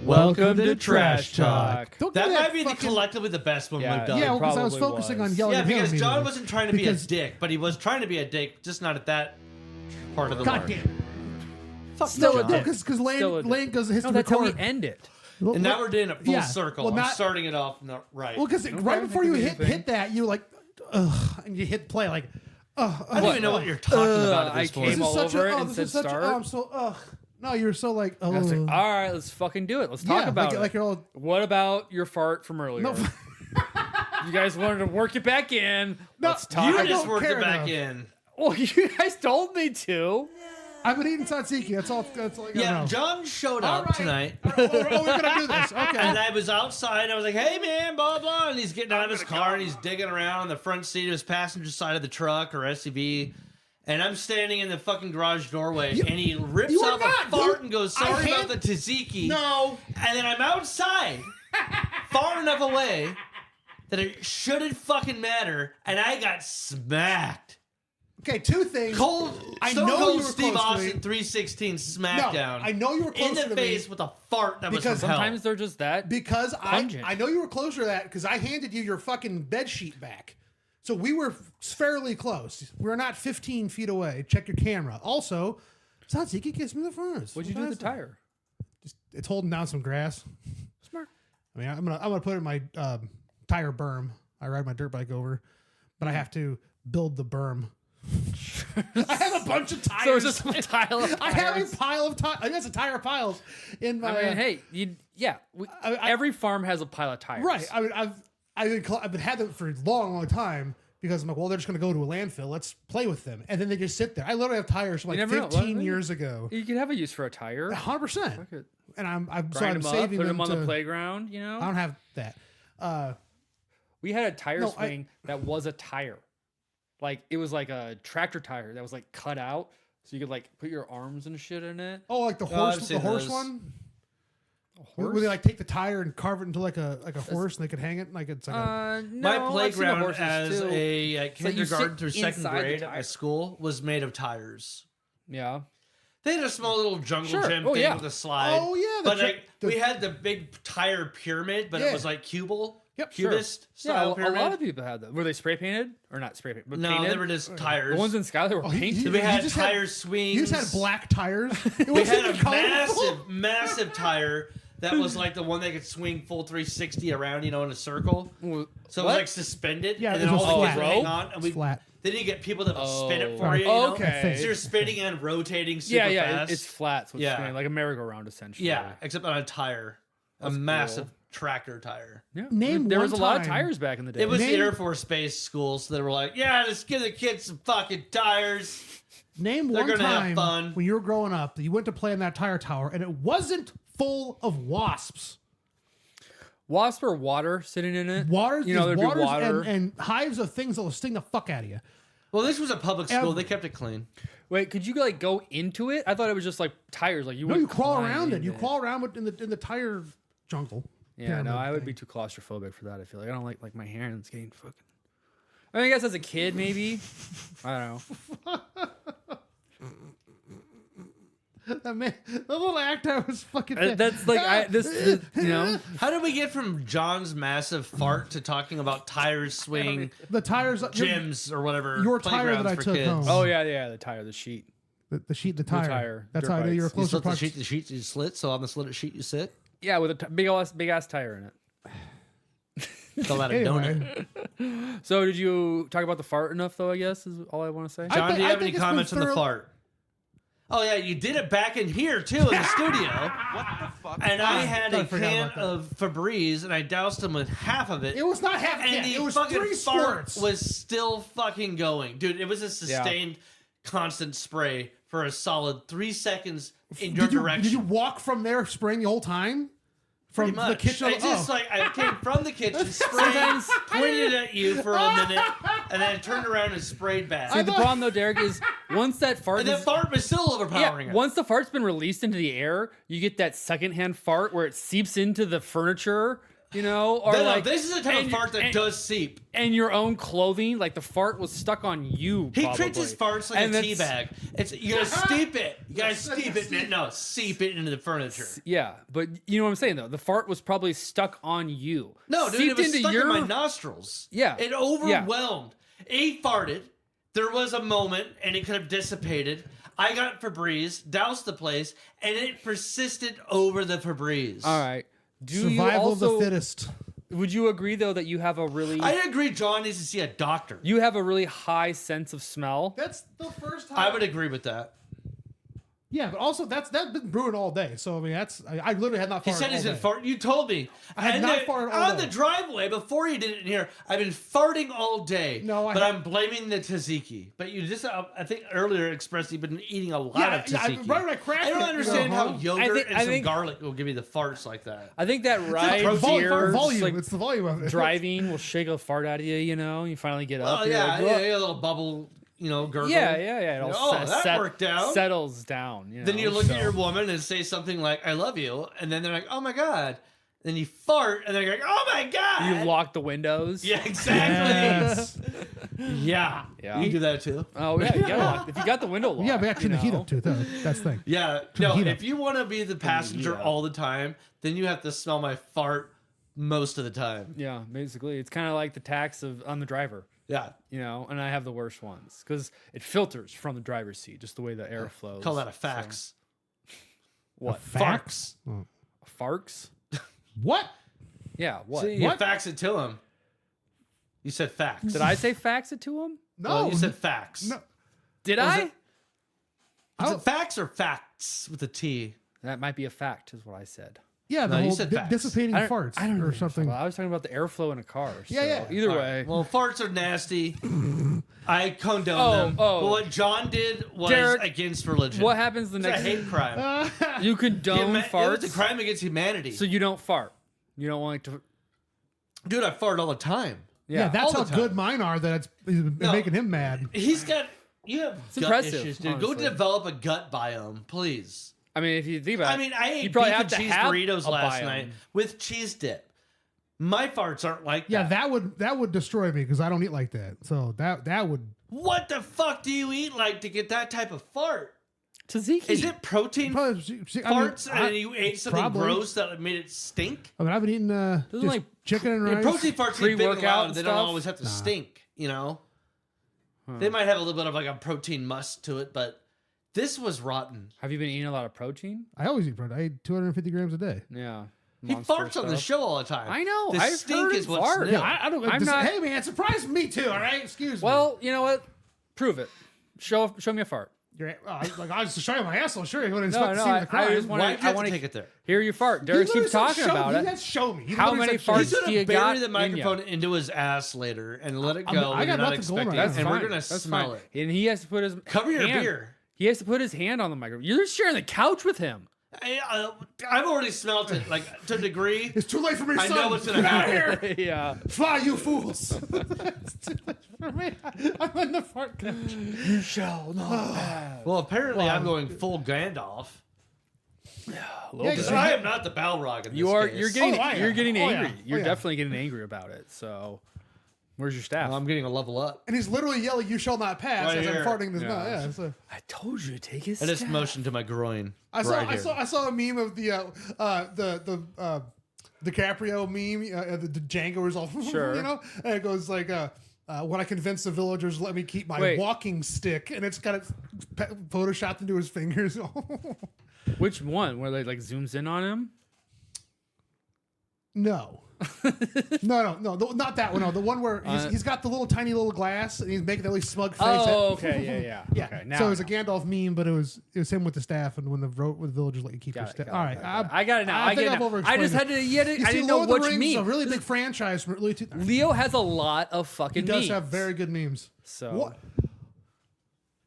Welcome to Trash Talk. That might be collectively the best one we've done. Yeah, because I was focusing on yelling at him. Yeah, because John immediately. wasn't trying to be a dick, but he was trying to be a dick, just not at that part of the God mark. damn it. Fuck No, John. because Lane goes hits No, the that's how we record. end it. And now we're doing it full Yeah. circle. Well, I'm not- starting it off right. Well, because right before you hit that, you like, ugh, and you hit play like, ugh. I don't even know what you're talking about at this I point. came all over it and said start. I'm so, ugh. No, you're so like, oh. I was like, all right, let's fucking do it. Let's talk about it. Like you're all, What about your fart from earlier? no, You guys wanted to work it back in. No, Let's talk. You I just don't worked care it back enough. in. Well, you guys told me to. I've been eating tzatziki. That's all I gotta Yeah, know. John showed All up right. tonight. Oh, we're gonna do this. Okay. And I was outside. I was like, "Hey, man, blah blah." And he's getting out of his car and he's digging around on the front seat of his passenger side of the truck or SUV. And I'm standing in the fucking garage doorway, and he rips you are off not, a fart dude. and goes, I "Sorry hand- about the tzatziki." No. And then I'm outside, far enough away that it shouldn't fucking matter, and I got smacked. Okay, two things. I know know you were Steve close to Austin me. 316 No, smackdown. I know you were closer in the to face me with a fart that was because from hell. Sometimes they're just that. because Pungent. I know you were closer to that because I handed you your fucking bed sheet back. So we were fairly close. We're not 15 feet away. Check your camera. Also, tzatziki gives me the furnace. What'd you do to the tire? It's holding down some grass. Smart. I mean, I'm gonna put it in my tire berm. I ride my dirt bike over, but I have to build the berm. I have a bunch of tires. So it's just a pile of tires. I have a pile of tires. I guess a tire piles in my. I mean, hey, every farm has a pile of tires. Right. I mean, I've been had them for a long, long time because I'm like, well, they're just going to go to a landfill. Let's play with them, and then they just sit there. I literally have tires from like never know. 15 years ago. You can have a use for a tire. 100%. it. And I'm so Grind I'm them up, saving put them them on to, the playground. You know, I don't have that. we had a tire No, swing that was a tire. Like it was like a tractor tire that was like cut out, so you could like put your arms and shit in it. Oh, like the I've horse, seen the horse those. one. A horse? Where they like take the tire and carve it into like a horse, and they could hang it like it's like a. No, My I've seen the playground horses as too. a like you kindergarten sit through second inside the grade at my tire. school was made of tires. Yeah. They had a small little jungle Sure. gym Oh, thing yeah. with a slide. Oh, yeah, but the like the- we had the big tire pyramid, but Yeah. it was like cubal, Yep, sure. cubist Yeah, style a pyramid. lot of people had that. Were they spray painted or not spray painted? But No, painted? they were just tires. The ones in Skyler were Oh, he- painted. we had just tire had- swings. You just had black tires. It We wasn't had even a colorful. massive tire that was like the one that could swing full 360 around, in a circle. So it was What? like suspended, Yeah, and it then was all the flat. kids would hang on, and we It's flat. then you get people that will spin it for Oh. you. You know? Okay. So you're spinning and rotating super yeah, fast. it's flat, so it's Yeah. spinning, like a merry-go-round essentially. Yeah, except on a tire, a massive tractor tire. Yeah. Name there one was a lot of time- tires back in the day. It was Name- the Air Force Base schools that were like, yeah, let's give the kids some fucking tires. Name They're one gonna have time fun. when you were growing up that you went to play in that tire tower and it wasn't full of wasps. Wasp or water sitting in it. Waters, there'd be waters water. and hives of things that will sting the fuck out of you. Well, this was a public school. Ever. They kept it clean. Wait, could you like go into it? I thought it was just like tires. Like you No, would you crawl climb around it. into You crawl around in the tire jungle. Yeah, pyramid no, I would thing. be too claustrophobic for that. I feel like I don't like my hands getting fucking. I mean, I guess as a kid, maybe. I don't know. That man, the little actor was fucking. That's like How did we get from John's massive fart to talking about tires swing the tires, gyms or whatever? your tire that playgrounds I for took kids? home. Oh yeah, the tire, the sheet. the sheet, the tire. tire, That's dirt how I knew you were bikes. You closer. slit the sheet you slit, so on the slitted sheet you sit. Yeah, with a big ass tire in it. Call that a Anyway, donut. So did you talk about the fart enough though? I guess is all I want to say. John, do you I have any think it's been comments on the thorough- fart? Oh yeah, you did it back in here too in the studio. What the fuck? And I had I a forgot can about that. of Febreze and I doused him with half of it. it was not half. And Yeah, the it was fucking 3 fart squirts. was still fucking going. Dude, it was a sustained, constant spray for a solid 3 seconds in your direction. Did you walk from there spraying the whole time? From Pretty the much. kitchen? I just I came from the kitchen, sprayed, pointed at you for a minute, and then turned around and sprayed back. See, the problem though, Derek, is once that fart And that is, fart was still overpowering it. once the fart's been released into the air, you get that secondhand fart where it seeps into the furniture you know, or No, like this is the type of fart that does seep. And your own clothing, like the fart was stuck on you. He probably. treats his farts like a tea bag. You gotta steep it. You gotta steep it. No, seep it into the furniture. Yeah, but you know what I'm saying though. The fart was probably stuck on you. No, dude, it was stuck in my nostrils. Yeah, it overwhelmed. He farted. There was a moment, and it could have dissipated. I got Febreze, doused the place, and it persisted over the Febreze. All right. Survival of the fittest. Would you agree though that you have a really? I agree. John needs to see a doctor. You have a really high sense of smell. That's the first time. I would agree with that. Yeah, but also that's been brewing all day. So I mean, I literally had not farted. He said he's been farting. You told me. I had not farted all on day. the driveway before you did it in here. I've been farting all day. No, I'm blaming the tzatziki. But you just, I think earlier expressed you've been eating a lot of tzatziki. Right when I cracked I don't understand how yogurt and some think, garlic will give you the farts like that. I think that ride volume. Like, it's the volume of it. Driving will shake a fart out of you. You know, you finally get up. Oh yeah, a little bubble. You know, gurgle. Yeah. It all that worked out. Settles down. You know, then you look at your woman and say something like, I love you. And then they're like, oh my God. Then you fart and they're like, oh my God. You lock the windows. Yeah, exactly. Yeah. You do that too. Oh, yeah. You gotta lock. If you got the window locked. Yeah, but turn the heat up too. That's the thing. Yeah. No, if you want to be the passenger all the time, then you have to smell my fart most of the time. Yeah, basically. It's kind of like the tax on the driver. Yeah. You know, and I have the worst ones because it filters from the driver's seat, just the way the air flows. Call that a fax. So. What? Fax? Farks? What? Yeah, what? See, you fax it to him. You said fax. Did I say fax it to him? No. Well, you said fax. No. Did I? Is it fax or facts with a T? That might be a fact, is what I said. Yeah, the whole dissipating farts or something. I was talking about the airflow in a car. Yeah. Either way. Well, farts are nasty. I condone them. But what John did was Derek, against religion. What happens the next? It's a hate crime. You condone farts. It's a crime against humanity. So you don't fart. You don't want to. Dude, I fart all the time. Yeah, that's how good mine are. That it's making him mad. He's got. You have gut impressive, issues, dude. honestly. Go develop a gut biome, please. I mean, if you think about it, I ate you beef probably and have to cheese have burritos a last biome. night with cheese dip. My farts aren't like that. Yeah, that would destroy me because I don't eat like that. So that would. What the fuck do you eat like to get that type of fart? Tzatziki. Is it protein farts and you ate something gross that made it stink? I mean, I've been eating just like chicken and rice. Protein farts get big and loud, and they don't stuff? always have to stink, you know? They might have a little bit of like a protein must to it, but this was rotten. Have you been eating a lot of protein? I always eat protein. I eat 250 grams a day. Yeah. He farts on the show all the time. I know. The I've stink heard is him what's fart. new. Yeah, I don't. I'm not. Hey man, surprise me too. All right, excuse me. Well, you know what? Prove it. Show me a fart. I was just showing my asshole. Sure, you wouldn't No, expect to see the crime. I just want Why'd you have to to take it there? hear you fart. Derek keeps talking about You it. guys show me. How many farts He's do gonna you got bury the in microphone ya? into his ass later and let it I go. got when you're not nothing going expecting right it, now. and Fine. we're gonna That's smell fine. it. And he has to put his Cover your hand- beer. He has to put his hand on the microphone. You're sharing the couch with him. I've already smelt it, like to a degree. It's too late for me, I son. know what's gonna Get out of happen. here. Yeah. Fly, you fools. It's too late for me. I'm in the fart couch. You shall not have. Well, apparently I'm going full Gandalf. Yeah, Because I am not the Balrog in this You are. case. You're getting. I am. You're getting Oh, angry. yeah. You're Oh, yeah. definitely getting angry about it. So, where's your staff? I'm getting a level up. And he's literally yelling, "You shall not pass!" Right as here. I'm farting in his Yeah. mouth. Yeah. So. I told you to take his. I just staff. motioned to my groin. I here. saw a meme of the DiCaprio meme, the Django is all Sure. you know, and it goes like when I convince the villagers let me keep my Wait. walking stick, and it's got it photoshopped into his fingers. Which one? Where they like zooms in on him? No. No, not that one. No, the one where he's got the little tiny little glass and he's making that really smug face. Oh, okay, yeah. Yeah. Okay, now so it was I a know. Gandalf meme, but it was him with the staff and when the villagers let you keep your Got it, staff. got it, All right, got it. I got it now. I think get it I've now. I just overexplained had to. it. I You see, didn't know Lord of the which Rings is a meme. really big franchise from early 2000s. Leo has a lot of fucking He does memes. have very good memes. So What?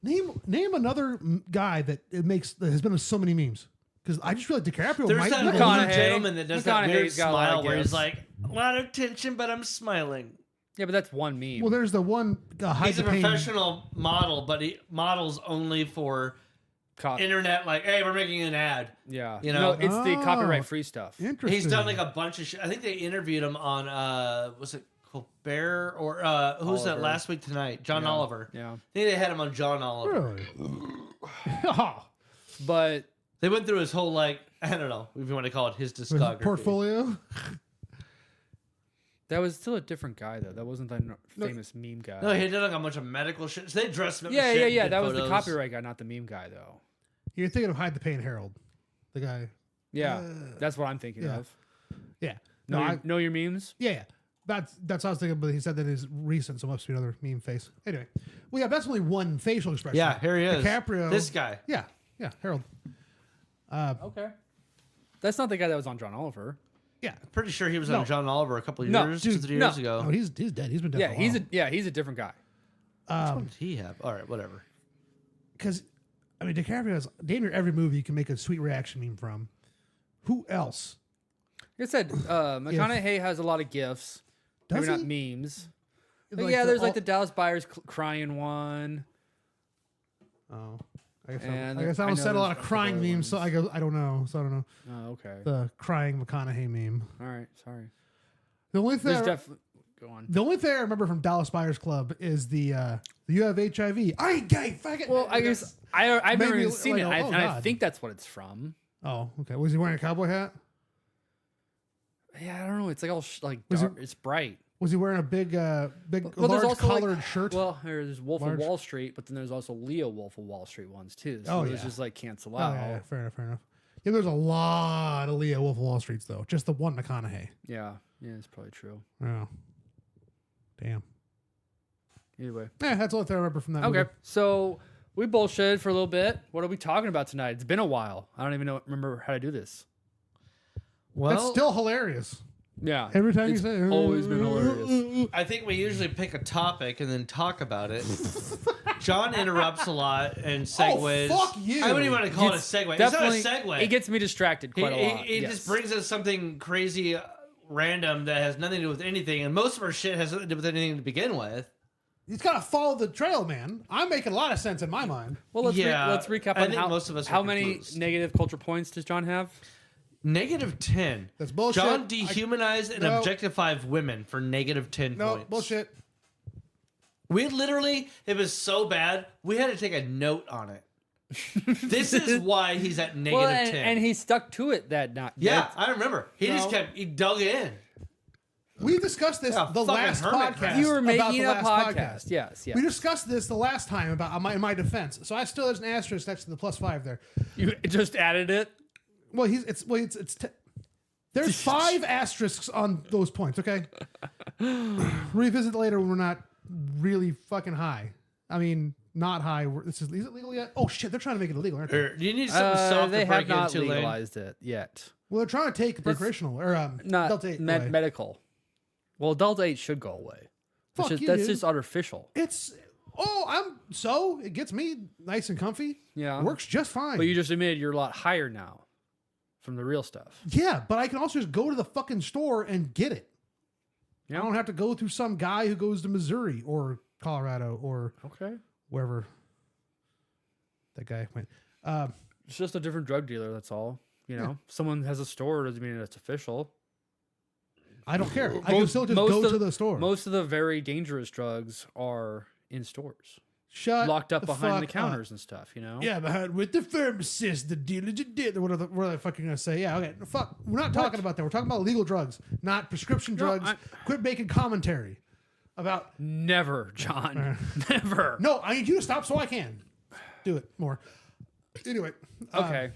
Name another guy that has been in so many memes. Because I just feel like DiCaprio There's might that be the older one. McConaughey. gentleman that does that weird McConaughey's got a lot of smile where he's gifts. like, a lot of tension, but I'm smiling. yeah, but that's one meme. Well, there's the one He's a high-pain- professional model, but he models only for internet, like, hey, we're making an ad. Yeah. You know? No, it's the Oh. copyright free stuff. Interesting. He's done like a bunch of shit. I think they interviewed him on, was it Colbert or who's that Oliver. Last Week Tonight? John Yeah. Oliver. Yeah. I think they had him on John Oliver. Really? But They went through his whole, like, I don't know if you want to call it his discography. Portfolio. that was still a different guy though. That wasn't that famous meme guy. No, he did like a bunch of medical shit. So they dressed him up. yeah, in shit yeah, and yeah. did That was the photos. copyright guy, not the meme guy though. You're thinking of Hide the Pain Harold, the guy. Yeah, that's what I'm thinking yeah. of. Yeah. Know your memes? Yeah. That's what I was thinking, but he said that is recent, so it must be another meme face. Anyway, we have that's only one facial expression. Yeah, here he is. DiCaprio. This guy. Yeah, Harold. Okay. That's not the guy that was on John Oliver. Yeah. Pretty sure he was No. on John Oliver a couple of No, years, dude, 2-3 no. years ago. Oh, he's dead. He's been dead. Yeah, he's a different guy. Which one did he have? All right, whatever. Because I mean, DiCaprio has damn near every movie you can make a sweet reaction meme from. Who else? Like I said, McConaughey has a lot of gifs. Does Maybe he? not memes. But Like yeah, there's like all- the Dallas Buyers crying one. Oh, I guess And I I don't know said a lot there's of a crying couple other memes, so I don't know. So I don't know Oh, okay. the crying McConaughey meme. All right, sorry. The only thing There's definitely go on. The only thing I remember from Dallas Buyers Club is the you have HIV. I ain't gay. Faggot. Well, I guess I've never Maybe even seen it. like, oh, And I God. think that's what it's from. Oh, okay. Was he wearing a cowboy hat? Yeah, I don't know. It's like all like Was dark. It's bright. Was he wearing a big, Well, there's large also, like- collared shirt? Well, there's Wolf Large. of Wall Street, but then there's also Leo Wolf of Wall Street ones too. So Oh, those yeah. just like cancel Oh, out. yeah, fair enough. Fair enough. Yeah, there's a lot of Leo Wolf of Wall Streets though. Just the one McConaughey. Yeah, it's probably true. Oh, damn. Either way. Yeah, that's the only thing I remember from that. Okay, movie. so we bullshitted for a little bit. What are we talking about tonight? It's been a while. I don't even remember how to do this. Well, That's still hilarious. Yeah, Every time you it's say it. always been hilarious. I think we usually pick a topic and then talk about it. John interrupts a lot and segues. fuck you. I wouldn't even want to call it a It's segue. definitely- It's not a segue. It gets me distracted quite a lot. He yes. just brings us something crazy, random that has nothing to do with anything, and most of our shit has nothing to do with anything to begin with. He's got to follow the trail, man. I'm making a lot of sense in my mind. Well, let's Yeah, let's recap I on think how most of us are how many confused. negative culture points does John have? -10. That's bullshit. John dehumanized and No. objectified women for -10 No, points. bullshit. We literally, it was so bad, we had to take a note on it. This is why he's at -10. Well, and he stuck to it that night. Yeah, I remember. He just No. he dug in. We discussed this Yeah, the fucking last hermit podcast. crab. You were about making the a last podcast. Yes, yes. We discussed this the last time about in my defense. So I still there's an asterisk next to the +5 there. You just added it. Well, there's 5 asterisks on those points. Okay, revisit later when we're not really fucking high. I mean, not high. Is it legal yet? Oh shit, they're trying to make it illegal, aren't they? Do you need something soft They to have break not into, Lane? legalized it yet. Well, they're trying to take recreational or Not Delta 8 away. medical. Well, adult 8 should go away. Fuck That's you, that's dude. just artificial. It's it gets me nice and comfy. Yeah. Works just fine. But you just admitted you're a lot higher now from the real stuff. Yeah, but I can also just go to the fucking store and get it. Yeah. I don't have to go through some guy who goes to Missouri or Colorado or Okay. wherever that guy went. It's just a different drug dealer, that's all. You know, someone has a store doesn't mean it's official. I don't care. I can still just go to the store. Most of the very dangerous drugs are in stores, Shut locked up the behind the fuck counters up. and stuff. You know. Yeah, behind with the pharmacist, the dealer did. What are the fucking gonna say? Yeah, okay. Fuck. We're not talking about that. We're talking about legal drugs, not prescription drugs. Quit making commentary about. Never, John. Never. No, I need you to stop so I can do it more. Anyway. Okay.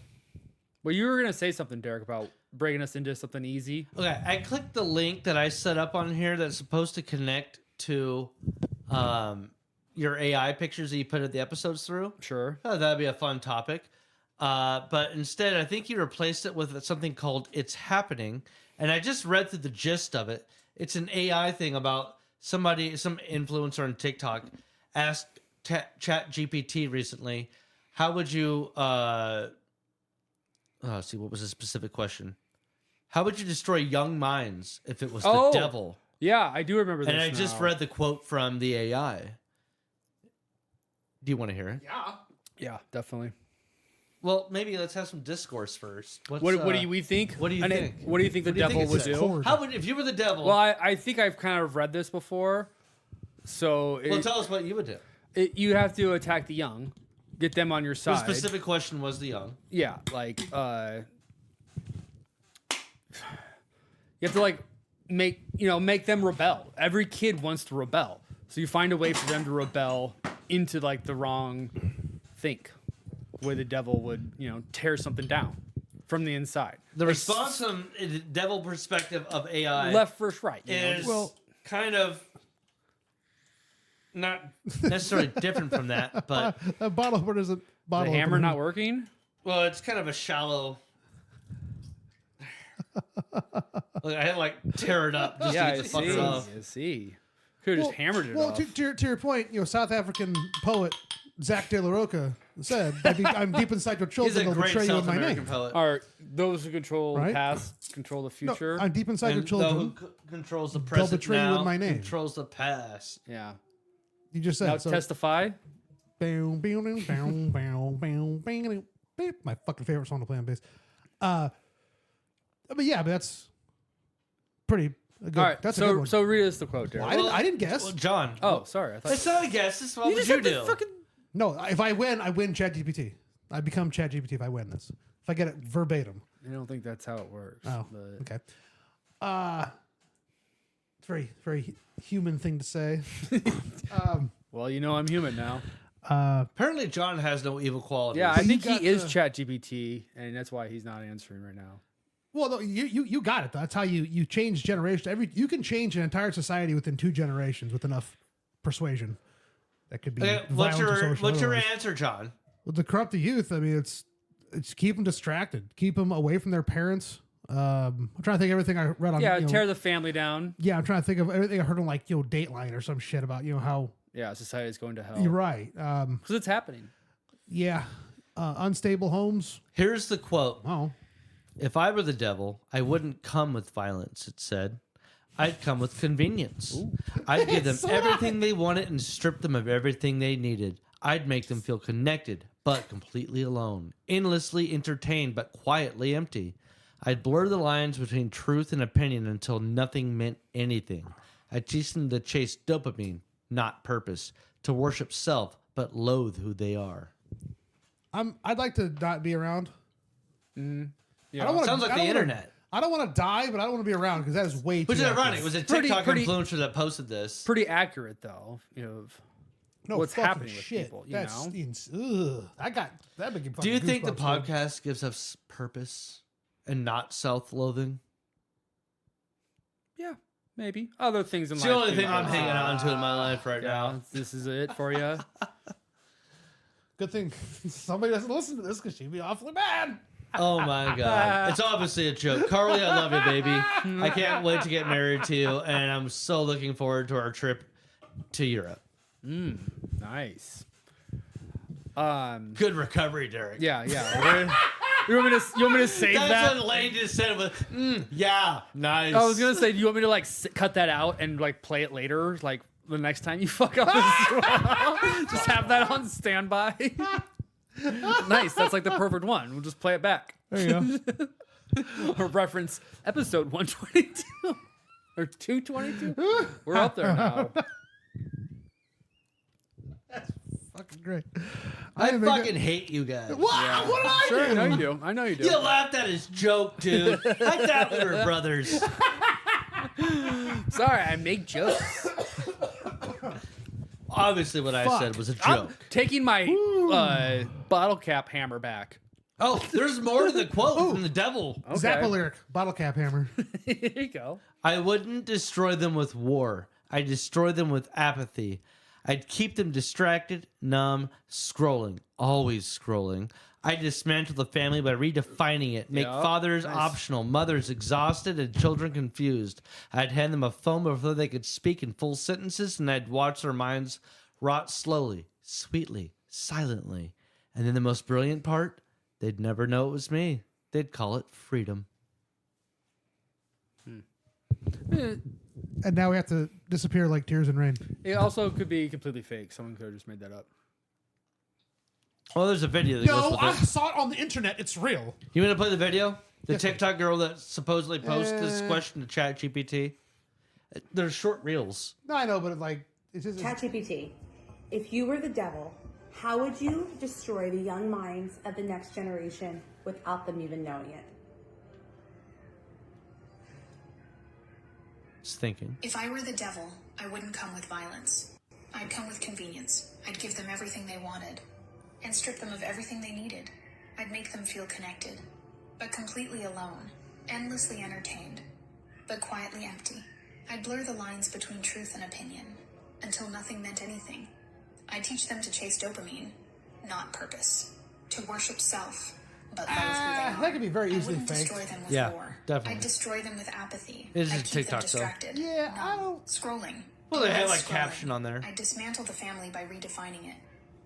Well, you were gonna say something, Derek, about bringing us into something easy. Okay, I clicked the link that I set up on here that's supposed to connect to your AI pictures that you put the episodes through. Sure. Oh, that'd be a fun topic. But instead, I think you replaced it with something called It's Happening. And I just read through the gist of it. It's an AI thing about some influencer on TikTok asked ChatGPT recently, how would you, let's see, what was the specific question? How would you destroy young minds if it was the devil? Yeah, I do remember this. And I just now. read the quote from the AI. Do you want to hear it? Yeah. Yeah, definitely. Well, maybe let's have some discourse first. What do we think? What do you think? What do you think the What do you devil think it would says? do? How would, if you were the devil? Well, I think I've kind of read this before. So tell us what you would do. You have to attack the young, get them on your The side. specific question was the young. Yeah, like you have to like make them rebel. Every kid wants to rebel, so you find a way for them to rebel into like the wrong way the devil would tear something down from the inside. The response from the devil perspective of AI, left versus right, is kind of not necessarily different from that, but a bottle opener isn't bottle. The hammer opener. not working. well, it's kind of a shallow. I had to like tear it up just to get the fucker off. I see. Could have just hammered it off. To your point, South African poet Zach De La Roca said, "I'm deep inside your He's children. a They'll great betray you in South my American name." poet. Are those who control Right? the past control the No, future? I'm deep inside your And children. who controls the present betray you now in my name. controls the past. Yeah. You just said Now so. testify. Bow, bow, bow, bow, bow, bow, bow, bow. My fucking favorite song to play on bass. But that's pretty good. All right. That's a good one. So read us the quote, Derek. I didn't guess. Well, John. Oh, sorry. I thought It's not a guess. This is what would just you have to do? fucking. No, if I win, I win ChatGPT. I become ChatGPT if I win this. If I get it verbatim. I don't think that's how it works. Oh, but- okay. It's very, very human thing to say. Well, I'm human now. Apparently, John has no evil qualities. Yeah, I think got he is the- ChatGPT, and that's why he's not answering right now. Well, no, you got it. That's how you change generation. You can change an entire society within 2 generations with enough persuasion. That could be. What's violent or social your otherwise. answer, John? Well, to corrupt the youth, I mean, it's keep them distracted, keep them away from their parents. I'm trying to think of everything I read on. Yeah, tear the family down. Yeah, I'm trying to think of everything I heard on like Dateline or some shit about how. Yeah, society's going to hell. You're right. Because it's happening. Yeah, unstable homes. Here's the quote. Oh, If I were the devil, I wouldn't come with violence, it said. I'd come with convenience. I'd give them everything they wanted and strip them of everything they needed. I'd make them feel connected, but completely alone. Endlessly entertained, but quietly empty. I'd blur the lines between truth and opinion until nothing meant anything. I'd teach them to chase dopamine, not purpose. To worship self, but loathe who they are. I'd like to not be around. Yeah. I don't wanna, Sounds like I the don't wanna- internet. I don't want to die, but I don't want to be around because that is way too. Which is accurate. ironic. It was a Pretty- TikTok pretty- influencer that posted this. Pretty accurate, though. No, what's fucking happening with shit. people, That's I got that big. Do you think the podcast gives us purpose and not self-loathing? Yeah, maybe. Other things in It's life. the only do thing I'm that. hanging on to in my life right Yeah, now. this is it for you. Good thing somebody doesn't listen to this because she'd be awfully mad. Oh my god. It's obviously a joke. Carly, I love you, baby. I can't wait to get married to you, and I'm so looking forward to our trip to Europe. Nice. Good recovery, Derek. Yeah. You want me to save That's that? what Lane just said with, yeah, nice. I was gonna say, do you want me to like cut that out and like play it later, like the next time you fuck up as well? Just have that on standby. Nice. That's like the perfect one. We'll just play it back. There you go. Or reference episode 122 or 222. We're up there now. Fucking great. I am fucking hate you guys. What? What did I Sure, I do? know you do. I know you do. You laughed at his joke, dude. I thought we were brothers. Sorry, I make jokes. Obviously, what I Fuck. said was a I'm joke. taking my bottle cap hammer back. Oh, there's more to the quote from the devil. Okay. Zappa lyric, bottle cap hammer. Here you go. I wouldn't destroy them with war. I'd destroy them with apathy. I'd keep them distracted, numb, scrolling, always scrolling. I'd dismantle the family by redefining it, make Yep, fathers nice. optional, mothers exhausted, and children confused. I'd hand them a phone before they could speak in full sentences, and I'd watch their minds rot slowly, sweetly, silently. And then the most brilliant part, they'd never know it was me. They'd call it freedom. And now we have to disappear like tears in rain. It also could be completely fake. Someone could have just made that up. Well, there's a video that goes No, with I it. saw it on the internet. It's real. You want to play the video? The Yes, TikTok girl that supposedly posted this question to ChatGPT. They're short reels. No, I know, but it's just ChatGPT, if you were the devil, how would you destroy the young minds of the next generation without them even knowing it? It's thinking. If I were the devil, I wouldn't come with violence. I'd come with convenience. I'd give them everything they wanted and strip them of everything they needed. I'd make them feel connected, but completely alone, endlessly entertained, but quietly empty. I'd blur the lines between truth and opinion until nothing meant anything. I'd teach them to chase dopamine, not purpose, to worship self, but love who they are. that could be very I easily wouldn't faked. destroy them with Yeah, war. definitely. I'd destroy them with apathy. It is I'd a keep TikTok, them though. distracted. Yeah, I numb, don't- scrolling. Well, they had Scrolling. caption on there. I dismantle the family by redefining it.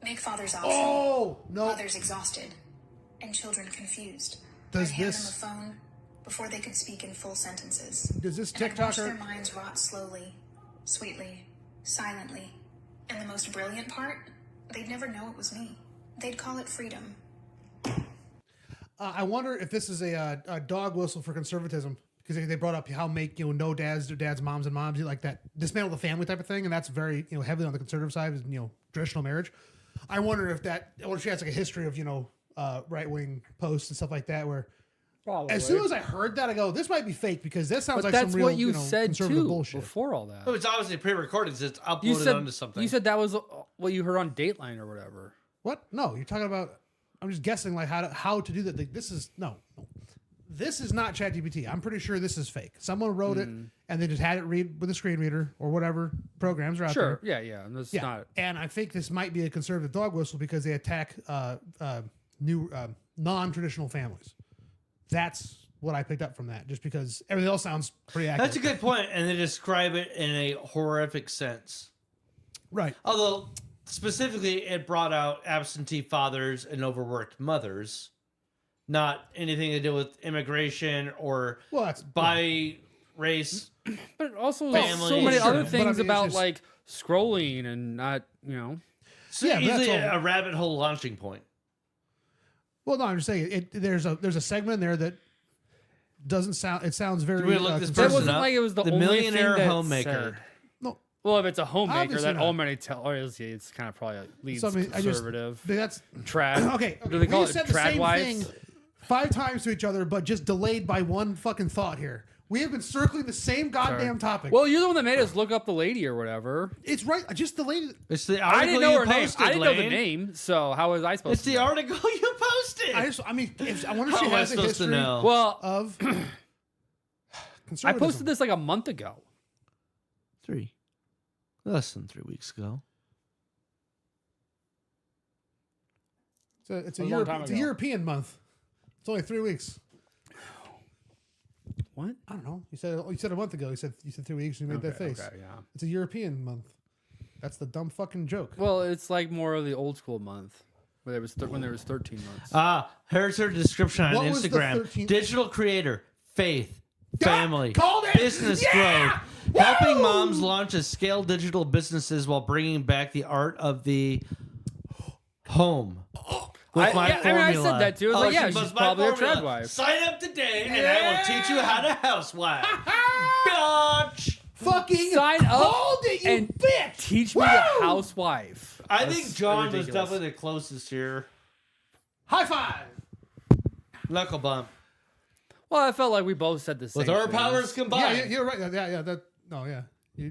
Make fathers optional, Oh no! mothers exhausted, and children confused. Does I'd hand this- them a phone before they could speak in full sentences. Does this And I'd watch TikToker- their minds rot slowly, sweetly, silently. And the most brilliant part, they'd never know it was me. They'd call it freedom. I wonder if this is a dog whistle for conservatism, because they brought up how make no dads or dads, moms and moms, like that dismantle the family type of thing, and that's very heavily on the conservative side is traditional marriage. I wonder if she has like a history of right wing posts and stuff like that where. Probably. As soon as I heard that, I go, "This might be fake," because that sounds But like that's some real, what you said conservative too bullshit. before all that. Oh, it's obviously pre-recorded. So it's uploaded You said onto something. you said that was what you heard on Dateline or whatever. What? No, you're talking about. I'm just guessing like how to do that. Like, this is no. This is not ChatGPT. I'm pretty sure this is fake. Someone wrote it and they just had it read with a screen reader or whatever programs are out there. Sure. Yeah. And that's not. And I think this might be a conservative dog whistle because they attack new non-traditional families. That's what I picked up from that. Just because everything else sounds pretty accurate. That's a good point, and they describe it in a horrific sense. Right. Although specifically, it brought out absentee fathers and overworked mothers, not anything to do with immration or Well, that's by race. But also Family, so many sure, other but I mean, things it's about just- like scrolling and not So Yeah, but that's easily all- a rabbit hole launching point. Well, no, I'm just saying there's a segment in there that doesn't sound. It sounds very. Do we look this That person wasn't up? like it was the The only millionaire thing that homemaker. said- No, Well, if it's a homemaker, Obviously that not. already it's kind of probably leads so, I mean, conservative. that's Trad. okay. Do they call We it said the trad same wives? thing 5 times to each other, but just delayed by one fucking thought here. We have been circling the same goddamn topic. Well, you're the one that made us look up the lady or whatever. it's right. I just delayed it. It's the I article didn't know you her name. posted, I didn't know the Lane. name, so how was I supposed It's to the know? article you posted. I mean, I wonder if How she am I has a supposed to history know? Well, of I conservatism. posted this like a month ago. 3. Less than 3 weeks ago. It's A a long time It's a ago. European month. It's only 3 weeks. What? I don't know. You said a month ago. You said 3 weeks. You made that face. Okay, yeah. It's a European month. That's the dumb fucking joke. Well, it's like more of the old school month, where there was when there was 13 months. Here's her description on What was the Instagram. 13th? Digital creator, faith, Yeah, family, called it! business Yeah! growth, helping Woo! moms launch and scale digital businesses while bringing back the art of the home. With my I formula. said that too. I was like, yeah, she she's must buy probably a formula. trad wife. Sign up today, and I will teach you how to housewife. Bitch. Fucking Sign up called it, you and bitch. Teach me Woo! the housewife. I That's think John was ridiculous. definitely the closest here. High five. Knuckle bump. Well, I felt like we both said the same. With our things. powers combined. Yeah, you're right. Yeah. Yeah.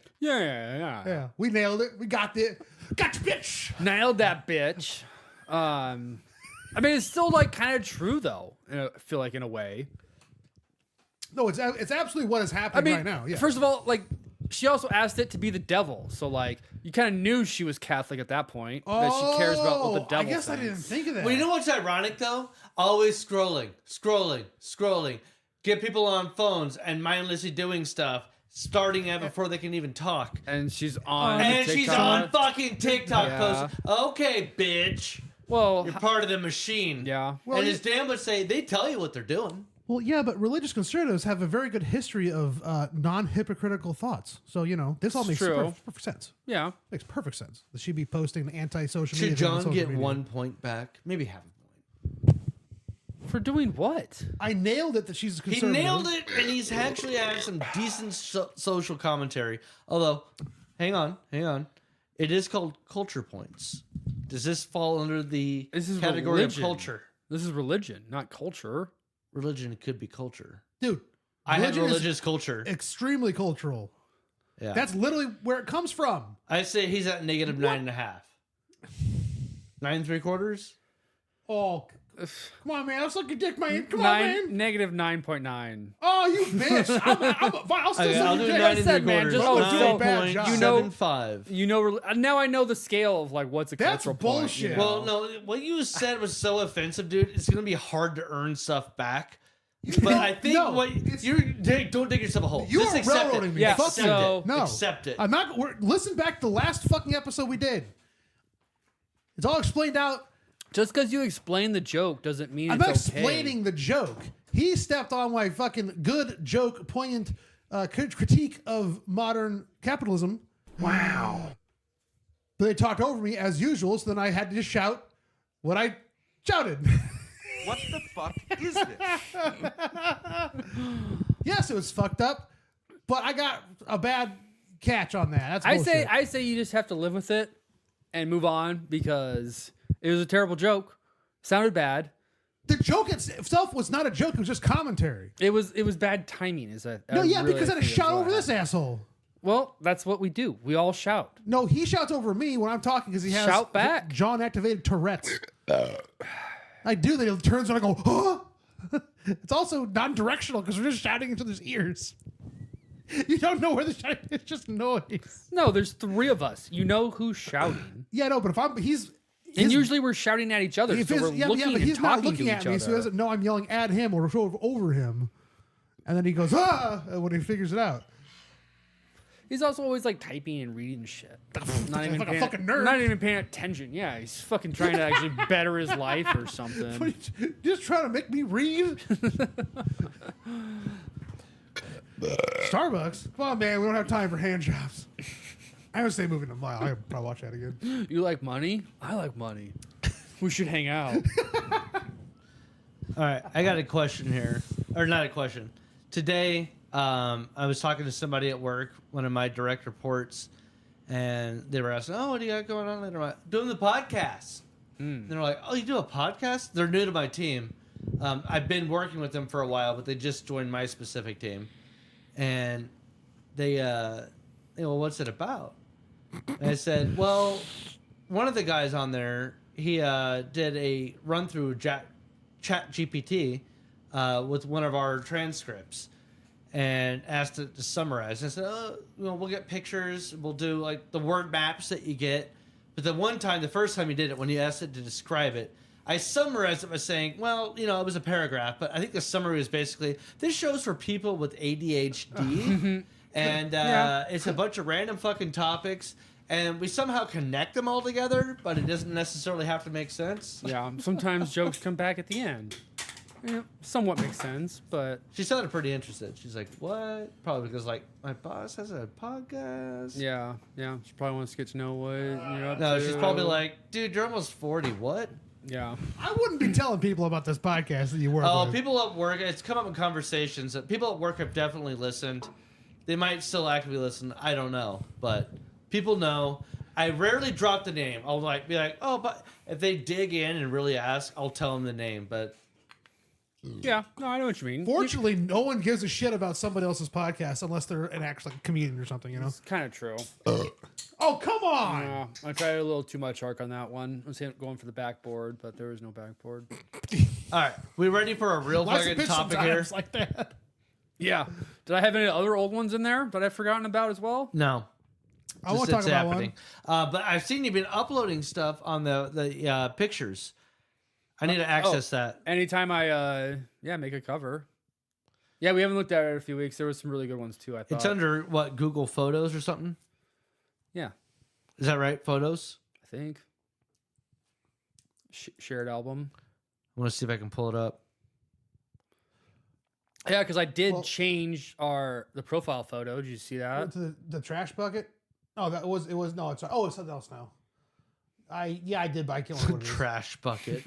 Yeah. Yeah. We nailed it. We got it. Gotcha, bitch. Nailed that bitch. I mean, it's still like kind of true though. I feel like in a way. No, it's absolutely what is I happening mean, right now. Yeah. first of all, like she also asked it to be the devil, so like you kind of knew she was Catholic at that point. That she cares about what the devil. I guess I didn't thinks. think of that. Well, you know what's ironic though? Always scrolling. Get people on phones and mindlessly doing stuff, starting it before they can even talk. And she's on. And TikTok. she's on fucking TikTok Yeah. posting. Okay, bitch. Well, You're part of the machine. yeah. Well, and you- as Dan would say, they tell you what they're doing. Well, yeah, but religious conservatives have a very good history of non-hypocritical thoughts. So, this all makes true. perfect sense. Yeah. Makes perfect sense. That she'd be posting anti-social media. Should things on John social get media. 1 point back? Maybe half a point. For doing what? I nailed it that she's a He conservative. nailed it, and he's actually had some decent social commentary. Although, hang on. It is called culture points. Does this fall under the category religion. of culture? This is religion, not culture. Religion could be culture. Dude, I have religion is religious culture. extremely cultural. Yeah. That's literally where it comes from. I say he's at negative 9.5. 9.75? Oh, come on, man. Let's look at Dick, man. Come on, man. Negative 9.9. Oh, you bitch. I'll still Okay, I'll suck do your 9 dick. said, man, 3/4. just don't do a bad job. 9.75. Now I know the scale of like what's a That's cultural point, bullshit. you know? Well, no, what you said was so offensive, dude. It's gonna be hard to earn stuff back. But I think No, don't dig yourself a hole. You Just are accept railroading it. me. Yeah, Fuck accept so- it. No, Accept it. I'm not. Listen back to the last fucking episode we did. It's all explained out. Just because you explain the joke doesn't mean I'm it's not okay. explaining the joke. He stepped on my fucking good joke, poignant critique of modern capitalism. Wow. But they talked over me as usual, so then I had to just shout what I shouted. What the fuck is this? Yes, it was fucked up, but I got a bad catch on that. That's bullshit. I say you just have to live with it and move on because it was a terrible joke. Sounded bad. The joke itself was not a joke. It was just commentary. It was bad timing. Is that? No, yeah, really because I had to think shout that's what over this happened. asshole. Well, that's what we do. We all shout. No, he shouts over me when I'm talking because he has Shout back. John activated Tourette's. I do. Then he turns and I go, huh? It's also non-directional because we're just shouting into his ears. You don't know where the shouting is. It's just noise. No, there's 3 of us. You know who's shouting. Yeah, no, but if he's And usually we're shouting at each other. if So his- we're looking but and he's not talking looking to at each me, other. so he doesn't know I'm yelling at him or over him. And then he goes, when he figures it out. He's also always like typing and reading shit. Not even like a paying, fucking nerd. Not even paying attention. Yeah, he's fucking trying to actually better his life or something. Just trying to make me read. Starbucks? Come on, man. We don't have time for hand jobs. I haven't seen a movie in a while. I could probably watch that again. You like money? I like money. We should hang out. All right, I got a question here, or not a question. Today, I was talking to somebody at work, one of my direct reports, and they were asking, "Oh, what do you got going on later?" I'm like, doing the podcast. And they're like, "Oh, you do a podcast?" They're new to my team. I've been working with them for a while, but they just joined my specific team, and they, well, what's it about? And I said, well, one of the guys on there, he did a run through ChatGPT with one of our transcripts and asked it to summarize. And I said, we'll get pictures. We'll do like the word maps that you get. But the first time you did it, when you asked it to describe it, I summarized it by saying, well, it was a paragraph, but I think the summary was basically, this show's for people with ADHD. And it's a bunch of random fucking topics. And we somehow connect them all together, but it doesn't necessarily have to make sense. Yeah, sometimes jokes come back at the end. Yeah, somewhat makes sense, but She sounded pretty interested. She's like, what? Probably because, like, my boss has a podcast. yeah. She probably wants to get to know what you're up No, to. she's probably like, dude, you're almost 40. What? Yeah. I wouldn't be telling people about this podcast that you work Oh, with. people at work, it's come up in conversations. People at work have definitely listened. They might still actively listen. I don't know. But people know. I rarely drop the name. I'll be like, oh, but if they dig in and really ask, I'll tell them the name. But Yeah, no, I know what you mean. Fortunately, no one gives a shit about somebody else's podcast unless they're an actual comedian or something, It's kind of true. Oh, come on! Yeah, I tried a little too much arc on that one. I was going for the backboard, but there was no backboard. all right, we ready for a real Life's a fucking bitch topic here? sometimes like that. Yeah. Did I have any other old ones in there that I've forgotten about as well? No. I want to talk it's about happening. But I've seen you've been uploading stuff on the pictures. I need to access that. Anytime I make a cover. Yeah, we haven't looked at it in a few weeks. There was some really good ones too, I thought. It's under what, Google Photos or something? Yeah, Is that right? Photos? I think. Shared album. I want to see if I can pull it up. Yeah, because I did change the profile photo. Did you see that? To the trash bucket. Oh, it was no. It's something else now. I did, but I can't remember what it is. Trash bucket.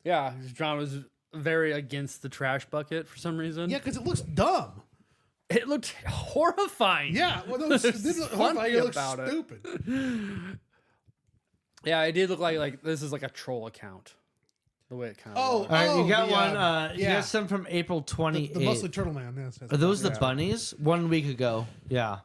Yeah, John was very against the trash bucket for some reason. Yeah, because it looks dumb. It looked horrifying. Yeah, well, no, it didn't look horrifying. It looks about it. stupid. Yeah, it did look like this is like a troll account. The way it kind of. Oh, All right, you got the, one. You got some from April 28th. The muscly turtle man. Yes, Are those the bunnies? 1 week ago. Yeah.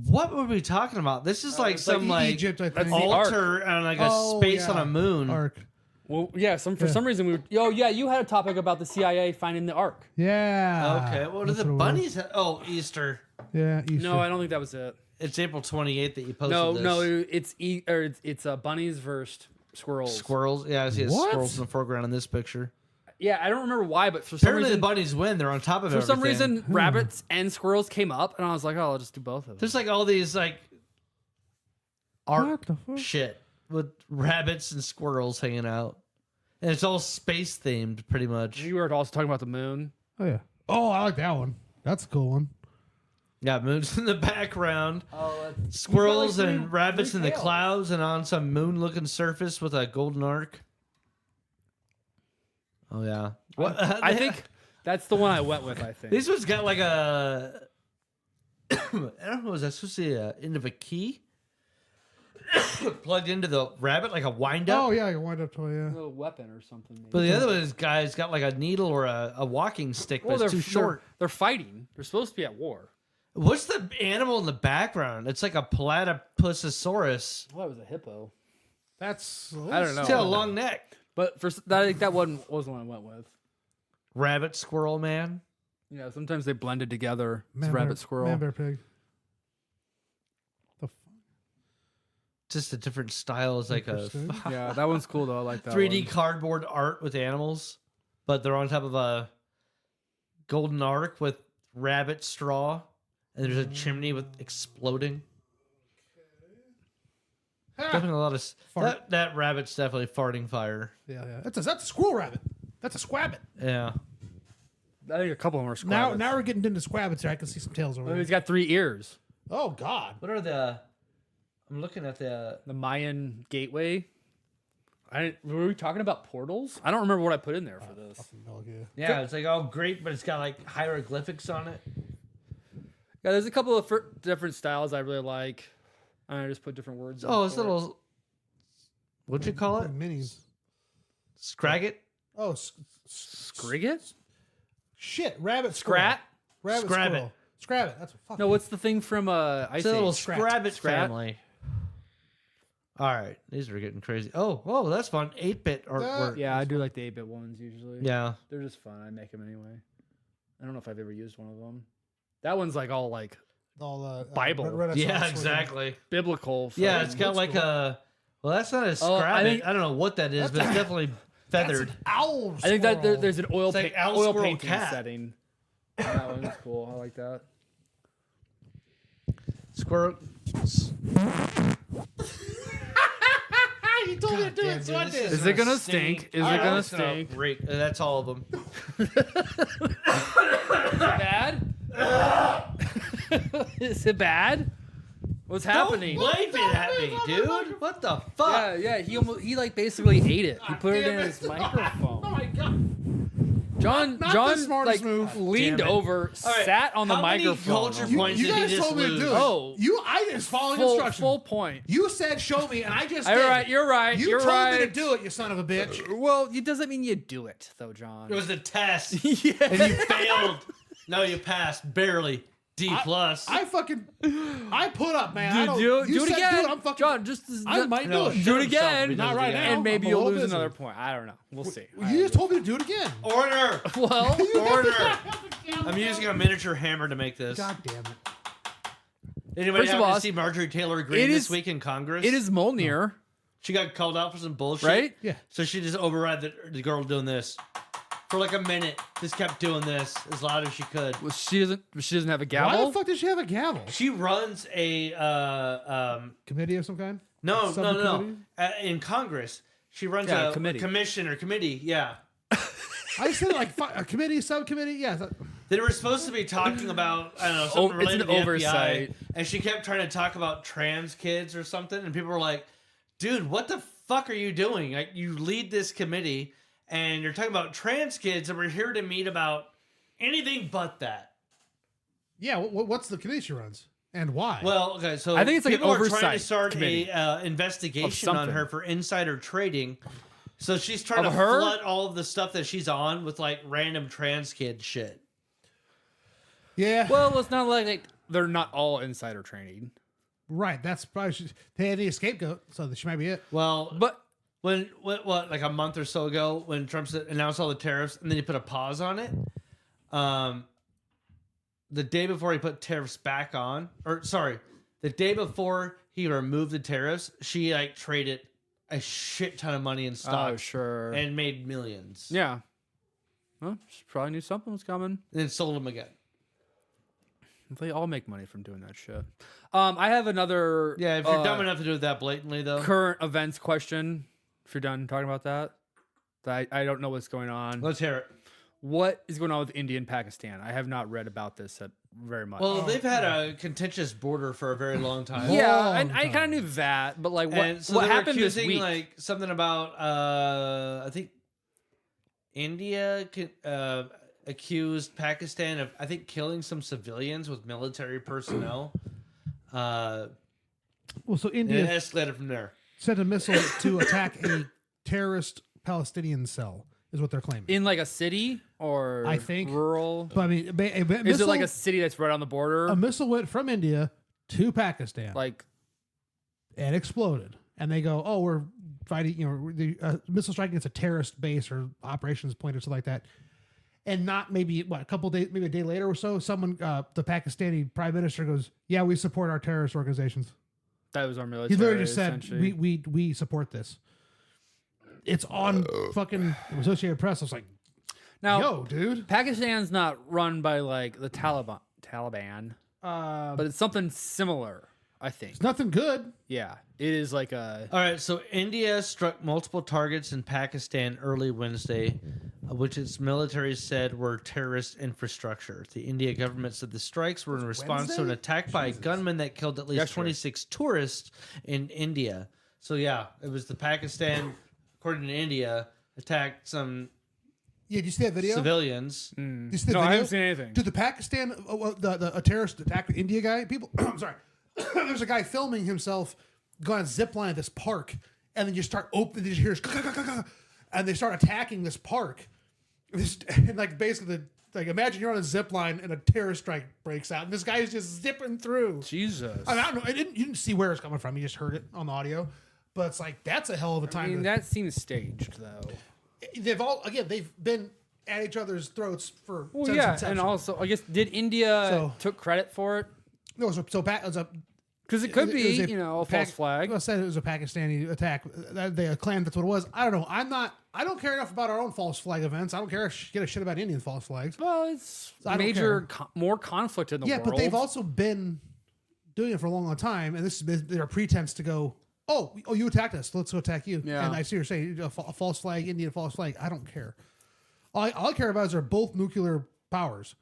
What were we talking about? This is like some like Egypt, I think. altar and like a space on a moon. Ark. Well, yeah. For some reason we were. Oh, yeah. You had a topic about the CIA finding the Ark. Yeah. Okay. What are That's the what it bunnies? Oh, Easter. Yeah. Easter. No, I don't think that was it. It's April 28th that you posted this. No, it's bunnies versus squirrels. Squirrels. Yeah, I see What? squirrels in the foreground in this picture. Yeah, I don't remember why, but for some Apparently reason, the bunnies win. They're on top of for everything. some reason, rabbits and squirrels came up, and I was like, oh, I'll just do both of them. There's like all these like art What the fuck? shit with rabbits and squirrels hanging out. And it's all space themed pretty much. You were also talking about the moon. Oh yeah. Oh, I like that one. That's a cool one. Yeah, moons in the background. Oh, Squirrels like and rabbits in the tails. clouds and on some moon looking surface with a golden arc. Oh yeah. What I think that's the one I went with. I think this one's got like a I don't know, is that supposed to be end of a key? Plugged into the rabbit like a wind up? Oh yeah, your wind up toy. Yeah. a weapon or something. Maybe. But the other one is guy's got like a needle or a walking stick, but it's too short. They're fighting. They're supposed to be at war. What's the animal in the background? It's like a platypusosaurus. Well, that was a hippo. That's. I don't know. It's got a long neck. But I think that one was the one I went with. Rabbit squirrel man. Yeah, sometimes they blended together. It's Man, rabbit bear, squirrel. Man, bear, pig. The Just a different style. It's like a Interesting. Yeah, that one's cool though. I like that 3D one. cardboard art with animals, but they're on top of a golden arc with rabbit straw, and there's a chimney with exploding. Definitely a lot of Fart. that rabbit's definitely farting fire. Yeah. That's a squirrel rabbit. That's a squabbit. Yeah. I think a couple of them are Now squabbits. we're getting into squabbits here. I can see some tails over Oh, there. he's got 3 ears. Oh God. What are the? I'm looking at the. The Mayan gateway. Were we talking about portals? I don't remember what I put in there for this. No idea. Yeah, it's like oh great, but it's got like hieroglyphics on it. Yeah, there's a couple of different styles I really like. I just put different words. Oh, in it's for it. little. What'd you call it? Minis. Scragget. Oh, Scrigget? shit. Rabbit. Scrat? Rabbit. Scrabbit. Squirrel. Scrabbit. That's a fuck. No, what's the thing from Ice It's a little Age? Scrabbit Scrat? family. All right, these are getting crazy. Oh, whoa, that's fun. 8-bit artwork. Yeah, I do like the 8-bit ones usually. Yeah. They're just fun. I make them anyway. I don't know if I've ever used one of them. That one's like all like All Bible. Renaissance Yeah, looking. exactly. biblical. Yeah, fun. it's got looks like cool. a. Well, that's not a Oh, I Scrabbit. think- I don't know what that is, but it's definitely feathered. That's an owl. I think that squirrel. there's an oil It's like owl oil squirrel painting cat. setting. That one's cool. I like that. Squirrel. You told me to do it, so I did. Is it gonna stink? Is it gonna stink? Great. That's all of them. Bad? Is it bad? What's happening? Don't wave it at me, dude. What the fuck? Yeah, he like basically ate it. He put it in his microphone. Oh my God. John Not the John smartest like move. leaned Damn it. over, All right, sat on the how many microphone. culture points You did he guys just told me to lose? do it. Oh. I just following full, instructions. full point. You said show me, and I just All did. right, you're right. You You're told right. me to do it, you son of a bitch. Well, it doesn't mean you do it though, John. It was a test, yeah. and you failed. No, you passed barely. D plus. I put up, man. I don't, do you it said again, do it, I'm fucking. John. Just I might No, do it. do shut it himself if again. he does Not it right again. now. And maybe I'm a you'll little lose busy. another point. I don't know. We'll see. You just told me to do it again. Order. Well, Order. I'm using a miniature hammer to make this. God damn it. Anybody First of happen all, to see Marjorie Taylor Greene it this is- week in Congress? it is Molnir, She got called out for some bullshit. right? Yeah. So she just override the girl doing this. For like a minute. Just kept doing this as loud as she could. Well, she doesn't have a Why gavel. the fuck does she have a gavel? She runs a Committee of some kind? no Subcommittee? in Congress. She runs Yeah, a committee. commission or committee. Yeah. I said like a committee, subcommittee. Yeah. They were supposed to be talking about, I don't know, something Oh, it's related an to the oversight. FBI. And she kept trying to talk about trans kids or something. And people were like, dude, what the fuck are you doing? Like, you lead this committee and you're talking about trans kids and we're here to meet about anything but that. Yeah. What's the committee she runs and why? Well, okay, so I think it's like an people are trying to oversight start committee a investigation on something. her for insider trading. So she's trying to Of her? flood all of the stuff that she's on with like random trans kid shit. yeah. Well, it's not like they're not all insider training. Right. That's probably they had the scapegoat, so that she might be it. Well, But when what like a month or so ago when Trump announced all the tariffs and then he put a pause on it, the day before he put tariffs back on, or sorry, the day before he removed the tariffs, she like traded a shit ton of money in stocks oh, sure. and made millions. Yeah. Well, she probably knew something was coming. And then sold them again. They all make money from doing that shit. I have another Yeah, if you're dumb enough to do it that blatantly, though. current events question. If you're done talking about that. I don't know what's going on. Let's hear it. What is going on with India and Pakistan? I have not read about this very much. Well, they've had a contentious border for a very long time. yeah, long and I time. kind of knew that, but like, And so what they were happened this accusing, week? like something about I think India accused Pakistan of killing some civilians with military personnel. Well, so And it India escalated from there. sent a missile to attack a terrorist Palestinian cell, is what they're claiming. In like a city or I think. rural? But I mean, a Is it like a city that's right on the border? a missile went from India to Pakistan Like, and exploded. And they go, "Oh, we're fighting. You know, the missile strike against a terrorist base or operations point or something like that." And not maybe a couple days, maybe a day later or so, someone, the Pakistani prime minister goes, "Yeah, we support our terrorist organizations." that was our military. He literally just said, essentially. "We support this." It's on fucking Associated Press. I was like, Now, "Yo, dude." Pakistan's not run by like the Taliban, but it's something similar, I think. It's nothing good. Yeah, it is like a. All right, so India struck multiple targets in Pakistan early Wednesday, which its military said were terrorist infrastructure. The India government said the strikes were in response to an attack by a gunman that killed at least Yesterday. 26 tourists in India. So yeah, it was the Pakistan, according to India, attacked some Yeah, did you see that video? civilians. Did you see the No, video? I haven't seen anything. Dude, the Pakistan, a terrorist attack, the India guy, people, I'm sorry. There's a guy filming himself going on a zip line at this park, and then you start opening, you just hear, and they start attacking this park. And like basically, like imagine you're on a zip line and a terrorist strike breaks out, and this guy is just zipping through. Jesus. I don't know. You didn't see where it's coming from. You just heard it on the audio. But it's like, that's a hell of a time. I mean, that seems staged, though. They've been at each other's throats for Well, since yeah, inception. and also, I guess, did India took credit for it? No, so it was a Because it could be, was a false flag. I said it was a Pakistani attack. They claimed that's what it was. I don't know. I don't care enough about our own false flag events. I don't care if give a shit about Indian false flags. Well, it's I don't major, more conflict in the Yeah, world. but they've also been doing it for a long, long time, and this is their pretense to go, oh, you attacked us. Let's go attack you. Yeah. And I see you're saying a false flag, Indian false flag. I don't care. All I care about is they're both nuclear powers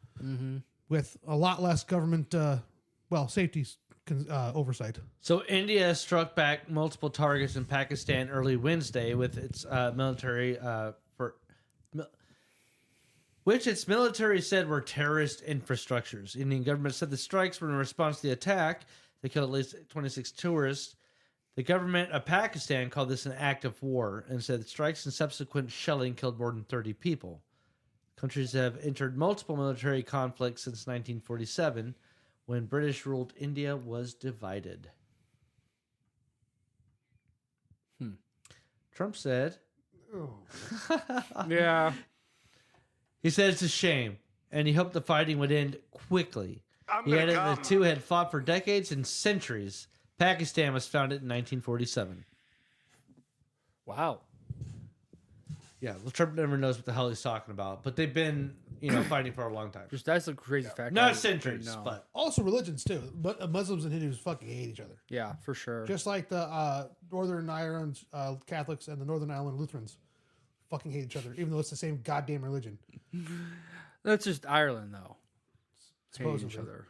with a lot less government, safety oversight. So India struck back multiple targets in Pakistan early Wednesday with its military which its military said were terrorist infrastructures. Indian government said the strikes were in response to the attack. They killed at least 26 tourists. The government of Pakistan called this an act of war and said the strikes and subsequent shelling killed more than 30 people. Countries have entered multiple military conflicts since 1947, when British-ruled India was divided. Trump said, yeah. he said it's a shame, and he hoped the fighting would end quickly. He added the two had fought for decades and centuries. Pakistan was founded in 1947. Wow. Yeah, Trump never knows what the hell he's talking about, but they've been, fighting for a long time. Just that's a crazy fact. Not centuries, No. but Also religions too. But Muslims and Hindus fucking hate each other. yeah, for sure. Just like the Northern Ireland Catholics and the Northern Ireland Lutherans fucking hate each other, even though it's the same goddamn religion. That's just Ireland, though. Hating each Supposedly. other.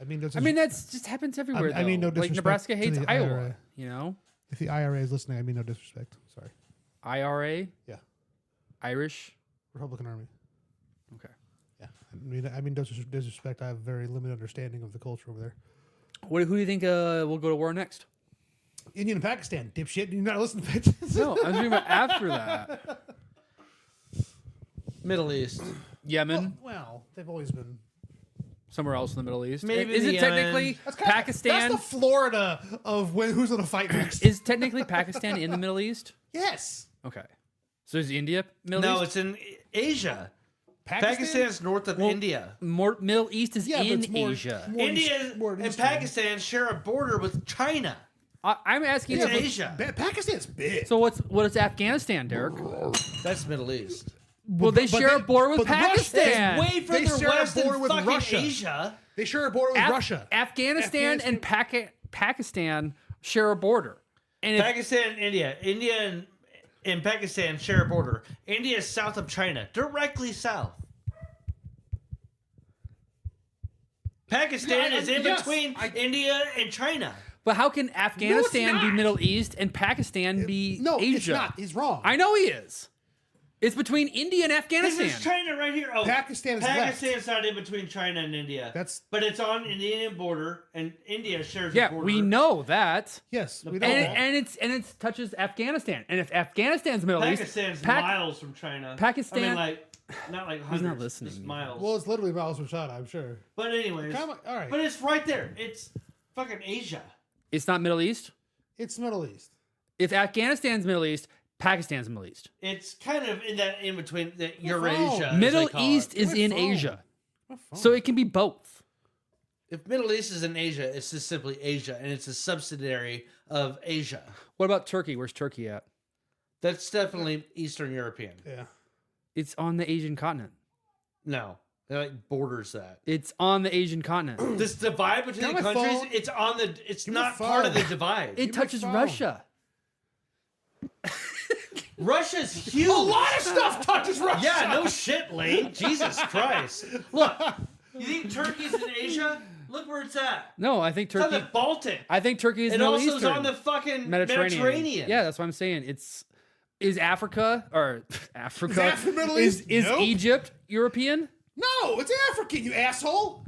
I mean, That's just happens everywhere. I mean, no though. Like disrespect Nebraska to hates the Iowa. IRA. You know, if the IRA is listening, I mean no disrespect. Sorry. IRA. Yeah. Irish. Republican Army. Okay. Yeah. I mean, no disrespect. I have very limited understanding of the culture over there. Who do you think will go to war next? India and Pakistan, dipshit. You're not listening to bitches. No, I'm talking about after that. Middle East. Yemen, Well, they've always been. somewhere else in the Middle East. Maybe Is the it technically Yemen. Pakistan? That's the Florida of who's going to fight next. Is technically Pakistan in the Middle East? Yes. Okay. So is India Middle No, East? it's in Asia. Pakistan's north of India. More Middle East is Yeah, but in it's more- Asia. more India east- more and eastern. Pakistan share a border with China. I'm asking It's you. Asia. Pakistan's big. So what is Afghanistan, Derek? That's Middle East. Well, they share a border with but Russia- Pakistan. Way They further share a west border than with fucking Russia. Asia. They share a border with Russia. Afghanistan and Pakistan share a border. And if, Pakistan and India and Pakistan share a border. India is south of China, directly south. Pakistan is in between India and China. but how can Afghanistan be not. Middle East and Pakistan be No, Asia? it's not. He's wrong. I know he is. It's between India and This Afghanistan. is China right here. Oh, Pakistan is Pakistan's not in between China and India. But it's on an Indian border, and India shares a Yeah, border. we know that. Yes, we know And, that. and it touches Afghanistan. And if Afghanistan's Middle Pakistan's East, miles from China. Pakistan- I mean, like, not like hundreds. not listening. Just miles. Well, it's literally miles from China, I'm sure. But anyways. All right. But it's right there. It's fucking Asia. it's not Middle East. It's Middle East. If Afghanistan's Middle East, Pakistan's Middle East. It's kind of in that in between the phone. Eurasia. as Middle they call East it. is My in phone. Asia. My phone. So it can be both. If Middle East is in Asia, it's just simply Asia, and it's a subsidiary of Asia. What about Turkey? Where's Turkey at? That's definitely Eastern European. Yeah. It's on the Asian continent. No, it like borders that. It's on the Asian continent. This divide between the Got my countries, phone. it's on the. It's Give me not the part of the phone. divide. It touches phone. Russia. Russia's huge. A lot of stuff touches Russia. Yeah, no shit, Lane. Jesus Christ. Look, you think Turkey's in Asia? Look where it's at. No, I think It's on Turkey. the Baltic. I think Turkey is It Middle also is Eastern. on the fucking Mediterranean. Mediterranean. Yeah, that's what I'm saying. Is Africa or Africa Is Africa Middle is East? Nope. Egypt European? No, it's African, you asshole.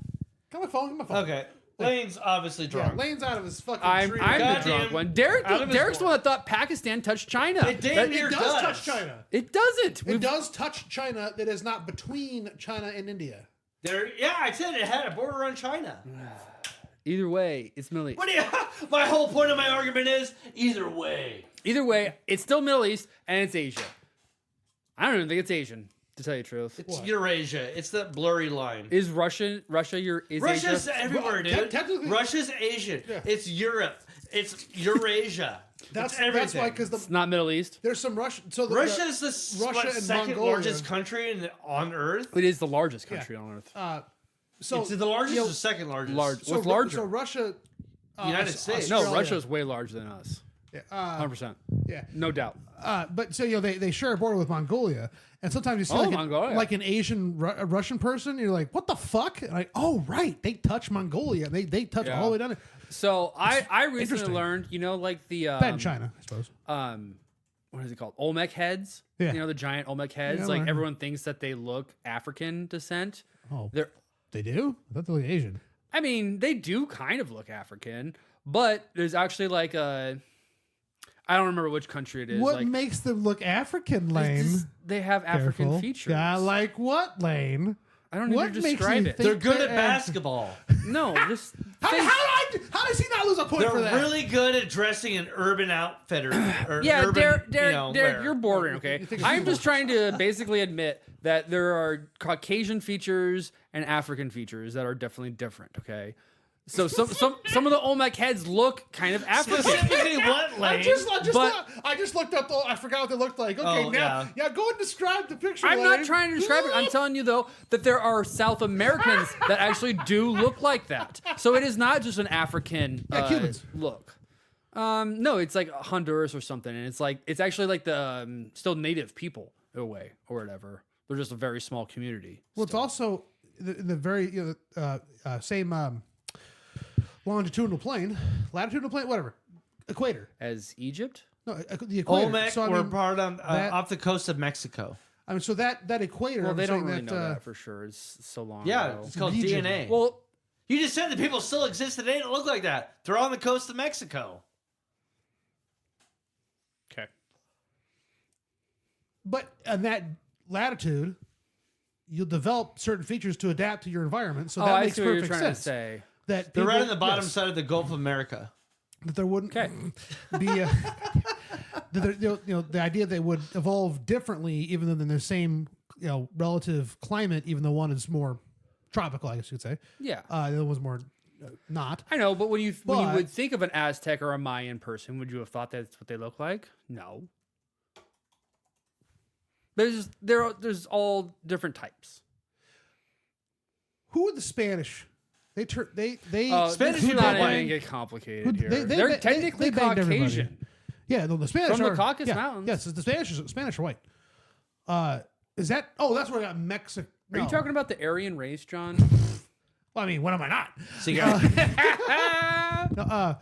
Got my phone. Get my phone. Okay. Lane's obviously Yeah, drunk. Lane's out of his fucking I'm tree. the Goddamn drunk one. out of his Derek's the board. one that thought Pakistan touched China. It damn That- near It does does. touch China. it doesn't. It does touch China. That is not between China and India. Yeah, I said it had a border on China. Either way, it's Middle East. What do you? My whole point of my argument is either way. Either way, it's still Middle East and it's Asia. I don't even think it's Asian, to tell you the truth. It's Eurasia. It's that blurry line. Is Russia Russia's Asia? everywhere, Well, dude. technically- Russia's Asian. Yeah. It's Europe. It's Eurasia. That's it's everything. that's why because It's not Middle East. there's some Russian. So Russia is the Russia and second Mongolia. largest country on Earth. It is the largest country on Earth. So It's the largest you know, or second largest? Large. So, What's larger? So Russia. United States. No, Australia. Russia is way larger than us. Yeah, 100%. yeah. No doubt. But so they share a border with Mongolia, and sometimes you see Oh, like, Mongolia. like an Asian a Russian person, you're like, what the fuck? And like, oh right, they touch Mongolia. They touch Yeah. all the way down there. So I recently interesting. learned, like the Ben China, I suppose. what is it called? Olmec heads. Yeah. The giant Olmec heads. Yeah, like right. everyone thinks that they look African descent. Oh, They're they do? I thought they looked Asian. I mean, they do kind of look African, but there's actually like a I don't remember which country it is. What like, makes them look African, it's Lane? just- they have African Careful. features. Yeah, like what, Lane? I don't what need to makes describe you it. think They're good at they're basketball. No, just How does he not lose a point They're for that? really good at dressing an urban outfitter. Or yeah, urban, Derek, wear. you're bordering, okay? You think I'm it's just trying to basically admit that there are Caucasian features and African features that are definitely different, okay? So some of the Olmec heads look kind of African. Specifically what, Lane? I just looked up. I forgot what they looked like. Okay, Oh, now go and describe the picture. I'm Lane. not trying to describe it. I'm telling you though that there are South Americans that actually do look like that. So it is not just an African Cubans. look. No, it's like Honduras or something, and it's actually like the still native people in a way or whatever. They're just a very small community. Well, it's also the very same longitudinal plane, latitudinal plane, whatever, equator. As Egypt. No, the equator. Olmec So, I were mean, part on that- off the coast of Mexico. I mean, so that equator. Well, I'm they don't saying really know that, that for sure. It's so long Yeah, ago. it's called Region. DNA. Well, You just said that people still exist today that look like that. They're on the coast of Mexico. okay. But on that latitude, you'll develop certain features to adapt to your environment. So that I makes see what you're perfect trying sense. to say. That They're right people- on the bottom yes, side of the Gulf of America. that there wouldn't Okay. be the idea they would evolve differently, even though they're in the same relative climate, even though one is more tropical, I guess you could say. Yeah. The other one's more not. I know, but when you But- would think of an Aztec or a Mayan person, would you have thought that's what they look like? No. There's all different types. Who are the Spanish? They Spanish Spanish people not are white. even get complicated here. They- They're they- technically they banged everybody. Caucasian. Yeah, no, the Spanish From the are Caucasus yeah, Mountains. Yes, the Spanish are white. Is that? Oh, that's where I got Mexico. Are you talking about the Aryan race, John? Well, I mean, what am I not? So you got No,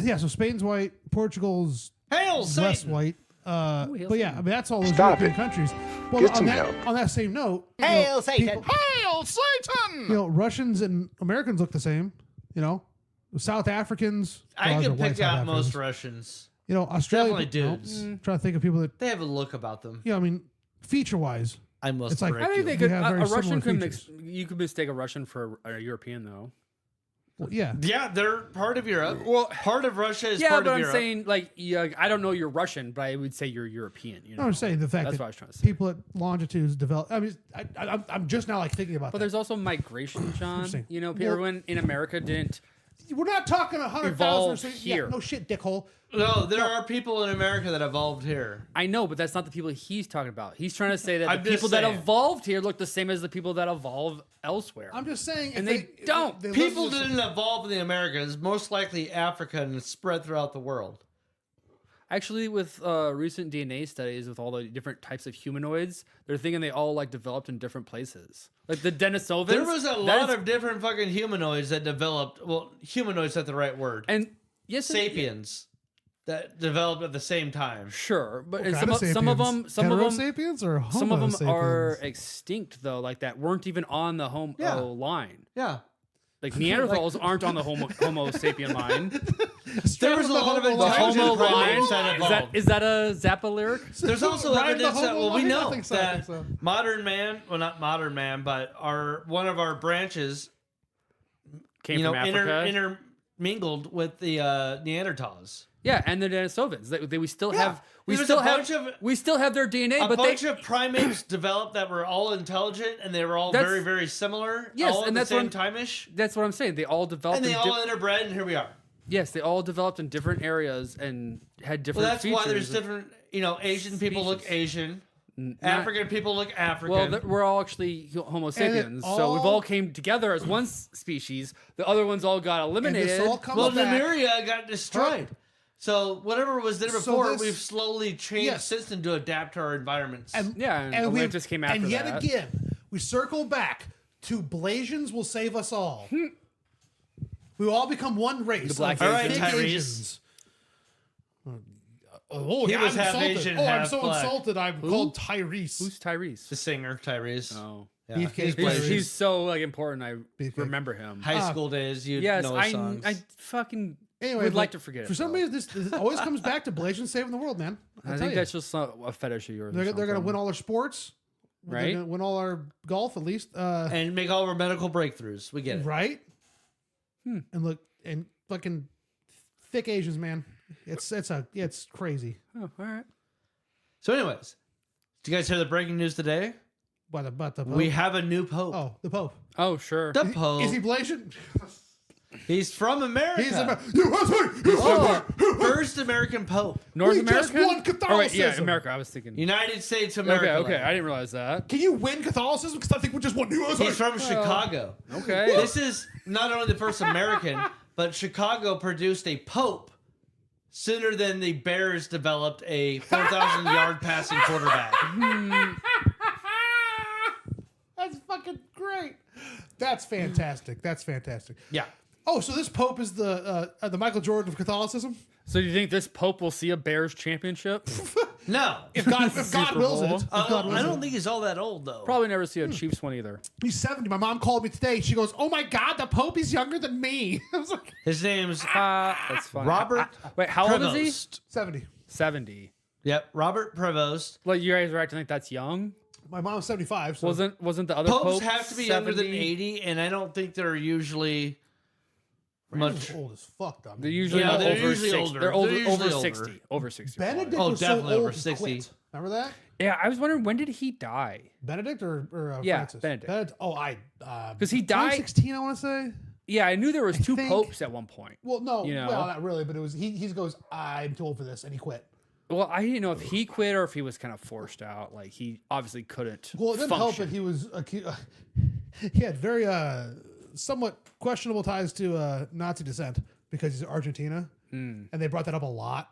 yeah, so Spain's white, Portugal's Hail less Satan! white. Hail But yeah, I Satan. mean that's all those Stop European it. countries. Well, Get on some that help. on that same note, Hail Satan! Hail Satan! Russians and Americans look the same. South Africans. I well, can they're white pick South out most Africans. Russians. Australia. Definitely dudes. Trying to think of people that They have a look about them. I mean, feature wise. I must It's like- break I think you. they could. have very A Russian similar could mix. features. You could mistake a Russian for a European, though. Well, yeah. Yeah, they're part of Europe. Well, part of Russia is Yeah, part but of I'm Europe. saying I don't know you're Russian, but I would say you're European. You know? I'm saying the fact That's that what I was trying to say. people at longitudes develop. I mean, I'm just now thinking about But that. there's also migration, John. Interesting. Well- Everyone in America didn't. We're not talking 100,000 or Evolve so. here. Yeah, no shit, dickhole. No, there are people in America that evolved here. I know, but that's not the people he's talking about. He's trying to say that I'm the just people that saying. evolved here look the same as the people that evolve elsewhere. I'm just saying, And if they don't. they People live in didn't evolve in the Americas. Most likely Africa and spread throughout the world. Actually, with recent DNA studies with all the different types of humanoids, they're thinking they all developed in different places. Like the Denisovans. There was a lot of different fucking humanoids that developed. Well, humanoids is the right word. and yes, Sapiens that developed at the same time. Sure, but What and kind some of them, Hetero sapiens or Homo some of them sapiens? are extinct though, like that weren't even on the Homo Yeah. line. Yeah. Like Neanderthals aren't on the Homo sapien line. There was a lot of The intelligent Homo line primates that evolved. is that a Zappa lyric? There's also Ride the evidence that Homo we line? I know think so, I think that so. modern man, well, not modern man, but one of our branches, Came from Africa. intermingled with the Neanderthals. Yeah, and the Denisovans. We still have we There was still a have bunch of- we still have their DNA, A but bunch they of primates developed that were all intelligent and they were all That's- very, very similar. Yes, all at and the that's what same I'm- time-ish. that's what I'm saying. They all developed And they in all interbred, and here we are. yes, they all developed in different areas and had different Well, that's features. why there's different. Asian people look Species. Asian. Not- African people look African. Well, we're all actually Homo sapiens, so we've all came together as one species. The other ones all got eliminated. all comes well, back. Lemuria got destroyed. So whatever was there So before, this- we've slowly changed Yes. system to adapt to our environments. Yeah, and we've- Atlantis came after And yet that. again, we circle back to Blasians will save us all. We will all become one race. The Black of All right, thick Tyrese. Asians. Oh, He yeah, was I'm half insulted. Asian, Oh, I'm half so black. insulted. I'm called Tyrese. Who's Tyrese? the singer Tyrese. Oh, Yeah. Beefcake He's Tyrese. played he's so important. I Beefcake. remember him. high school days. You Yes, know his songs. I fucking Anyway, would but like to forget it. For some though. reason, this always comes back to Blasians saving the world, man. I think that's just a fetish of yours. they're or going to something. win all their sports. Right? They're going to win all our golf, at least. and make all of our medical breakthroughs. We get it. Right? And look, and fucking thick Asians, man. It's crazy. Oh, all right. So, anyways, did you guys hear the breaking news today? But the Pope. We have a new pope. Oh, the Pope. Oh, sure. The pope. Is he Blasian? He's from America. He's USA. First American Pope. North We just American? won Catholicism. Oh, wait, yeah, America. I was thinking. United States of America. Okay, I didn't realize that. Can you win Catholicism? Because I think we just won USA. He's from Chicago. Okay. This is not only the first American, but Chicago produced a Pope sooner than the Bears developed a 4,000-yard passing quarterback. That's fucking great. That's fantastic. That's fantastic. Yeah. Oh, so this Pope is the Michael Jordan of Catholicism? So do you think this Pope will see a Bears championship? No. If God Super wills Bowl. it. If God wills I it. don't think he's all that old, though. Probably never see a Chiefs one either. He's 70. My mom called me today. She goes, "Oh my God, the Pope is younger than me." I was like, His name's That's funny. Robert Wait, how old is he? Prevost. 70. 70. Yep, Robert Prevost. Like you guys are acting like that's young. My mom's 75. So Wasn't the other Popes Pope have to be younger than 70? 80, and I don't think they're usually much. He's old as fuck, though. They're usually Yeah, they're over usually 60. older. They're over, They're usually over older. 60. Over 60. Benedict Oh, was definitely so over old he 60. quit. Remember that? Yeah, I was wondering when did he die? Benedict or Yeah, Francis? Benedict. Oh, Because he died. 16, I want to say. Yeah, I knew there was two think- popes at one point. Well, no, You know? well, not really, but it was he goes, "I'm too old for this," and he quit. Well, I didn't know if he quit or if he was kind of forced out. Like he obviously couldn't. Well, it didn't help function. that he was he had very somewhat questionable ties to Nazi descent because he's Argentina, and they brought that up a lot.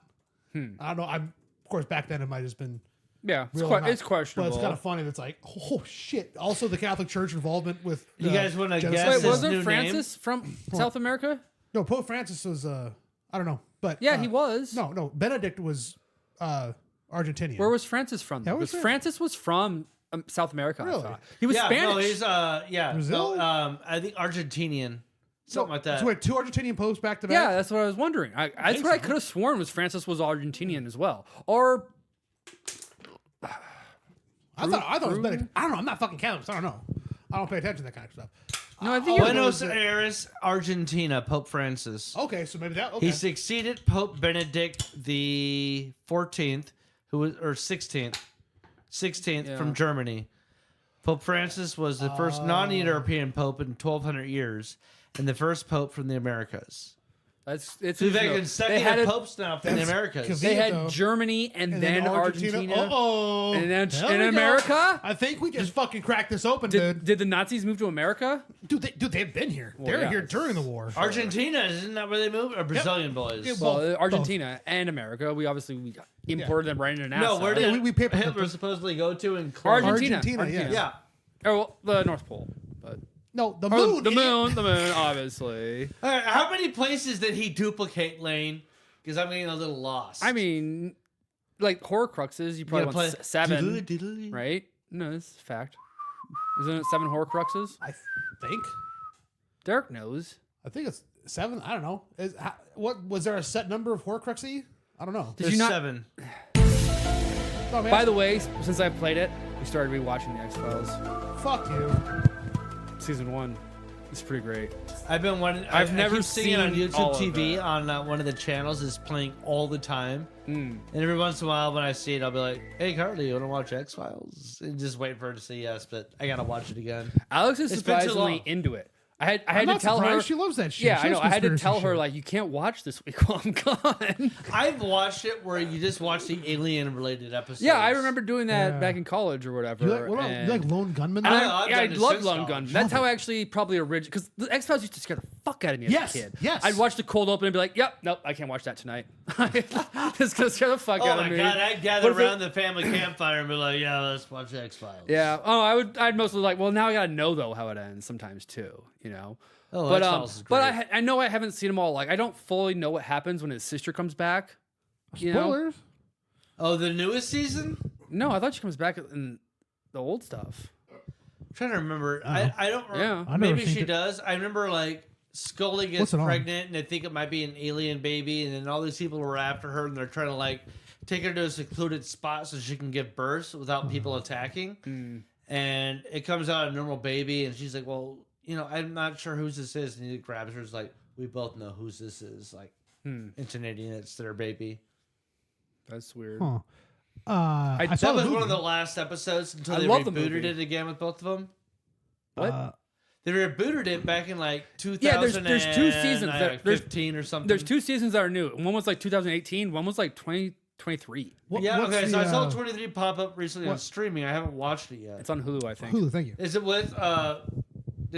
I don't know. I'm of course back then it might have just been Yeah, it's, real or not, it's questionable. but it's kind of funny. That's like, oh shit. Also, the Catholic Church involvement with You guys wanna genocide. guess Wait, his wasn't new Francis from South America? No, Pope Francis was I don't know, but Yeah, he was. No, Benedict was Argentinian. Where was Francis from? Yeah, where Because was Francis was from South America. Really? I thought. He was Yeah, Spanish. no, he's Brazil? no, I think Argentinian, something like that. So wait, two Argentinian popes back to back. Yeah, that's what I was wondering. That's what I could have sworn was Francis was Argentinian as well, or I thought it was Benedict. I don't know. I'm not fucking Catholic, so I don't know. I don't pay attention to that kind of stuff. no, I think it was- Buenos Aires, Argentina, Pope Francis. Okay, so maybe that. Okay. He succeeded Pope Benedict the 14th, who was or 16th Yeah. from Germany. Pope Francis was the first non-European pope in 1200 years, and the first pope from the Americas. it's So we've had they consecutive had popes now from the Americas. they had though. Germany and then Argentina, Uh-oh. and then There in we go. America. I think we just fucking cracked this open, dude. Did the Nazis move to America? Dude, they've been here. They were yeah. here during the war. Argentina, isn't that where they moved? Or Brazilian boys? Yeah, Well, Both. Argentina and America. We imported them right into NASA. No, where did we paper Hitler clipped them. supposedly go to in Colombia? Argentina, yeah. Yeah. Oh, well, the North Pole, but No, the oh, moon. the idiot. moon, obviously. All right, how many places did he duplicate, Lane? Because I'm getting a little lost. I mean, like Horcruxes, you probably gotta want play- 7, Diddly-diddly. right? No, this is a fact. Isn't it 7 Horcruxes? I think. Derek knows. I think it's 7. I don't know. What was there a set number of Horcruxy? I don't know. Did There's you not? 7. Oh, man. By the way, since I played it, we started rewatching the X Files fuck you. season 1. It's pretty great. I've been wanting. I've never I keep seeing it on seen all YouTube of TV that. on one of the channels is playing all the time. Mm. And every once in a while, when I see it, I'll be like, "Hey, Carly, you want to watch X Files?" And just wait for her to say yes, but I gotta watch it again. Alex is It's been too surprisingly long. into it. I had I'm to not tell her. surprised. She loves that shit. Yeah, She I know. loves I had to conspiracy tell her shit. like, you can't watch this week while I'm gone. I've watched it where you just watch the alien-related episodes. Yeah, I remember doing that Yeah. back in college or whatever. You like, what about, and- you like Lone Gunman? And though? I've I done it loved since Lone college. Gun. That's how I actually probably originally, because the X Files used to scare the fuck out of me as Yes, a kid. yes. I'd watch the cold open and be like, "Yep, nope, I can't watch that tonight." It's gonna scare the fuck Oh out my of me. god, I'd gather What if it- around the family campfire and be like, "Yeah, let's watch X Files." Yeah. Oh, I'd mostly like. Well, now I gotta know though how it ends sometimes too. You know. Oh, But X-Files is but great. I know I haven't seen them all. Like I don't fully know what happens when his sister comes back. You know? Spoilers. Oh, the newest season? No, I thought she comes back in the old stuff. I'm trying to remember. Oh. I don't. Yeah. I've never Maybe seen she it. does. I remember like Scully gets What's it on? pregnant, and they think it might be an alien baby, and then all these people are after her, and they're trying to like take her to a secluded spot so she can give birth without people attacking. And it comes out a normal baby, and she's like, "Well, you know, I'm not sure whose this is." And he grabs her, is like, "We both know whose this is," like intonating it's their baby. That's weird. Huh. I saw That was the one of movie. the last episodes until I they love the rebooted movie. it again with both of them. What? They rebooted it back in like 2000. Yeah, there's two seasons. There's 15 or something. There's two seasons that are new. One was like 2018. One was like 2023. What- Yeah, what's okay. the, So I saw 23 pop up recently on what- streaming. I haven't watched it yet. It's on Hulu, I think. Hulu. Thank you. Is it with the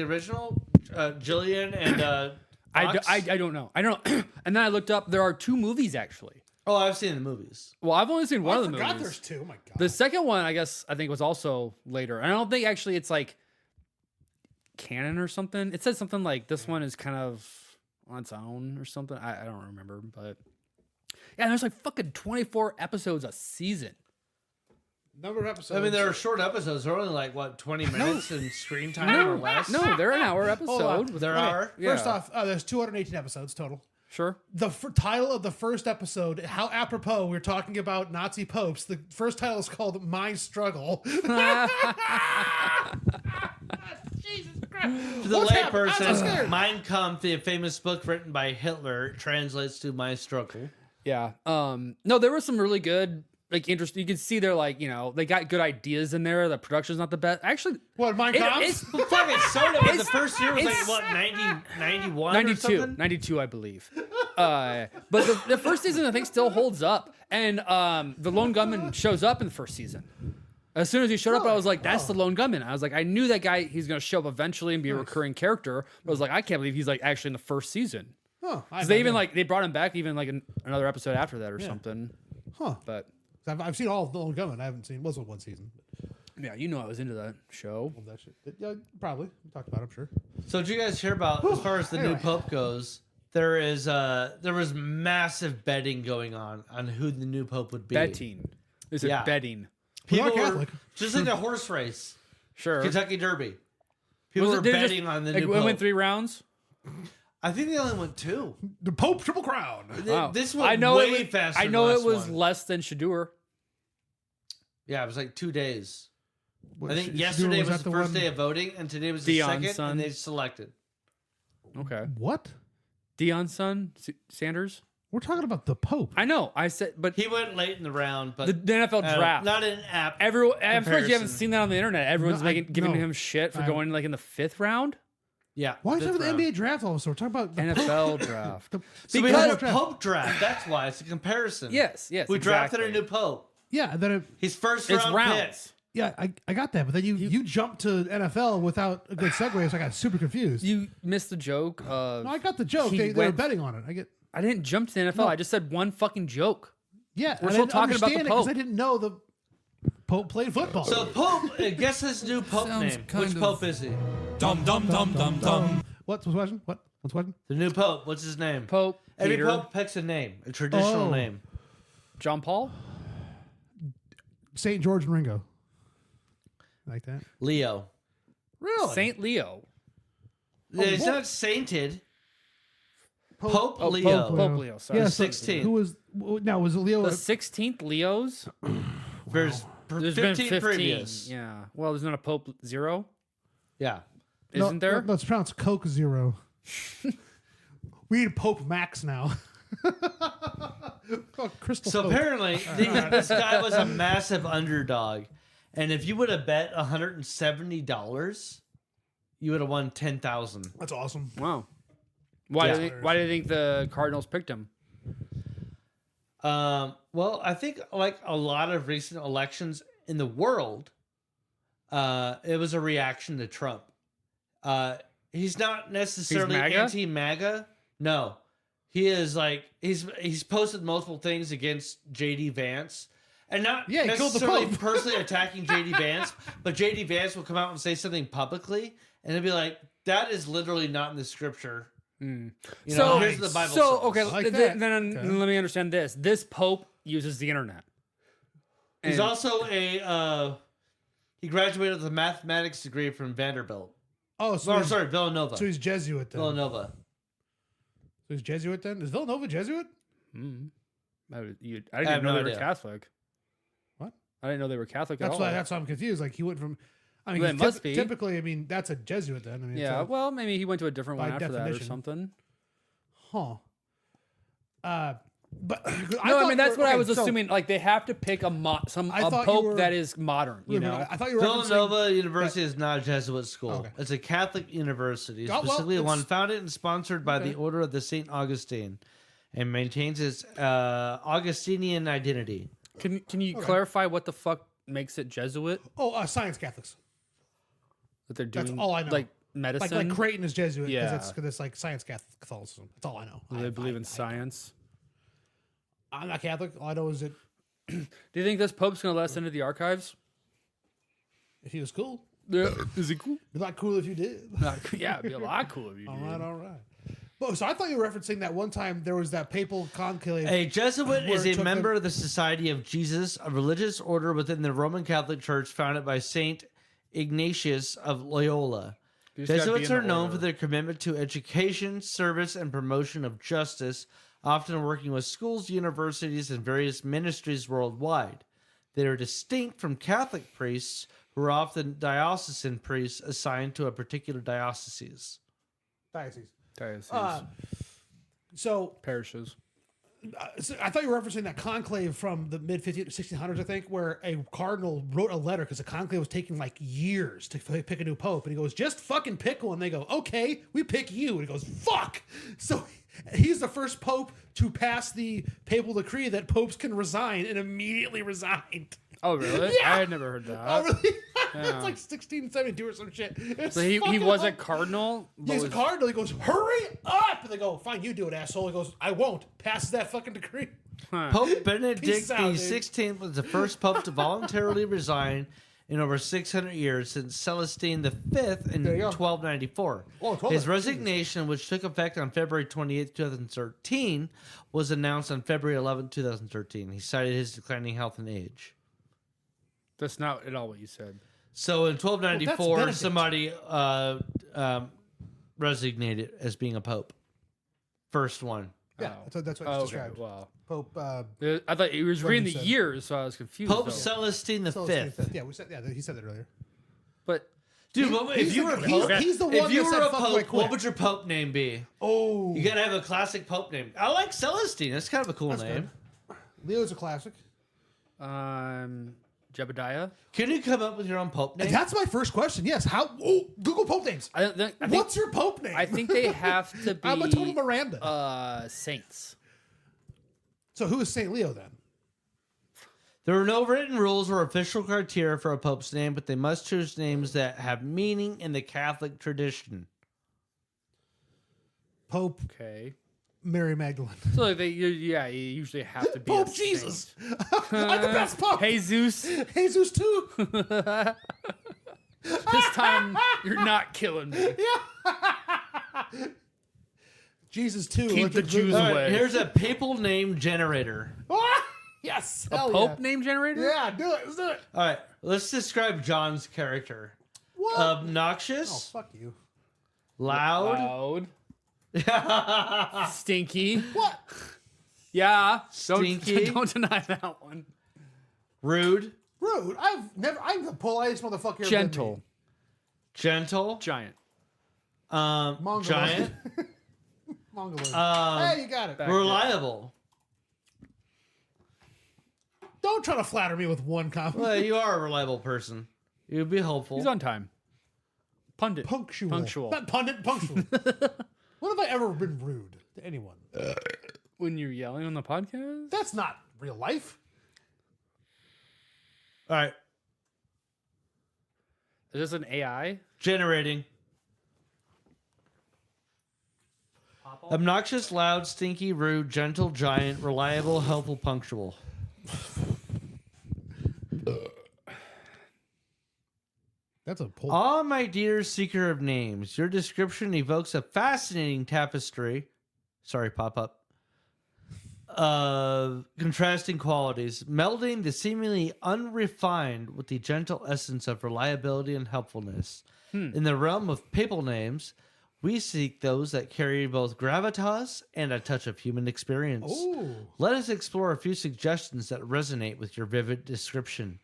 original Jillian and Fox? I don't know. I don't. And then I looked up. There are two movies actually. Oh, I've seen the movies. Well, I've only seen one of the forgot movies. there's two. Oh my god. The second one, I think was also later. And I don't think actually it's like canon or something. It says something like this one is kind of on its own or something. I don't remember, but yeah, there's like fucking 24 episodes a season. Number of episodes. I mean, there are short episodes. They're only like, what, 20 minutes in screen time or less? No, they're an hour Hold on. episode. There are. First Yeah. off, there's 218 episodes total. Sure. The title of the first episode, how apropos, we're talking about Nazi popes. The first title is called My Struggle. Jesus Christ. To the What's happening? I'm so layperson, scared. Mein Kampf, the famous book written by Hitler, translates to My Struggle. Yeah. No, there were some really good, like, interesting. You can see they're like, they got good ideas in there. The production's not the best. Actually, What, Mein it- Kampf? it's Fucking soda was the It's- first year was like, it's- what, 91 or 92, something? 92, I believe. But the first season, I think, still holds up. And the Lone Gunman shows up in the first season. As soon as he showed up, I was like, that's the Lone Gunman. I was like, I knew that guy, he's going to show up eventually and be a recurring character. But I was like, I can't believe he's like actually in the first season. Huh. Because they even they brought him back even like another episode after that or something. Huh. But I've seen all of the Lone Gunman. I haven't seen, most of one season. yeah, I was into that show. Love that shit. Yeah, probably. We talked about it, I'm sure. So did you guys hear about, as far as the new Anyway. Pope goes, there was massive betting going on who the new Pope would be. Betting. Is it Yeah. betting? We're not People were, Catholic. just like a horse race, Sure. Kentucky Derby. People were did it betting on the new It Pope. went 3 rounds? I think they only went 2. The Pope Triple Crown. Wow. This went I know way it was, faster. I than know the it last was one. less than Shadur. Yeah, it was like 2 days. What, I think Shadur, yesterday was that the first one- day of voting, and today was the Dion's second, son. and they selected. Okay. What? Dion's son, Sanders? We're talking about the Pope. I know. I said, but He went late in the round, but the NFL draft. not an app. Everyone, I'm surprised you haven't comparison. seen that on the internet. Everyone's No, I- giving no. him shit for I- going like in the 5th round. Yeah. Why are you fifth talking about the round. NBA draft all of a sudden? We're talking about the NFL draft. So we Because- had a Pope draft. That's why it's a comparison. Yes, We drafted a exactly. new Pope. Yeah, and then His first It's round rounds. pick. yeah, I got that, but then you jumped to NFL without a good segue, so I got super confused. You missed the joke. No, I got the joke. he They were went- betting on it. I didn't jump to the NFL. No. I just said one fucking joke. Yeah, We're and still I didn't talking about the understand it 'cause Pope. I didn't know the Pope played football. So Pope, guess his new Pope Sounds name. kind Which of- Pope is he? Dum dum dum dum dum. What's the question? What's the question? The new Pope. What's his name? Pope, Every Peter, Pope picks a name, a traditional Oh. name. John Paul. St. George and Ringo. Like that? Leo. Really? Saint Leo. It's what? not sainted. Pope- Pope Oh, Leo. Pope Leo. Sorry. Yeah, The so 16th. Who was now? Was it Leo? The 16th Leos. There's There's 15 been 15 previous. Yeah. Well, there's not a Pope 0, Yeah. isn't there? No, it's pronounced Coke Zero. We need Pope Max now. Oh, Crystal So Pope. apparently, this guy was a massive underdog. And if you would have bet $170, you would have won 10,000. That's awesome. Wow. Why? Yeah. Why do you think the Cardinals picked him? Well, I think like a lot of recent elections in the world, it was a reaction to Trump. He's not necessarily MAGA? anti-MAGA. No, he is like he's posted multiple things against JD Vance, and not Yeah, he killed the necessarily Pope. personally attacking JD Vance, but JD Vance will come out and say something publicly, and he'll be like, "That is literally not in the scripture." You know, So, here's the Bible. so says. okay, like then that. Okay. let me understand this. This Pope uses the internet. He's And- also he graduated with a mathematics degree from Vanderbilt. Oh, so Oh, he's, sorry, Villanova. so he's Jesuit then. Villanova. So he's Jesuit then. Is Villanova Jesuit? I didn't have even know no they were idea. Catholic. What? I didn't know they were Catholic That's at why. all. That's why I'm confused. Like he went from. I mean, Well, it he's must be. typically. I mean, that's a Jesuit then. I mean, Yeah, it's a- well, maybe he went to a different one by after that or definition. something. huh. But No, I mean that's what I was assuming. Like they have to pick a pope that is modern. You know, I thought you were Villanova University is not a Jesuit school. Okay. It's a Catholic university, Oh, well, specifically one it's- founded and sponsored by the Order of the St. Augustine, and maintains its Augustinian identity. can you clarify what the fuck makes it Jesuit? Science Catholics. That they're doing That's all I know. like medicine. Like Creighton is Jesuit because Yeah. it's like science Catholicism. That's all I know. Do they believe in science? I'm not Catholic. All I know is that Do you think this pope's gonna let us into the archives? if he was cool, Yeah. Is he cool? it'd be not cool if you did. Yeah, it'd be a lot cooler if you All did. right. Well, so I thought you were referencing that one time there was that papal conclave. A Jesuit where is it a took member them- of the Society of Jesus, a religious order within the Roman Catholic Church founded by Saint Ignatius of Loyola. You just gotta be Jesuits in are the known order. for their commitment to education, service, and promotion of justice, often working with schools, universities, and various ministries worldwide. They are distinct from Catholic priests, who are often diocesan priests assigned to a particular diocese. diocese. Diocese. So Parishes. I thought you were referencing that conclave from the mid 1600s, I think, where a cardinal wrote a letter because the conclave was taking like years to pick a new pope, and he goes, "Just fucking pick one." And they go, "Okay, we pick you." And he goes, "Fuck!" So he's the first pope to pass the papal decree that popes can resign, and immediately resigned. Oh really? Yeah. I had never heard that. Oh, really? Yeah. It's like 1672 or some shit. It's So he fucking was a awesome. cardinal. Yeah, he's a cardinal. He goes, "Hurry up!" And they go, "Fine, you do it, asshole." He goes, "I won't." Passes that fucking decree. Pope Benedict Peace out, dude. XVI was the first pope to voluntarily resign in over 600 years since Celestine V in There you go. 1294. Oh, 12, His Jesus. resignation, which took effect on February 28, 2013, was announced on February 11, 2013. He cited his declining health and age. That's not at all what you said. So in 1294, Benedict. somebody resignated as being a pope. First one. Yeah, that's what Oh, it's okay. described. Well, Pope. I thought he was reading the said. years, so I was confused. Pope though. Celestine V. Celestine V. Yeah, we said. Yeah, he said that earlier. But Dude, what, if He's you the- were he's- pope, he's the one if you that were said, a "Fuck, I pope, quit." what would your pope name be? Oh, You gotta have a classic pope name. I like Celestine. That's kind of a cool name. Leo's a classic. Jebediah. Can you come up with your own pope name? That's my first question. Yes. How? Oh, Google Pope names. I think What's your Pope name? I think they have to be. I'm a total Miranda. Saints. So who is Saint Leo then? There are no written rules or official criteria for a pope's name, but they must choose names that have meaning in the Catholic tradition. Pope Okay. Mary Magdalene. So like you usually have to be Pope a Jesus. saint. I'm the best Pope. Jesus. Jesus too. This time you're not killing me. Jesus too. Keep the Jews All right, away. here's a papal name generator. Yes. A Hell Pope yeah. name generator? Yeah, do it. Let's do it. All right, let's describe John's character. What? Um, Oh, Obnoxious, fuck you. loud, Stinky. What? Yeah. Stinky. Don't deny that one. rude, Rude. I'm the politest motherfucker. you ever Gentle. met gentle, Giant. Mongoloid. giant, me. Mongoloid. Hey, you got it. reliable. Don't try to flatter me with one compliment. Well, you are a reliable person. You'd be hopeful. He's on time. Pundit. Punctual. Not pundit, punctual. When have I ever been rude to anyone? When you're yelling on the podcast? That's not real life. All right, Is this an AI? generating. Obnoxious, loud, stinky, rude, gentle, giant, reliable, helpful, punctual. That's a poll. Ah, my dear seeker of names, your description evokes a fascinating tapestry. Sorry, pop up. Of contrasting qualities, melding the seemingly unrefined with the gentle essence of reliability and helpfulness. In the realm of papal names, we seek those that carry both gravitas and a touch of human experience. Ooh. Let us explore a few suggestions that resonate with your vivid description.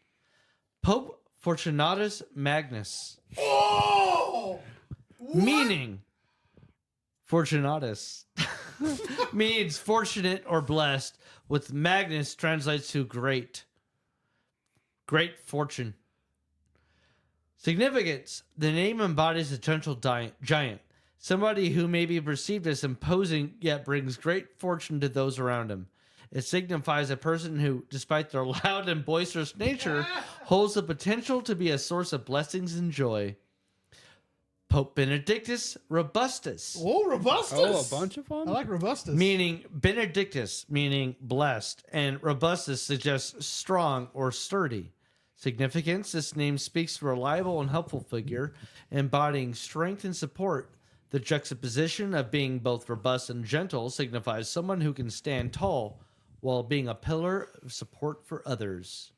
Pope Fortunatus Magnus. Oh! Meaning Fortunatus. means fortunate or blessed, with Magnus translates to great. Great fortune. Significance. The name embodies a potential giant. Somebody who may be perceived as imposing, yet brings great fortune to those around him. It signifies a person who, despite their loud and boisterous nature, holds the potential to be a source of blessings and joy. Pope Benedictus Robustus. Oh, Robustus. Oh, a bunch of them? I like Robustus. Meaning Benedictus, meaning blessed, and Robustus suggests strong or sturdy. Significance, this name speaks to a reliable and helpful figure, embodying strength and support. The juxtaposition of being both robust and gentle signifies someone who can stand tall while being a pillar of support for others.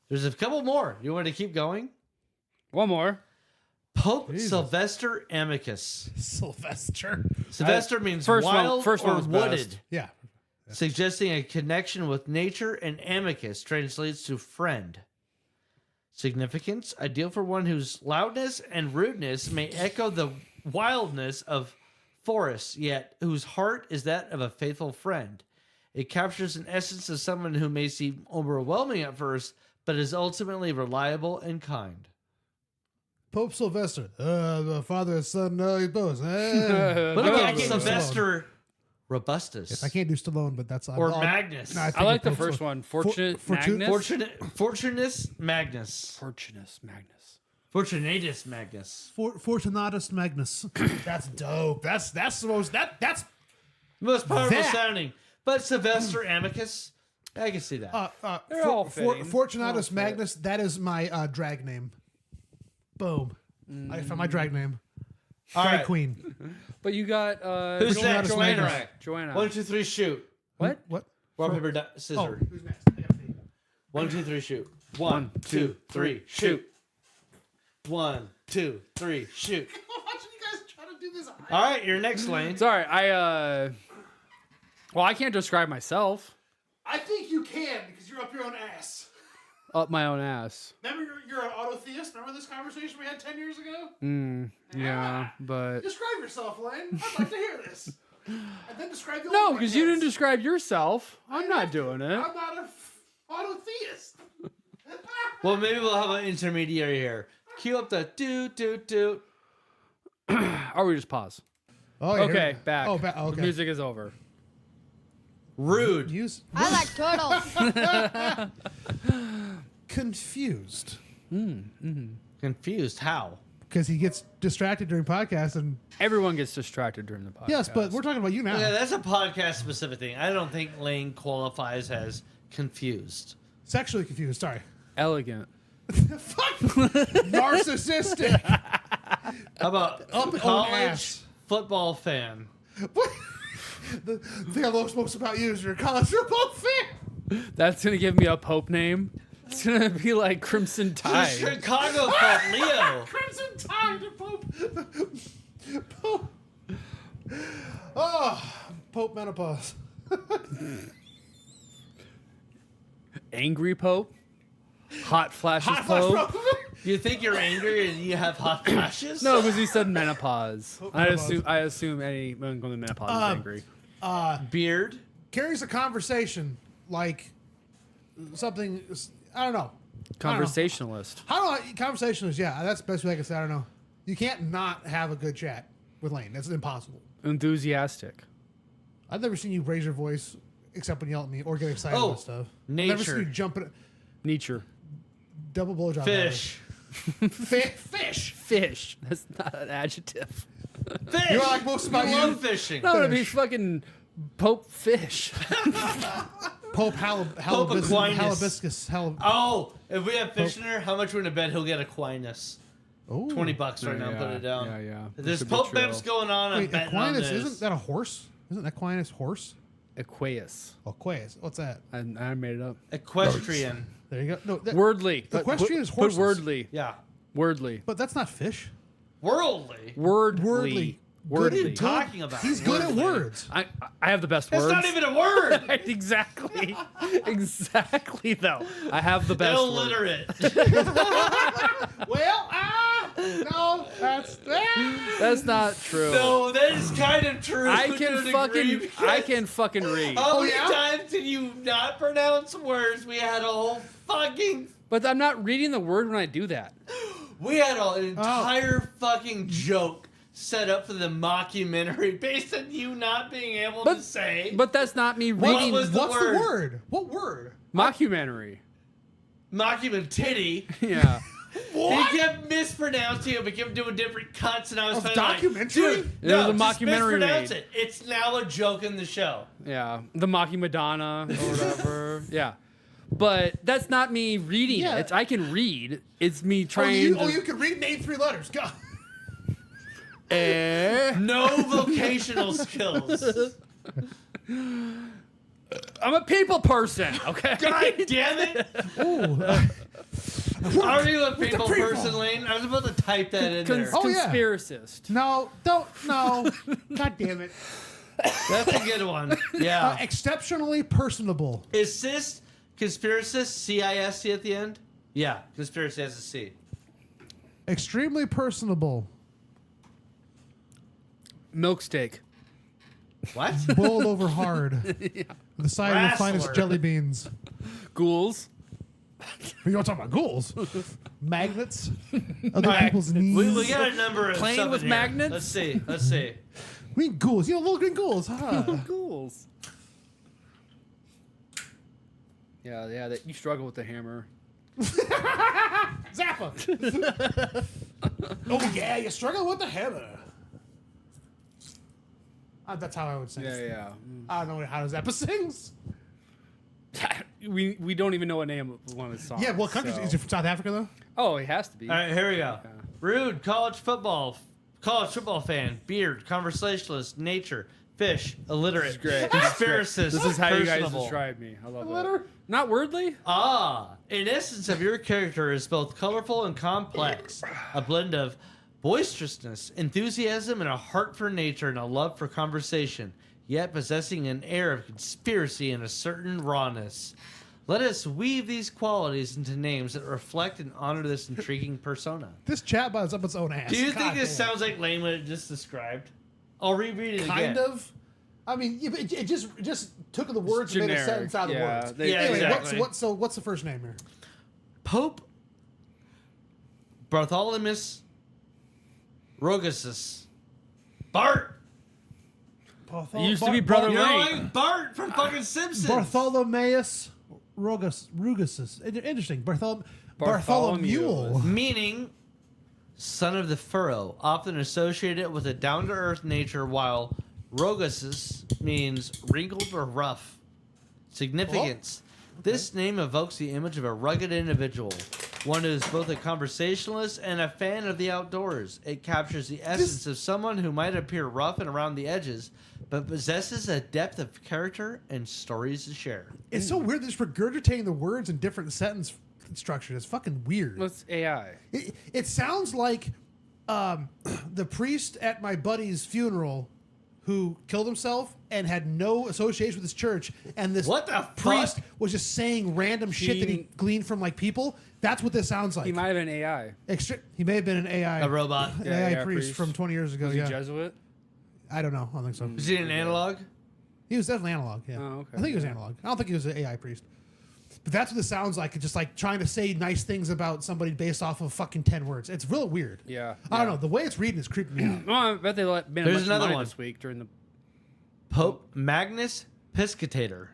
There's a couple more. You want to keep going? One more. Pope Jesus. Sylvester Amicus. Sylvester. Sylvester means first wild one or was wooded. best. Yeah. Suggesting a connection with nature, and amicus translates to friend. Significance, ideal for one whose loudness and rudeness may echo the wildness of forests, yet whose heart is that of a faithful friend. It captures an essence of someone who may seem overwhelming at first, but is ultimately reliable and kind. Pope Sylvester. The father and son, he both. What about Stallone. Sylvester Robustus? I can't do Stallone, but that's Or Magnus. No, I like the Pope first Syl- one. Fortunate Magnus. Fortunatus Magnus. Fortunatus Magnus. Fortunatus Magnus. Fortunatus Magnus. That's dope. That's the most that's Most powerful That- sounding. But Sylvester Amicus, I can see that. They're all fitting. Fortunatus They're all fit. Magnus. That is my drag name. Boom. I found my drag name. All Drag right. queen. But you got Who's Joanna next? Joanna. Joanna. Joanna. 1, 2, 3, shoot. What? What? Rock, paper, scissors. Oh, who's next? I gotta see. 1, 2, 3, shoot. 1, 2, 3, shoot. 1, 2, 3, shoot. I'm watching you guys try to do this. All right, your next lane. Sorry, well, I can't describe myself I think you can because you're up your own ass. up my own ass. Remember, you're an autotheist. Remember this conversation we had 10 years ago? Yeah, but Describe yourself, Lane. I'd like to hear this. And then describe the no, other because you didn't kids. describe yourself. I'm not doing it. I'm not a autotheist. Well, maybe we'll have an intermediary here. Cue up the do. Or we just pause. Oh, yeah, Okay, here- back. Oh, back. The Okay. music is over. Rude. Use I like turtles. confused Confused. How? because he gets distracted during podcasts and Everyone gets distracted during the podcast. yes, but we're talking about you now. Yeah, that's a podcast specific thing. I don't think Lane qualifies as confused. Sexually confused. Sorry. Elegant. Fuck. Narcissistic. How about Up own college ass. football fan? What? The thing I love most about you is you're a college football fan. That's gonna give me a Pope name. It's gonna be like Crimson The Tide. Chicago called Leo. Crimson Tide to Pope. Pope. Oh, Pope menopause. Angry Pope. Hot flashes Hot flash Pope. Pope. You think you're angry and you have hot flashes? No, because he said menopause. menopause. I assume anyone going to menopause is angry. Beard. Carries a conversation like something. I don't know. Conversationalist. How do I? Conversationalist. Yeah, that's the best way I can say. I don't know. You can't not have a good chat with Lane. That's impossible. Enthusiastic. I've never seen you raise your voice except when you yell at me or get excited Oh, about stuff. nature. Never seen you jump in. Nature. Double blowjob. Fish. Fish. Fish. That's not an adjective. Fish. You know what I like most about I you? love fishing. No, it'd be fucking Pope Fish. Pope Aquinas. Halibiscus. Oh, if we have fish in there, how much we're gonna bet he'll get Aquinas? Oh, $20 right now. Yeah, Put it down. yeah. There's That could be Pope true. Beps going on. I'm Wait, betting on Aquinas, this. isn't that a horse? Isn't Aquinas horse? Aqueous. Aquarius. What's that? I made it up. Equestrian? There you go. No, that, Wordly. Equestrian is Put horses. wordly. Yeah. Wordly. but that's not fish. Worldly. Wordly. Wordly. Wordly. Good talking about? He's good at Wordly. words. I have the best That's words. not even a word. Exactly. Exactly, though. I have the best words. Illiterate. Well, No, That's not true. No, that is kind of true. I to a can degree, fucking read. How many yeah? times did you not pronounce words? We had a whole fucking. But I'm not reading the word when I do that. We had an entire fucking joke set up for the mockumentary based on you not being able to say. But that's not me reading. was the What's word? the word? What word? Mockumentary. Mockumentary. Yeah. What? He kept mispronouncing it, but kept doing different cuts, and I was Of finally documentary? like, dude, It was no, a just mockumentary mispronounce made. it. It's now a joke in the show. Yeah. The Mocking Madonna or whatever. Yeah. But that's not me reading Yeah. it. I can read. It's me Oh, trying you to. can read name 3 letters. Go. No vocational skills. I'm a people person, okay? God damn it! Are you a people person, Lane? I was about to type that in there. Oh, yeah. Conspiracist. No, don't. No. God damn it. That's a good one. Yeah. Exceptionally personable. Is cis conspiracist C-I-S-C at the end? Yeah, conspiracy has a C. Extremely personable. Milk steak. What? Boiled over hard. The side of the Wrestler. finest jelly beans. Ghouls. You want to talk about ghouls? Magnets. Other Alright, people's knees. we got a number of Playing stuff with in here. magnets? Let's see. Let's see. We mean ghouls. You know, little green ghouls. Huh? Ghouls. Yeah, you struggle with the hammer. Zappa. Oh, yeah, you struggle with the hammer. That's how I would sing. Yeah. I don't know how Zappa sings. We don't even know what name of one of his songs. Yeah, what country so- is he from? South Africa, though? Oh, he has to be. All right, here we go. Rude, college football fan, beard, conversationalist, nature, fish, illiterate, Great. conspiracist. This is how you guys personable. describe me. I love Letter? that. Not wordly? In essence of your character is both colorful and complex, a blend of boisterousness, enthusiasm, and a heart for nature and a love for conversation, yet possessing an air of conspiracy and a certain rawness. Let us weave these qualities into names that reflect and honor this intriguing persona. This chatbot is up its own ass. Do you God think this damn. sounds like Lane what it just described? I'll reread it again. Kind of? I mean, yeah, but it just took the words and made a generic, sentence out of the yeah. words. They- Yeah, Anyway, exactly. what's the first name here? Pope Bartholomeus Rugosus. Bart! It used to be Brother You're Lane. like Bart from fucking Simpsons. Bartholomaeus Rugosus. Interesting. Bartholomew. Meaning son of the furrow, often associated with a down-to-earth nature, while Rugosus means wrinkled or rough. Significance. This name evokes the image of a rugged individual, one who is both a conversationalist and a fan of the outdoors. It captures the essence of someone who might appear rough and around the edges, but possesses a depth of character and stories to share. It's so weird. They're just regurgitating the words in different sentence structures. It's fucking weird. What's AI? It sounds like the priest at my buddy's funeral who killed himself and had no association with his church, and this What the priest fuck? was just saying random shit that he gleaned from like people. That's what this sounds like. He might have been AI. He may have been an AI, A robot. an AI Yeah, priest priest. from 20 years ago. Was he Yeah, Jesuit? I don't know. I don't think so. Is he an analog? He was definitely analog. Yeah, Oh, okay. I think he was analog. I don't think he was an AI priest. But that's what this sounds like. It's just like trying to say nice things about somebody based off of fucking 10 words. It's real weird. Yeah. I don't know. The way it's reading is creeping me out. Well, I bet they let Ben There's much another money one. this week during the Pope Magnus Piscatator.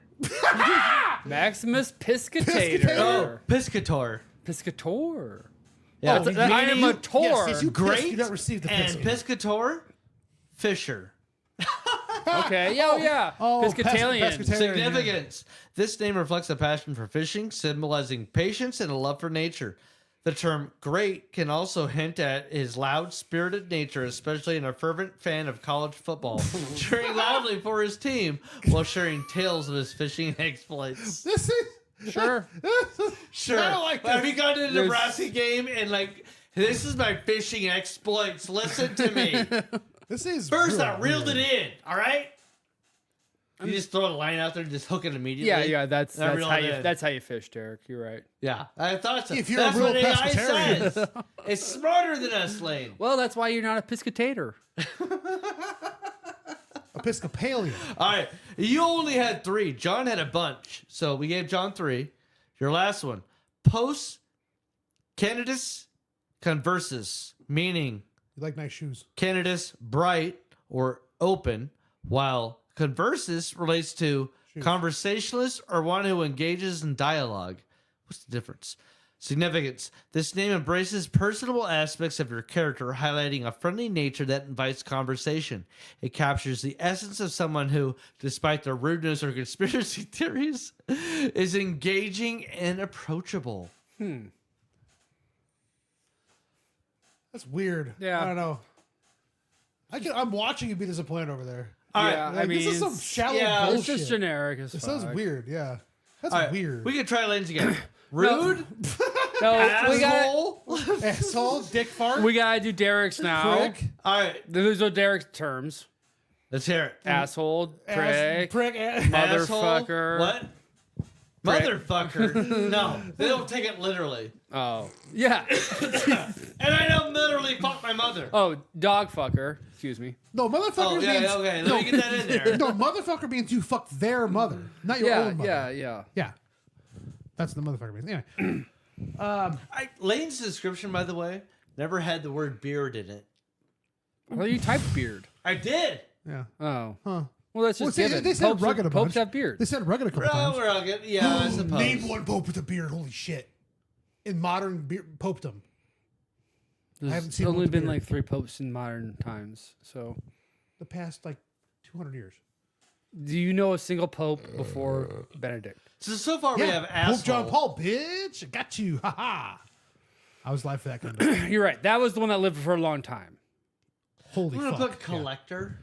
Maximus Piscatator? Piscatator. Oh, Piscator. Piscator. Yeah. Oh, I am a tor. Yes, you Great. You don't receive the And piss. Piscator, Fisher. Okay. Yeah. Oh, Piscatalian. pescatarian. Significance. This name reflects a passion for fishing, symbolizing patience and a love for nature. The term great can also hint at his loud, spirited nature, especially in a fervent fan of college football, cheering loudly for his team while sharing tales of his fishing exploits. This is Sure. Sure. I don't like Have this. you gone to the Nebraska game and like, this is my fishing exploits. Listen to me. This is First, real I reeled weird. it in. All right. You just throw a line out there and just hook it immediately. Yeah. That's I reel how it you in. that's how you fish, Derek. You're right. Yeah, I thought so. If you're That's a real what AI pescatarian. says. It's smarter than us, Lane. Well, that's why you're not a piscatator. Episcopalian. All right, you only had 3. John had a bunch, so we gave John 3. Your last one, post candidus conversus, meaning You like nice shoes. candidus bright or open, while conversus relates to conversationalist or one who engages in dialogue. What's the difference? Significance. This name embraces personable aspects of your character, highlighting a friendly nature that invites conversation. It captures the essence of someone who, despite their rudeness or conspiracy theories, is engaging and approachable. That's weird. Yeah. I don't know. I'm watching you be disappointed over there. All Yeah, right. Like, I mean, this is some it's- shallow yeah, bullshit. It's just generic as It fuck. sounds weird. Yeah. That's All right, weird. we can try lanes again. Rude, No, we got asshole. Asshole, dick fart, we gotta do Derek's now. prick, All right, There's no Derek terms. let's hear it. Asshole, ass, prick, ass. motherfucker. Asshole. What? Motherfucker. No, they don't take it literally. Oh, yeah. And I don't literally fuck my mother. Oh, dog fucker. Excuse me. No, motherfucker Oh, yeah, means okay. Let me get that in there. no, motherfucker means you fucked their mother, not your Yeah, own mother. yeah. Yeah. That's the motherfucker means. Anyway, Lane's description, by the way, never had the word beard in it. Well, you typed beard. I did. yeah. Oh. Huh. Well, that's Well, just see, given. they said Popes, rugged a Popes bunch. have beard. They said rugged a couple Oh, times. we're all good. Yeah, I suppose. Name one pope with a beard. Holy shit! In modern popedom, There's haven't seen only one with been beard. like 3 popes in modern times. So, the past like 200 years. do you know a single pope before Benedict? So far we have asshole. Pope John Paul, bitch. I got you. Ha ha. I was live for that kind of. You're right. That was the one that lived for a long time. Holy I'm gonna fuck. put collector.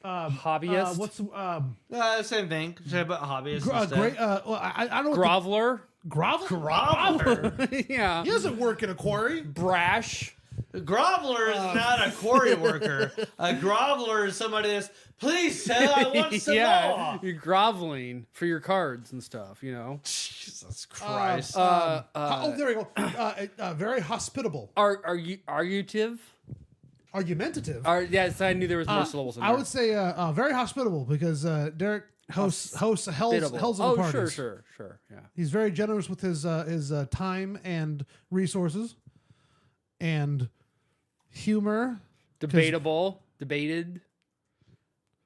Hobbyist. What's Same thing. Should I put hobbyist instead? great? Well, I don't know. Groveler. Grovel. Groveler. Yeah. He doesn't work in a quarry. Brash. Groveler is not a quarry worker. A groveler is somebody that's, please sell, I want some Yeah. more. You're groveling for your cards and stuff, you know. Jesus Christ. Oh, there we go. Very hospitable. Argutive. Argumentative. Yes, I knew there was more syllables in there. I would say very hospitable because Derek hosts hell's of Oh, parties. sure. Yeah. He's very generous with his time and resources and humor. Debatable. Debated.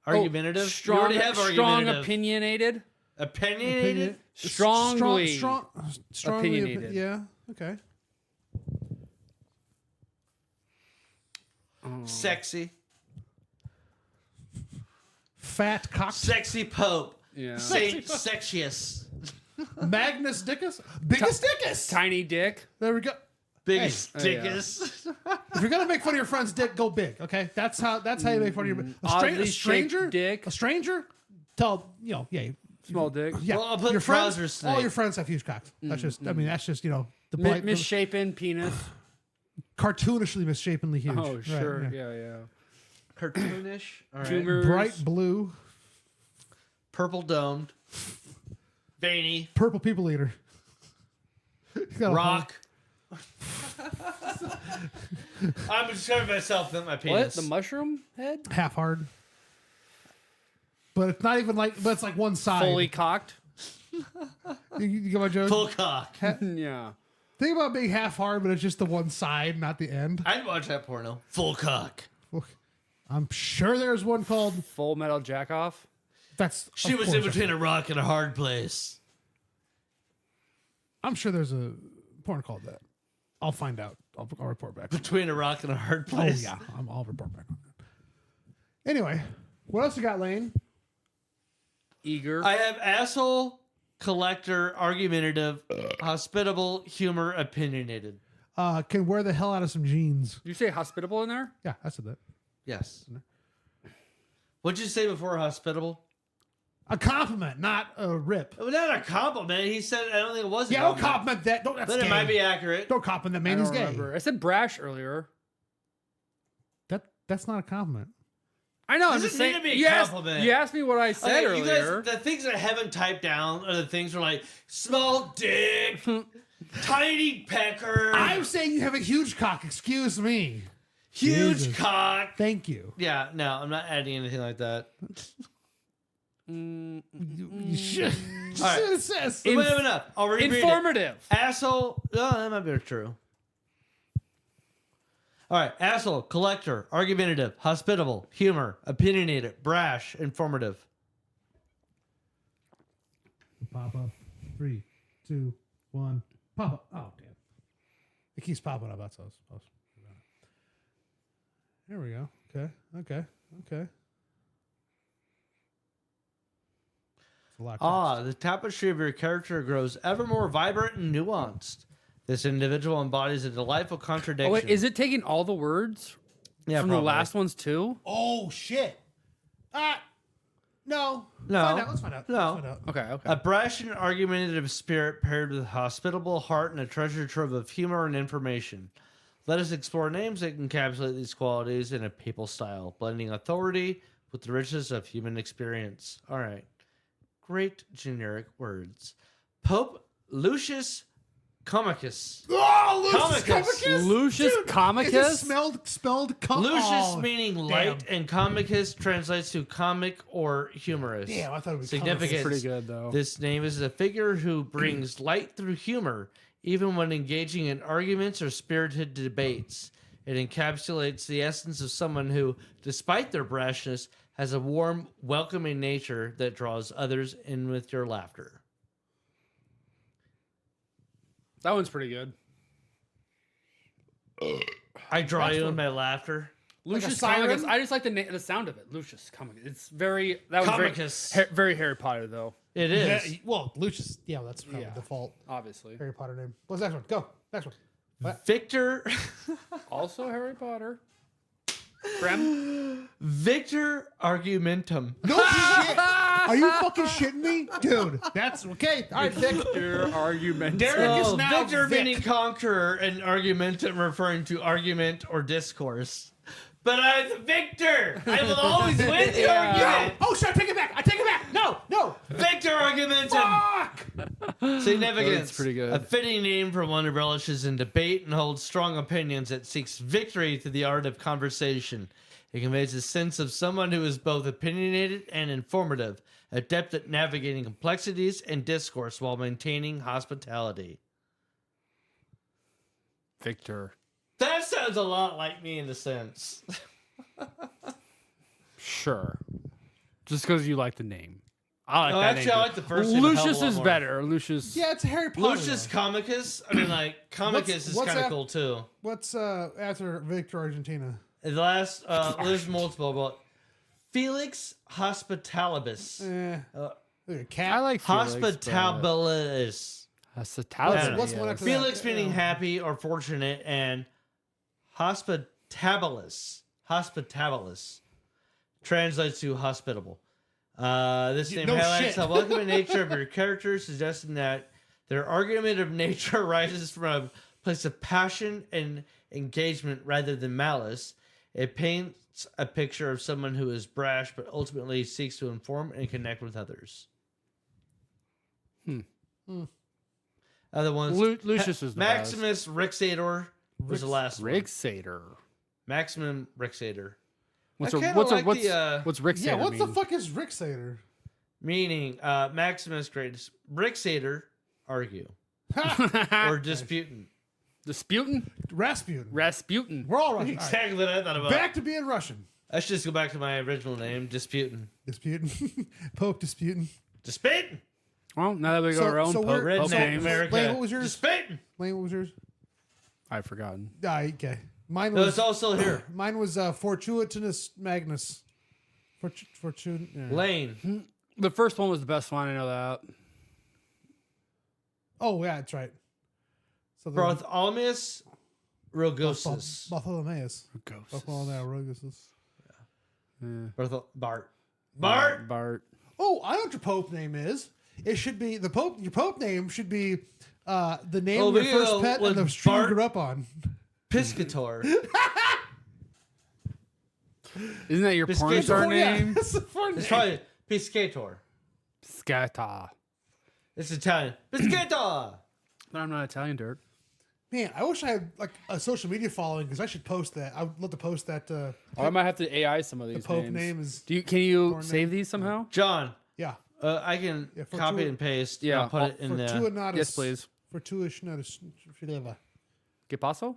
Argumentative. Strong, You already have strong argumentative. opinionated. Opinionated. Strongly strongly opinionated. Yeah. Okay. Sexy. Fat cock. Sexy Pope. Yeah. Saint Sexius. Magnus Dickus. Biggest Dickus. Tiny dick. There we go. Biggest Hey. dickus. If you're gonna make fun of your friend's dick, go big. Okay, that's how you make fun of your Oddly a stranger. shaped dick. A stranger. Tell Small dick. yeah. Well, I'll put your friends. trouser snake. All your friends have huge cocks. That's just. I mean, that's just the polite, Misshapen penis. cartoonishly misshapenly huge. Oh, Right, sure. yeah. Yeah. Cartoonish. All right. Tumors. Bright blue, Purple domed. Veiny. purple people eater. He's got a Rock. I'm describing myself with my What? penis. The mushroom head? half hard, but it's not even like. But it's like one side. Fully cocked? You get my joke? Full cock. Yeah. Think about being half hard, but it's just the one side, not the end. I'd watch that porno. Full cock. I'm sure there's one called. Full metal jack off? That's. She of was in course, between a rock and a hard place. I'm sure there's a porn called that. I'll find out. I'll report back. Between a rock and a hard Oh place. yeah, I'll report back on that. Anyway, what else you got, Lane? Eager. I have asshole, collector, argumentative, hospitable, humor, opinionated. Can wear the hell out of some jeans. Did you say hospitable in there? Yeah, I said that. Yes. What'd you say before hospitable? A compliment, not a rip. Well, not a compliment. He said, I don't think it was a Yeah, don't compliment. compliment that. Don't. That's But it gay. might be accurate. Don't compliment that man. I He's don't gay. remember. I said brash earlier. That's not a compliment. I know. I'm Doesn't just saying. need to be a You asked, compliment. you asked me what I said Okay, you earlier. guys, the things that I haven't typed down are the things where like small dick, tiny pecker, I'm saying you have a huge cock. Excuse me. huge Jesus. cock. Thank you. Yeah, no, I'm not adding anything like that. You should. All right. Assist. We have enough. I'll reread it. Informative. Asshole. Oh, that might be true. All right. Asshole, collector, argumentative, hospitable, humor, opinionated, brash, informative. Pop up. 3, 2, 1. Pop up. Oh, damn. It keeps popping up. That's us. There we go. Okay. It's a lot of text. The tapestry of your character grows ever more vibrant and nuanced. This individual embodies a delightful contradiction. Oh, wait, is it taking all the words Yeah, from probably. the last ones too? Oh, shit. No. No. Find out. Let's find out. No. Let's find out. Okay. A brash and argumentative spirit paired with a hospitable heart and a treasure trove of humor and information. Let us explore names that encapsulate these qualities in a papal style, blending authority with the richness of human experience. All right. Great generic words. Pope Lucius Comicus. Oh, Comicus. Lucius Comicus? Is it spelled Lucius meaning light, damn. and comicus translates to comic or humorous. Damn, I thought it was Significance. Pretty good though. This name is a figure who brings light through humor, even when engaging in arguments or spirited debates. It encapsulates the essence of someone who, despite their brashness, has a warm, welcoming nature that draws others in with your laughter. That one's pretty good. I draw you in my laughter. Lucius siren? Comicus. I just like the sound of it. Lucius Comicus. It's very that was Comicus. very Harry Potter though. It is. Yeah, well, Lucius. Yeah, that's probably Yeah. default Obviously. Harry Potter name. What's the next one? Go. Next one. Victor Also Harry Potter. Brem? Victor Argumentum. No shit. Are you fucking shitting me? Dude, that's okay. All right, Vic. Your argument. Derek is now Victor Vic. meaning conqueror and argumentum referring to argument or discourse. But I'm the victor. I will always win the argument. Oh, shit, I take it back. No. Victor Argumentum. Fuck. Significance. That's pretty good. A fitting name for one who relishes in debate and holds strong opinions that seeks victory through the art of conversation. It conveys a sense of someone who is both opinionated and informative, adept at navigating complexities and discourse while maintaining hospitality. Victor. That sounds a lot like me in a sense. Sure. Just because you like the name. I like No, that actually, name. I like the first name a hell of a Lucius lot is more. better. Lucius. Yeah, it's Harry Potter. Lucius though. Comicus. I mean, like, Comicus is what's kind of that? cool too. What's after Victor Argentina? The last, there's multiple, but Felix Hospitalibus. Cat. I like Felix, Hospitabilis. Hospitality. What's one after Felix that? meaning happy or fortunate, and hospitabilis. Hospitabilis translates to hospitable. This name no highlights shit. the welcoming nature of your characters, suggesting that their argumentative nature arises from a place of passion and engagement rather than malice. It paints a picture of someone who is brash but ultimately seeks to inform and connect with others. Other ones. Lucius is the Maximus Rixator was the last one. Rixator. Maximum Rixator. What's I a kinda what's like a what's the, what's Rixator Yeah, what the mean? fuck is Rick Sater? Meaning Maximus greatest. Rixator, argue. Or disputant. Disputin? Rasputin. Rasputin. We're all Russian. All right. Exactly what I thought about. Back to being Russian. I should just go back to my original name, Disputant. Disputin. Pope Disputin. Disputant. Well, now that we got our own so Pope, we're- Pope Redneck name, America. Lane, what was yours? Disputant. Lane, what was yours? I've forgotten. Okay. Mine No, was it's all still here. mine was Fortunatus Magnus. Lane. The first one was the best one. I know that. Oh yeah, that's right. So the Bartholomaeus Rugosus. Bartholomaeus. Ghosts. Bartholomeus. Bart. Bart. Oh, I know what your Pope name is. It should be the Pope. Your Pope name should be the name Oh, of your we first go pet and with the street you Bart. grew up on. Piscator. Isn't that your porn Piscator. star Yeah, name? it's a fun It's name. probably Piscator. Scata. It's Italian. Piscator. But I'm not Italian, dirt. Man, I wish I had like a social media following because I should post that. I would love to post that. Or I might have to AI some of these Pope names. name is Can you porn save name? these somehow? John, yeah. I can copy and paste. Yeah. I'll put it in there. Fortunatus. Yes, please. Fortunatus. ¿Qué pasó?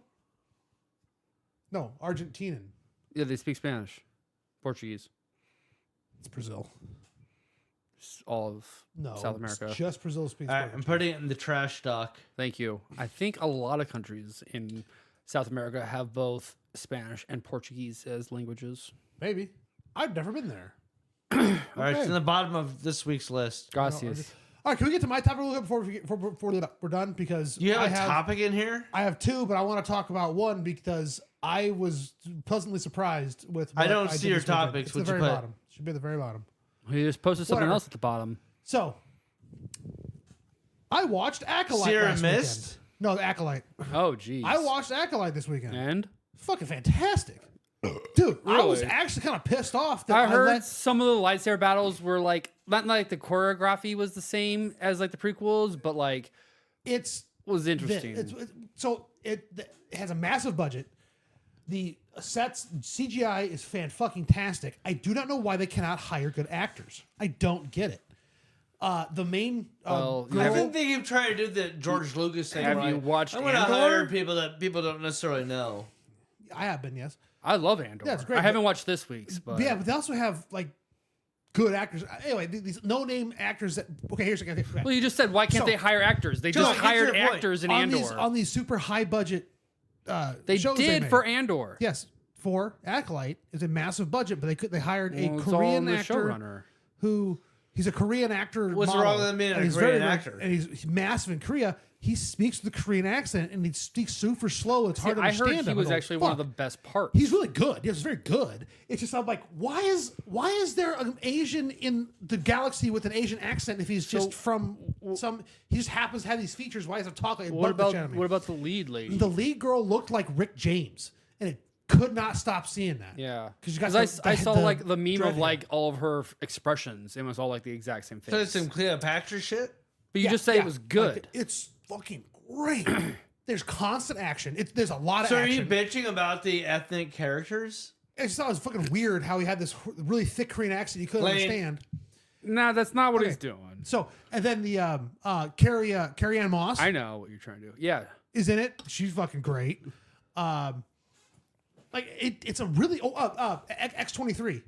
No, Argentinian. Yeah, they speak Spanish. Portuguese. It's Brazil. It's all of No, South it's America. just Brazil speaks. All right, I'm putting it in the trash dock. Thank you. I think a lot of countries in South America have both Spanish and Portuguese as languages. Maybe. I've never been there. All right, it's Okay. in the bottom of this week's list. Gracias. All right, can we get to my topic real quick before we're done? Because You have I a topic in here? I have two, but I want to talk about one because I was pleasantly surprised with. I what don't did see your this weekend. topics. It's the What'd you very put? bottom. Should be at the very bottom. He just posted something Whatever. else at the bottom. So, I watched Acolyte Sierra last Mist? weekend. No, the Acolyte. Oh, geez. I watched Acolyte this weekend. And Fucking fantastic, dude. I was Really? actually kind of pissed off that I heard let, some of the lightsaber battles were like not like the choreography was the same as like the prequels, but like it's was interesting. It has a massive budget. The sets CGI is fan-fucking-tastic. I do not know why they cannot hire good actors. I don't get it. The main Well, girl, I think they keep trying to do the George Lucas thing. Have where you watched I'm going to Andor? hire people that people don't necessarily know. I have been, yes. I love Andor. Yeah, it's great. I haven't watched this week's, but Yeah, but they also have like good actors. Anyway, these no-name actors that. Okay, here's the thing. well, you just said why can't So- they hire actors? They John, just get to hired your point. actors in on Andor. these super high-budget they shows did made. for Andor. Yes, for Acolyte is a massive budget, but they hired Well, a it's all Korean the actor showrunner. who he's a Korean actor. What's model, wrong with him being and a he's Korean very, actor? And he's massive in Korea. He speaks with a Korean accent and he speaks super slow. It's See, hard to I understand heard he him. was I go, actually one of the "Fuck." best parts. He's really good. Yes, very good. It's just I'm like, why is there an Asian in the galaxy with an Asian accent if he's just from some? He just happens to have these features. Why does he talk like what Butch about Enemy? what about the lead lady? The lead girl looked like Rick James, and it could not stop seeing that. Yeah, because you got I saw like the meme dread of like all of her expressions. It was all like the exact same So face. it's some Cleopatra shit? But you just say it was good. Like, it's fucking great. There's constant action. There's a lot of So are action. you bitching about the ethnic characters? I just thought it was fucking weird how he had this really thick Korean accent you couldn't Lame. understand. Nah, that's not what Okay. he's doing. So and then the Carrie Ann Moss I know what you're trying to do. Yeah, is in it. She's fucking great. Like it's a really X-23.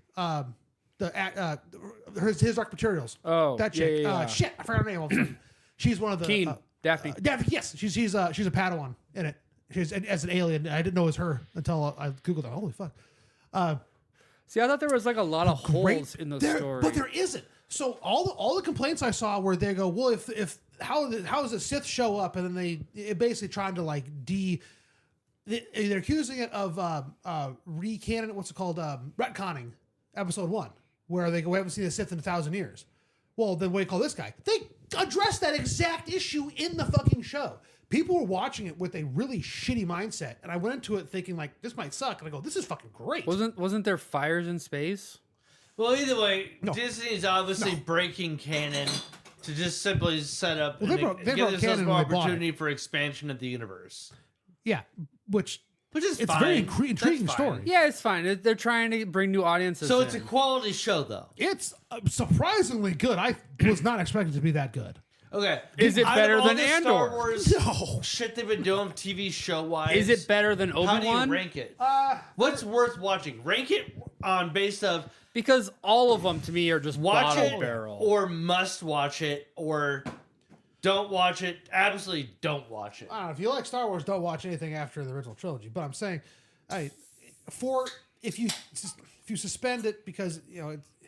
His Dark Materials. Oh, that yeah, chick. yeah, yeah. Shit, I forgot her name all of a sudden. She's one of the Keen, Daphne. Daphne, yes, she's a Padawan in it. She's as an alien. I didn't know it was her until I googled it. Holy fuck! See, I thought there was like a lot of Great. holes in the There- story. but there isn't. So all the complaints I saw where they go, well, if how does the Sith show up, and then it basically trying to like they're accusing it of recanon. What's it called? Retconning Episode 1, where they go, we haven't seen the Sith in 1,000 years. Well, then what do you call this guy? They addressed that exact issue in the fucking show. People were watching it with a really shitty mindset, and I went into it thinking like this might suck, and I go, this is fucking great. Wasn't there fires in space? Well, either way, No. Disney's obviously breaking canon to just simply set up Well, and they broke give canon themselves more when they bought opportunity for expansion of the universe. Yeah, which Which is it's fine. a very That's intriguing fine. story. Yeah, it's fine. They're trying to bring new audiences. So it's a in. quality show, though. It's surprisingly good. I was not expecting it to be that good. Okay. Is it Out of better all than the Andor? Star Wars No. shit they've been doing TV show wise. Is it better than How do you Obi-Wan? rank it? What's worth watching? Rank it on base of Because all of them to me are just watch bottom it barrel. or must watch it or don't watch it. Absolutely don't watch it. I don't know. If you like Star Wars, don't watch anything after the original trilogy. But I'm saying, if you suspend it because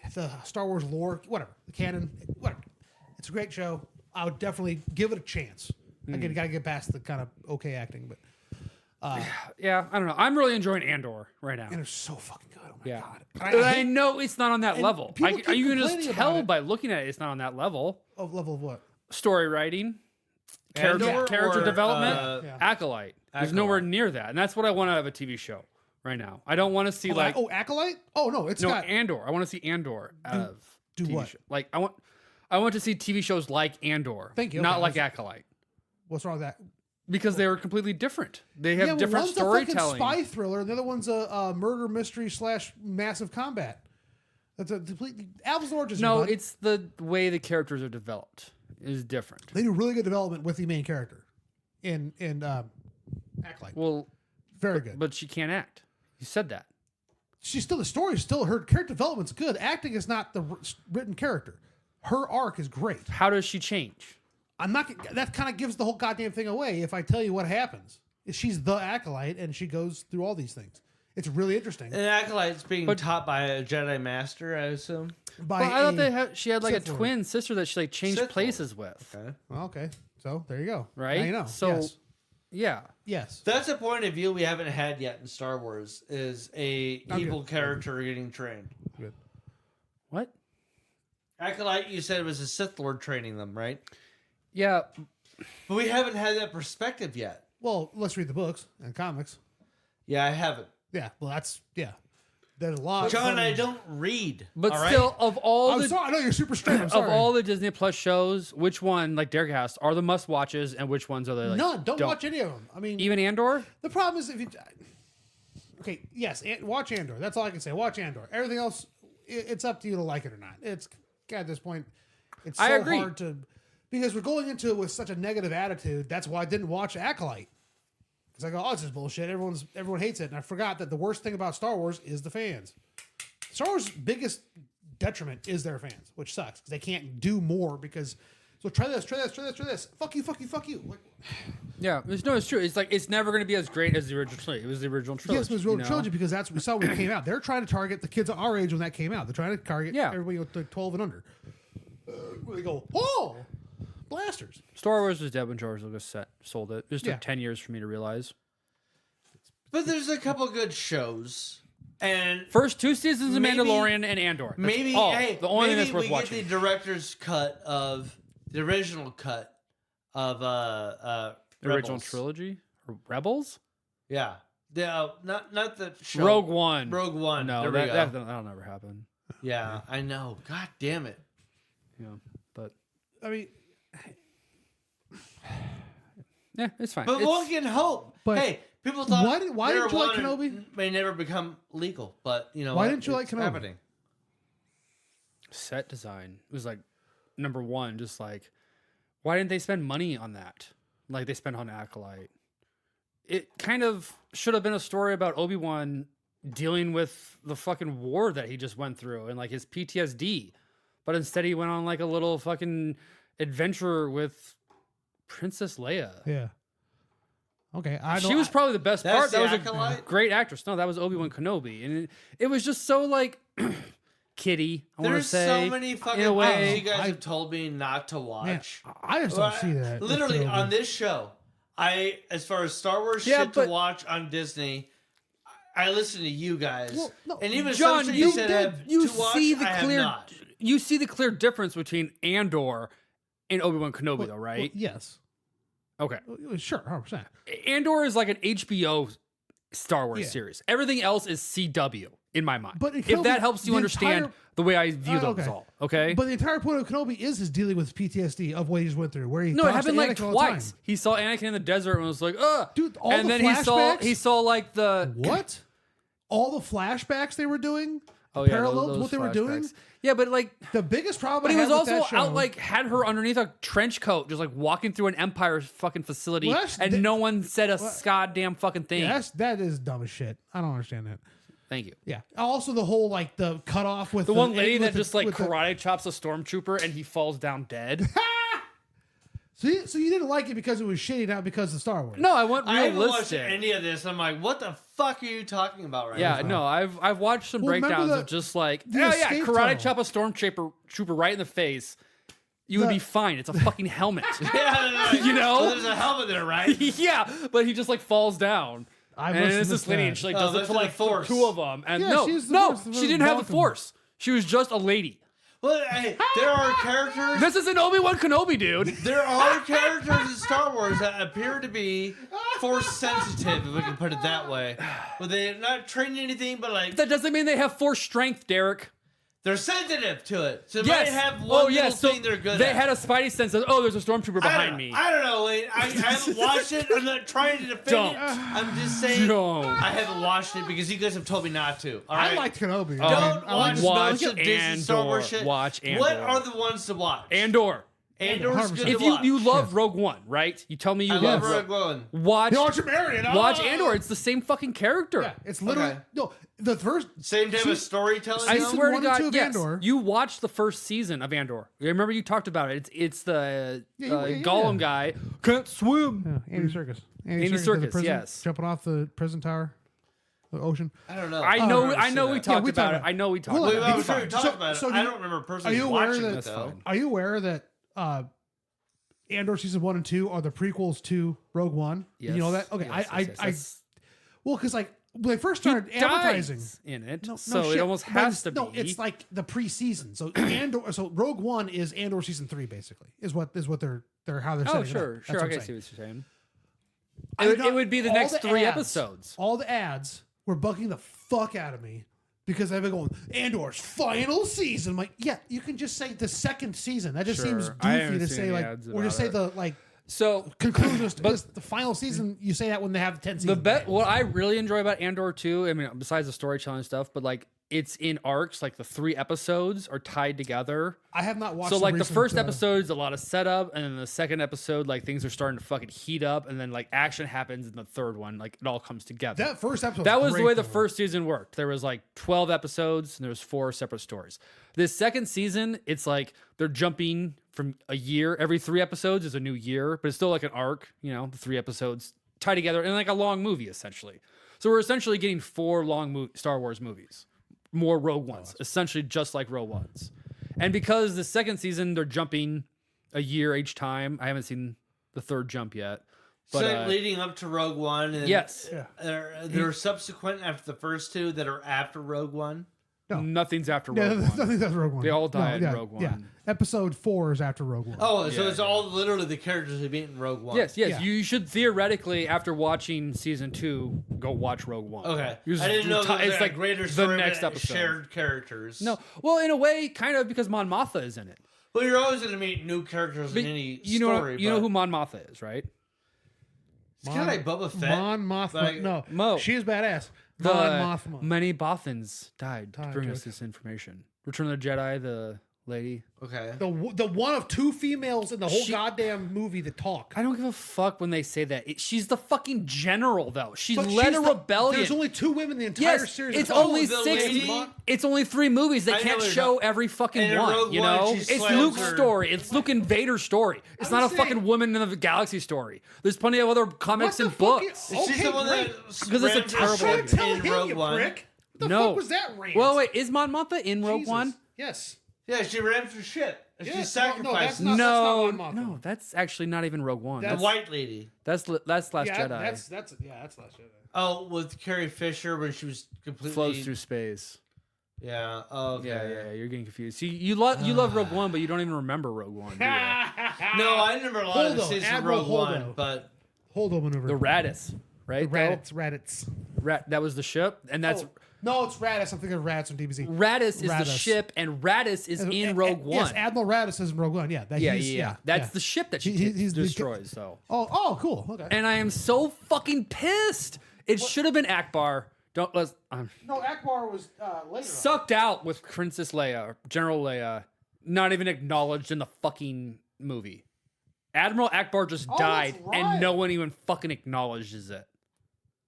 it's the Star Wars lore, whatever, the canon, whatever, it's a great show. I would definitely give it a chance. Again, you got to get past the kind of okay acting, but yeah, I don't know. I'm really enjoying Andor right now. and it's so fucking good. Oh my Yeah, god! but I know it's not on that and level. people keep Are you gonna complaining just about tell it. by looking at it it's not on that level? Of level of what? Story writing, Andor character or, development, Yeah. Acolyte. There's Acolyte. nowhere near that, and that's what I want out of a TV show. right now. I don't want to see like Acolyte. Oh no, it's got Andor. I want to see Andor of do TV what? show. Like I want to see TV shows like Andor. Thank you. Not Okay, like Acolyte. What's wrong with that? Because they were completely different. They have different one's storytelling. a fucking spy thriller, and the other one's a murder mystery / massive combat. That's a completely apples and oranges. No, here, bud. it's the way the characters are developed is different. They do really good development with the main character in Acolyte. Well, very good. But she can't act. You said that. She's still the story. Still her character development's good. Acting is not the written character. Her arc is great. How does she change? I'm not. That kind of gives the whole goddamn thing away. If I tell you what happens, she's the Acolyte, and she goes through all these things. It's really interesting. An Acolyte's being taught by a Jedi Master, I assume. By I thought she had like a Sith Lord. twin sister that she like changed Sith places with. Okay. Well, okay. So there you go. Right? Now you know. So yes. yeah. Yes. That's a point of view we haven't had yet in Star Wars, is a evil character getting trained. Good. What? Acolyte, you said it was a Sith Lord training them, right? Yeah. But we haven't had that perspective yet. Well, let's read the books and comics. Yeah, I haven't. Yeah. Well, that's There's a lot. John, I don't read. But all still, right? of all I'm the sorry. I know you're super straight. I'm of sorry. all the Disney Plus shows, which one, like Derek asked, are the must watches, and which ones are they like? None. Don't watch any of them. I mean, Even Andor. the problem is if you. Okay. Yes. Watch Andor. That's all I can say. Watch Andor. Everything else, it's up to you to like it or not. It's at this point, it's so I agree. hard to, because we're going into it with such a negative attitude. That's why I didn't watch Acolyte. Because I go, oh, this is bullshit. Everyone hates it, and I forgot that the worst thing about Star Wars is the fans. Star Wars' biggest detriment is their fans, which sucks because they can't do more because. So try this. Fuck you. Like, Yeah, it's true. It's like it's never going to be as great as the original trilogy. It was the original trilogy. yes, it was real trilogy because that's what we saw when it came out. They're trying to target the kids our age when that came out. They're trying to target everybody to 12 and under. Where they go, oh, blasters. Star Wars was dead when George Lucas sold it. It just took 10 years for me to realize. But there's a couple good shows. And First 2 seasons of maybe- Mandalorian and Andor. That's maybe all. hey, The only thing maybe that's worth we watching. get the director's cut of the original cut of The original Rebels. trilogy? Or Rebels? Yeah. Not the show. Rogue One. Rogue One. No, there we go. that'll never happen. Yeah, I know. God damn it. Yeah, but I mean, yeah, it's fine. But It's- one can hope. But hey, people thought why didn't you like marijuana Kenobi? may never become legal, but you know Why what? didn't you like It's Kenobi? happening. set design was like number one. Just like, why didn't they spend money on that? Like they spent on Acolyte. It kind of should have been a story about Obi-Wan dealing with the fucking war that he just went through and like his PTSD. But instead he went on like a little fucking adventure with Princess Leia. yeah. Okay, She was probably the best That's part. That the was a Acolyte? great actress. No, that was Obi-Wan Kenobi. And it was just so like kiddie, I want to There's say. so many in fucking a way. things you guys have told me not to watch. I just don't see that. Literally That's on this show, as far as Star Wars Yeah, shit but- to watch on Disney, I listen to you guys, Well, no, and even John, some shit you said did- have you to watch, see the I have clear not. you see the clear difference between Andor and Obi-Wan Kenobi Well, though, right? well, yes. Okay. Sure, 100%. Andor is like an HBO Star Wars Yeah. series. Everything else is CW in my mind. But if that helps you the understand entire- the way I view those okay. all, okay? But the entire point of Kenobi is his dealing with PTSD of what he just went through. Where he no, it talks happened to like Anakin all the time. twice. He saw Anakin in the desert and was like, ugh. Dude, all and the then flashbacks? he saw like the What? All the flashbacks they were doing? oh yeah, parallel to those what they were doing? flashbacks. Yeah, but like The biggest problem but I he was had with also that show, out like had her underneath a trench coat, just like walking through an Empire fucking facility, Well, that's- and no one said a goddamn fucking thing. Yeah, that is dumb as shit. I don't understand that. Thank you. Yeah. Also, the whole like the cutoff with The one lady with that just like with the- karate chops a stormtrooper and he falls down dead. So you didn't like it because it was shitty, not because of Star Wars. No, I want I haven't watched realistic. any of this. I'm like, what the fuck are you talking about right Yeah, now? no, I've watched some Well, remember breakdowns the- of just like, the oh yeah, escape karate tunnel. chop a stormtrooper right in the face. You would The- be fine. It's a fucking helmet. Yeah, You know? well, there's a helmet there, right? yeah, but he just like falls down. I And must it's have this missed lady, that. and she like Oh, does it that's to the like Force. two of them. And Yeah, she's the no, Force, she didn't have the Malcolm. Force. She was just a lady. Well, hey, there are characters. This is an Obi-Wan Kenobi, dude. There are characters in Star Wars that appear to be force sensitive, if we can put it that way. But they're not trained anything, but like That doesn't mean they have force strength, Derek. they're sensitive to it. So they Yes. might have one little so thing they're good they at. had a spidey sense of, there's a stormtrooper behind me. I don't know, Wayne. I haven't watched it. I'm not trying to defend Don't. it. I'm just saying Don't. I haven't watched it because you guys have told me not to. All right? I liked Kenobi. Don't I like watch Watch Disney Star Wars Andor. shit. Watch What Andor. are the ones to watch? Andor. Andor's good If to you watch. you love Rogue One, right? You tell me you I love love Rogue One. Watch Watch Marion. Watch Andor. It's the same fucking character. Yeah, it's literally Okay. no. The first Same type of storytelling. I Season swear to 1 and 2 God, of yes. Andor. You watched the first season of Andor. I remember you talked about it. It's the Yeah. Gollum guy can't swim. Andy Serkis. Andy to the Serkis, prison, yes. jumping off the prison tower, the ocean. I don't know. I know. I've never I seen know. that. We talked we about talked it. about I know we talked Hold about on, it. I'm It's sure fine. we talked about it. so I you- don't remember Are personally you aware watching that? it though. Are you aware that Andor season 1 and 2 are the prequels to Rogue One? Yes. You know that? Okay, Yes, I that's- well, because like when they first started He advertising. dies in it, No, so shit. it almost But has to it's- be. No, it's like the pre-season. So Andor, so Rogue One is Andor season 3, basically, is what they're how they're setting oh, it sure, up. sure. That's I what I'm can see saying. what you're saying. I It would, not- it would be the all next the 3 ads- episodes. All the ads were bugging the fuck out of me because they've been going Andor's final season. I'm like, yeah, you can just say the second season. That just seems Sure. I goofy haven't to seen say any like, ads or just about say it. the like So conclusion. Because the final season, you say that when they have 10 seasons. what I really enjoy about Andor too, I mean, besides the storytelling stuff, but like it's in arcs. Like the 3 episodes are tied together. I have not watched. So like the recent, first episode is a lot of setup, and then the second episode, like things are starting to fucking heat up, and then like action happens in the third one. Like it all comes together. that first episode. That was the great, way the though. first season worked. There was like 12 episodes and there was 4 separate stories. This second season, it's like they're jumping from a year. Every 3 episodes is a new year, but it's still like an arc, you know, the 3 episodes tied together in like a long movie essentially. So we're essentially getting 4 long Star Wars movies, more Rogue Ones, essentially just like Rogue Ones. And because the second season, they're jumping a year each time. I haven't seen the third jump yet. But, So leading up to Rogue One, and yes. there are subsequent after the first 2 that are after Rogue One. No. Nothing's after Yeah, Rogue there's One. nothing that's Rogue One. They all die in yeah, Rogue Yeah, One. episode 4 is after Rogue One. Oh, so Yeah, it's yeah. all literally the characters who beat in Rogue One. Yes, yes. Yeah. You should theoretically, after watching season 2, go watch Rogue One. Okay. Because I didn't know there was it's like a greater the story next that episode. shared characters. No, well, in a way, kind of because Mon Mothma is in it. Well, you're always going to meet new characters But in any you know, story. you know but who Mon Mothma is, right? it's kind of like Boba Fett. Mon Mothma. Like- no, Mo. she is badass. The Mon Mothma. many Bothans died to Died, bring us Jake. this information. Return of the Jedi, the lady. Okay. The one of 2 females in the whole She- goddamn movie that talk. I don't give a fuck when they say that. She's the fucking general, though. She But led she's a the- rebellion. There's only 2 women in the entire Yes, series. it's Oh, only the 6. lady? It's only 3 movies. They I know can't what you're show talking- every fucking And in one. Rogue You One, know, she it's slams Luke's her- story. It's Luke and Vader's story. It's I'm not a saying- fucking woman in the galaxy story. There's plenty of other comics What and the fuck books. is- Is she Okay, the one great. that Because it's a rammed her terrible ship I'm trying to tell in him, Rogue you One? prick. What the No. fuck was that rant? Well, wait, is Mon Mothma in Rogue Jesus. One? Yes. Yeah, she rammed her ship. And Yeah, she no, sacrificed that's not- No, Mon Mothma. no, that's actually not even Rogue One. the That's- white lady. That's Last Yeah, Jedi. that's Last Jedi. Oh, with Carrie Fisher when she was completely Flows through space. Yeah. Oh, okay. Yeah, you're getting confused. See, you love Rogue One, but you don't even remember Rogue One. Do you? No, I remember a lot of the Holdo, scenes from Admiral Rogue Holdo. One, but Hold on over. The Radis, right? Raditz. That was the ship, and that's No, it's Raditz. I'm thinking of Raditz from DBZ. Radis is the Radis. ship, and Radis is in Rogue One. Yes, Admiral Raditz is in Rogue One. Yeah, that, Yeah. That's the ship that she he's the- destroys, though. Oh, cool. Okay. And I am so fucking pissed. It should have been Akbar. I'm No, Akbar was later. sucked out with Princess Leia, or General Leia, not even acknowledged in the fucking movie. Admiral Akbar just died, that's right. and no one even fucking acknowledges it.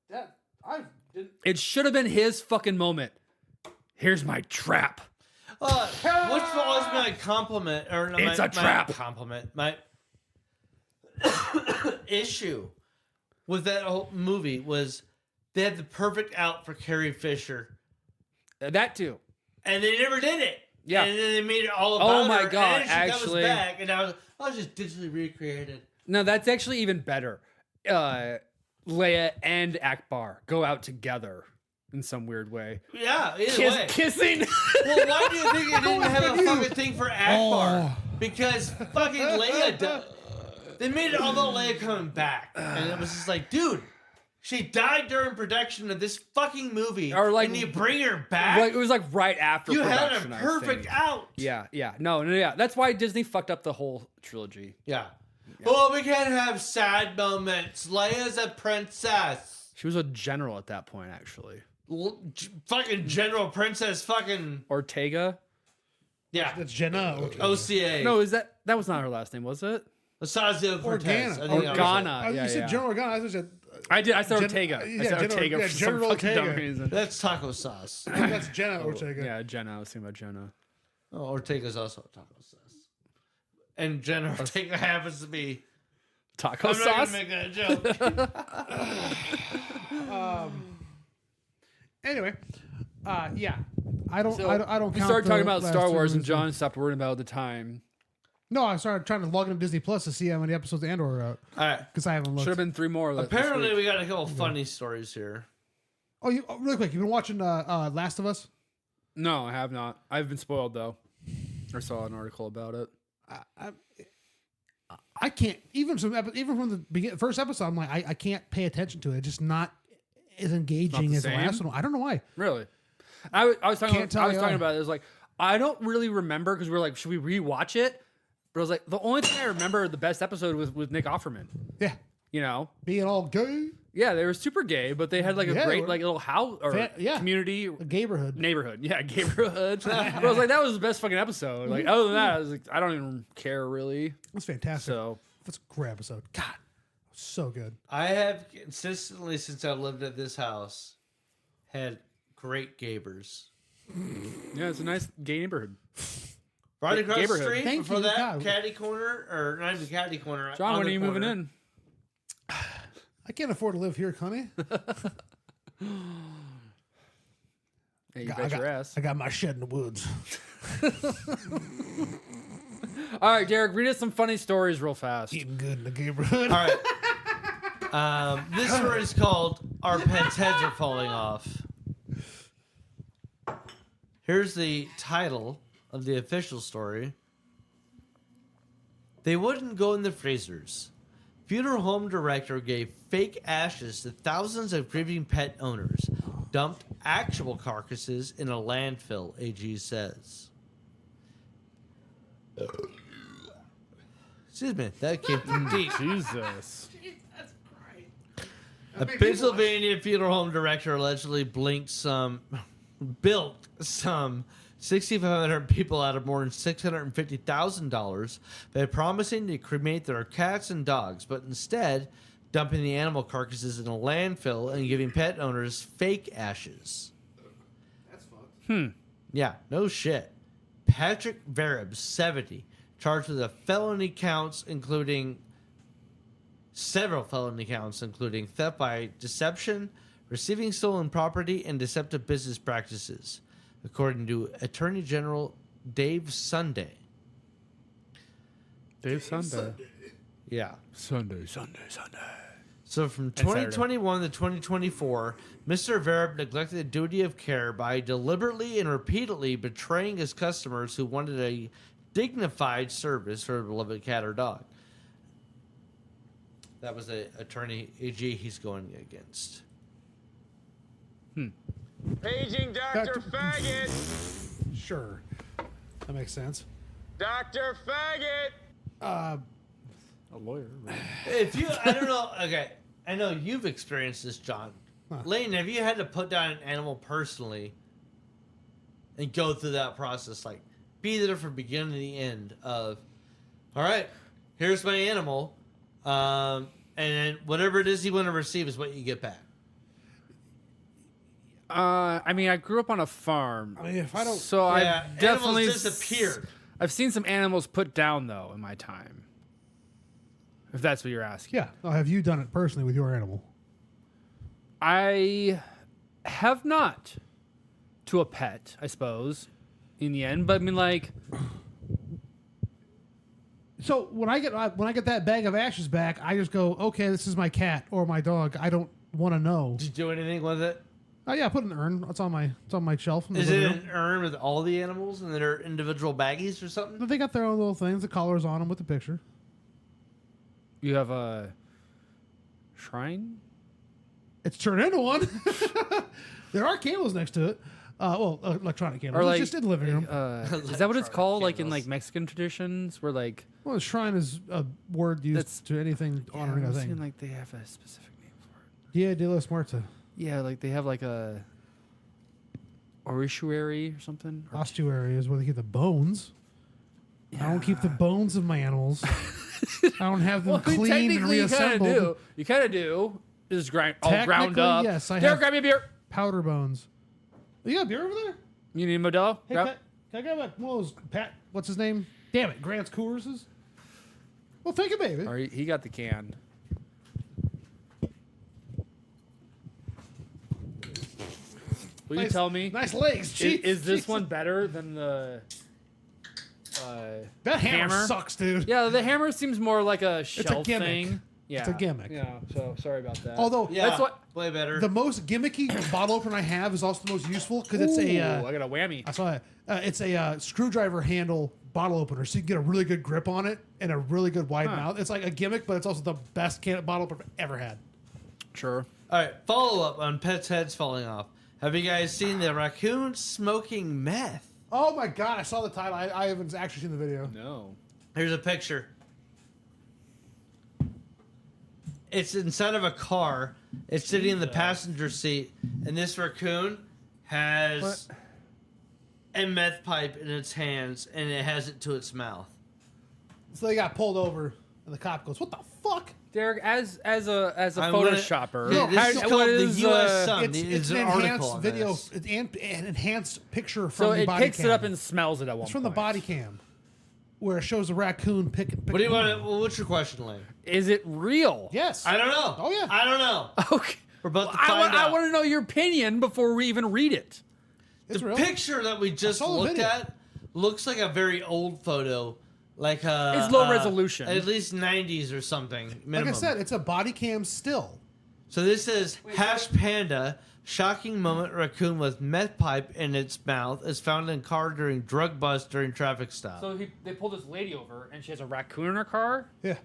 That I didn't. It should have been his fucking moment. Here's my trap. what's always my compliment or no, It's my, a trap. My compliment. My issue with that whole movie was they had the perfect out for Carrie Fisher, That too. and they never did it. Yeah. and then they made it all about Oh my her, God, and she comes actually- back, and I was just digitally recreated. No, that's actually even better. Leia and Akbar go out together in some weird way. Yeah, either way. Kissing. Well, why do you think they didn't have a fucking thing for Akbar? Oh. Because fucking Leia, they made it all about Leia coming back, and it was just like, dude, She died during production of this fucking movie, Or, like, and you bring her back. Like, it was like right after you had production, a I perfect think. out. Yeah. No, yeah. That's why Disney fucked up the whole trilogy. Yeah. Well, we can't have sad moments. Leia's a princess. She was a general at that point, actually. Fucking General Princess fucking... Ortega? Yeah. That's Jenna. OCA. No, that was not her last name, was it? Asazio Cortez. Organa. I think that was it. Organa. You Yeah, said yeah. General Organa. I said I said Gen- Ortega. I yeah, said General- Ortega yeah, for some General fucking dumb Ortega. reason. That's taco sauce. that's Jenna Ortega. Yeah, Jenna. I was thinking about Jenna. Oh, Ortega's also taco sauce. And Jenna Ortega happens to be... Taco I'm sauce? not gonna make that joke. Anyway, yeah, I don't. So, I don't. we count started the talking about last Star two Wars, and movies. John stopped worrying about it at the time. No, I started trying to log into Disney Plus to see how many episodes of Andor are out All right. because I haven't looked. Should have been 3 more. this Apparently, week. we got a couple funny stories here. Oh, really quick. You've been watching Last of Us? No, I have not. I've been spoiled though. I saw an article about it. I can't even from the first episode. I'm like, I can't pay attention to it. It's just not as engaging the as the same? last one. I don't know why. Really? I was talking. Can't tell I was you talking why. about it. It was like I don't really remember because we were like, should we rewatch it? But I was like, the only thing I remember the best episode was with Nick Offerman. Yeah, You know? being all gay, Yeah, they were super gay, but they had like a Yeah, great they like little house or yeah. community a neighborhood. neighborhood. Yeah, neighborhood. But I was like, that was the best fucking episode. Like other than that, I was like, I don't even care really. That's fantastic. So That's a great episode. God, so good. I have consistently, since I lived at this house, had great gabers. yeah, it's a nice gay neighborhood. Right across the Neighborhood. street Thank before you, that God. caddy corner, or not even caddy corner. John, on when the are you moving corner. in? I can't afford to live here, honey. Hey, you bet your ass. I got my shed in the woods. All right, Derek, read us some funny stories real fast. Eating good in the neighborhood. All right. This story is called "Our Pets' Heads Are Falling Off." Here's the title of the official story. They wouldn't go in the freezers. Funeral home director gave fake ashes to thousands of grieving pet owners. Dumped actual carcasses in a landfill, AG says. Excuse me, that came from deep. Jesus. A Pennsylvania funeral home director allegedly built some 6,500 people out of more than $650,000 by promising to cremate their cats and dogs, but instead dumping the animal carcasses in a landfill and giving pet owners fake ashes. That's fucked. Yeah, no shit. Patrick Vereb, 70, charged with several felony counts, including theft by deception, receiving stolen property, and deceptive business practices, according to Attorney General Dave Sunday. Dave Sunday. Yeah. Sunday. So from Saturday. 2021 to 2024, Mr. Vereb neglected the duty of care by deliberately and repeatedly betraying his customers who wanted a dignified service for a beloved cat or dog. That was the attorney AG he's going against. Paging Dr. Faggot! Sure. That makes sense. Dr. Faggot! A lawyer. Right? If you, I don't know, okay, I know you've experienced this, John. Layton, have you had to put down an animal personally and go through that process? Like, be there from beginning to the end of, all right, here's my animal, and then whatever it is you want to receive is what you get back. I mean, I grew up on a farm. I mean, if I don't, So Yeah, I've definitely animals disappear. I've seen some animals put down though in my time. If that's what you're asking. yeah. Oh, have you done it personally with your animal? I have not to a pet, I suppose, in the end. But I mean, like, So when I get that bag of ashes back, I just go, okay, this is my cat or my dog. I don't want to know. Did you do anything with it? Oh yeah, I put it in an urn. It's on my shelf. In the Is it living room. an urn with all the animals and their individual baggies or something? But they got their own little things, the colors on them with the picture. you have a shrine. It's turned into one. There are candles next to it. Electronic candles. Or It's like, just in the living room. is that what it's called? Like in like Mexican traditions, where like Well, a shrine is a word used to anything honoring a I'm thing. saying, like they have a specific name for it. Dia de los Muertos. Yeah, like they have like a orituary or something. Or Ossuary is where they keep the bones. I don't keep the bones of my animals. I don't have them cleaned and technically reassembled. You kind of do. Just grind all ground Technically, up. yes, I Derek, have- grab me a beer. Powder bones. You got beer over there? You need a Modelo? Hey, Grab- can I grab one of those Pat? What's his name? Damn it, Grant's Coors. Well, thank you, baby. Or he got the can. Will you tell me? Nice legs. Is this one better than the That hammer hammer? sucks, dude. Yeah, the hammer seems more like a a shelf gimmick. thing. Yeah, It's a gimmick. Yeah, so sorry about that. Although Yeah, That's what- way better. the most gimmicky bottle opener I have is also the most useful because it's Ooh, a. I got a whammy. I saw it. It's a screwdriver handle bottle opener, so you can get a really good grip on it and a really good wide mouth. It's like a gimmick, but it's also the best bottle opener I've ever had. Sure. All right, follow up on pets' heads falling off. Have you guys seen the raccoon smoking meth? Oh my god, I saw the title. I haven't actually seen the video. No. Here's a picture. It's inside of a car. It's sitting in the passenger seat, and this raccoon has a meth pipe in its hands, and it has it to its mouth. So they got pulled over, and the cop goes, "What the fuck?" Derek, as a I'm gonna- photoshopper, No, this is what called the is, U.S. Sun. It's There's an an article enhanced on video, this. it's an enhanced picture from So the it body picks cam. it up and smells it at one It's from point. the body cam, where it shows a raccoon picking. What do you want? What's your question, Lane? Is it real? Yes. I don't know. Oh, yeah. I don't know. Okay. We're about to I find out. want to know your opinion before we even read it. It's The real. picture that we just saw the looked video. at looks like a very old photo, like It's low resolution. at least 90s or something. Minimum. Like I said, it's a body cam still. So this is Hash Panda. Shocking moment: raccoon with meth pipe in its mouth is found in car during drug bust during traffic stop. So they pulled this lady over, and she has a raccoon in her car. Yeah.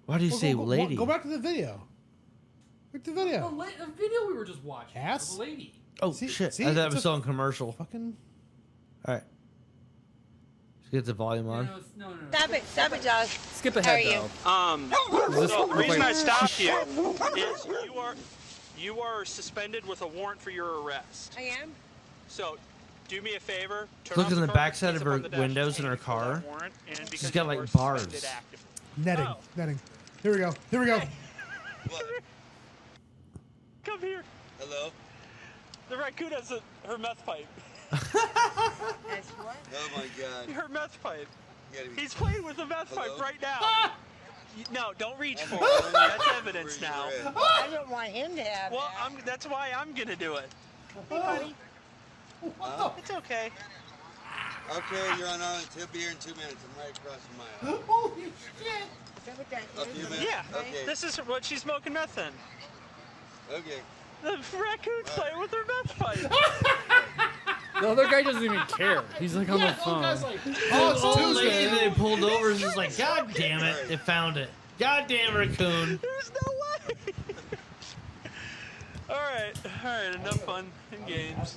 Why do you say lady? Go back to the video. Look at the video. The video we were just watching. Ass? of the lady. Oh See- shit! see? I thought it It's was a- still in commercial. Fucking. All right. Let's get the volume on. No. Stop it, Josh. Skip ahead How are you? though. So the reason like- I stopped you is you are suspended with a warrant for your arrest. I am. So do me a favor. Turn Look off in the car backside keys of up her on the dash windows in and her fill car. that warrant, and because got, you like, were bars. suspended actively. Netting. Oh. Netting. Here we go. Here we go. Come here. Hello? The raccoon has her meth pipe. That's what? Oh my god. Her meth pipe. You gotta be- He's playing with the meth pipe Hello? right now. No, don't reach for it. That's evidence Where now. you're at. I don't want him to have Well, that. that's why I'm gonna do it. Hey, buddy. It's okay. Okay, you're on Island. He'll be here in 2 minutes. I'm right across from my house. Holy shit. Is that what that A few is? minutes? Yeah. Okay. This is what she's smoking meth in. Okay. The raccoon's playing with her meth pipe. The other guy doesn't even care. He's like on the Oh, phone. guys, like, The oh, it's old Tuesday. lady they pulled over is just like, God damn it, they found it. God damn raccoon. There's no way. All right. Enough fun and games.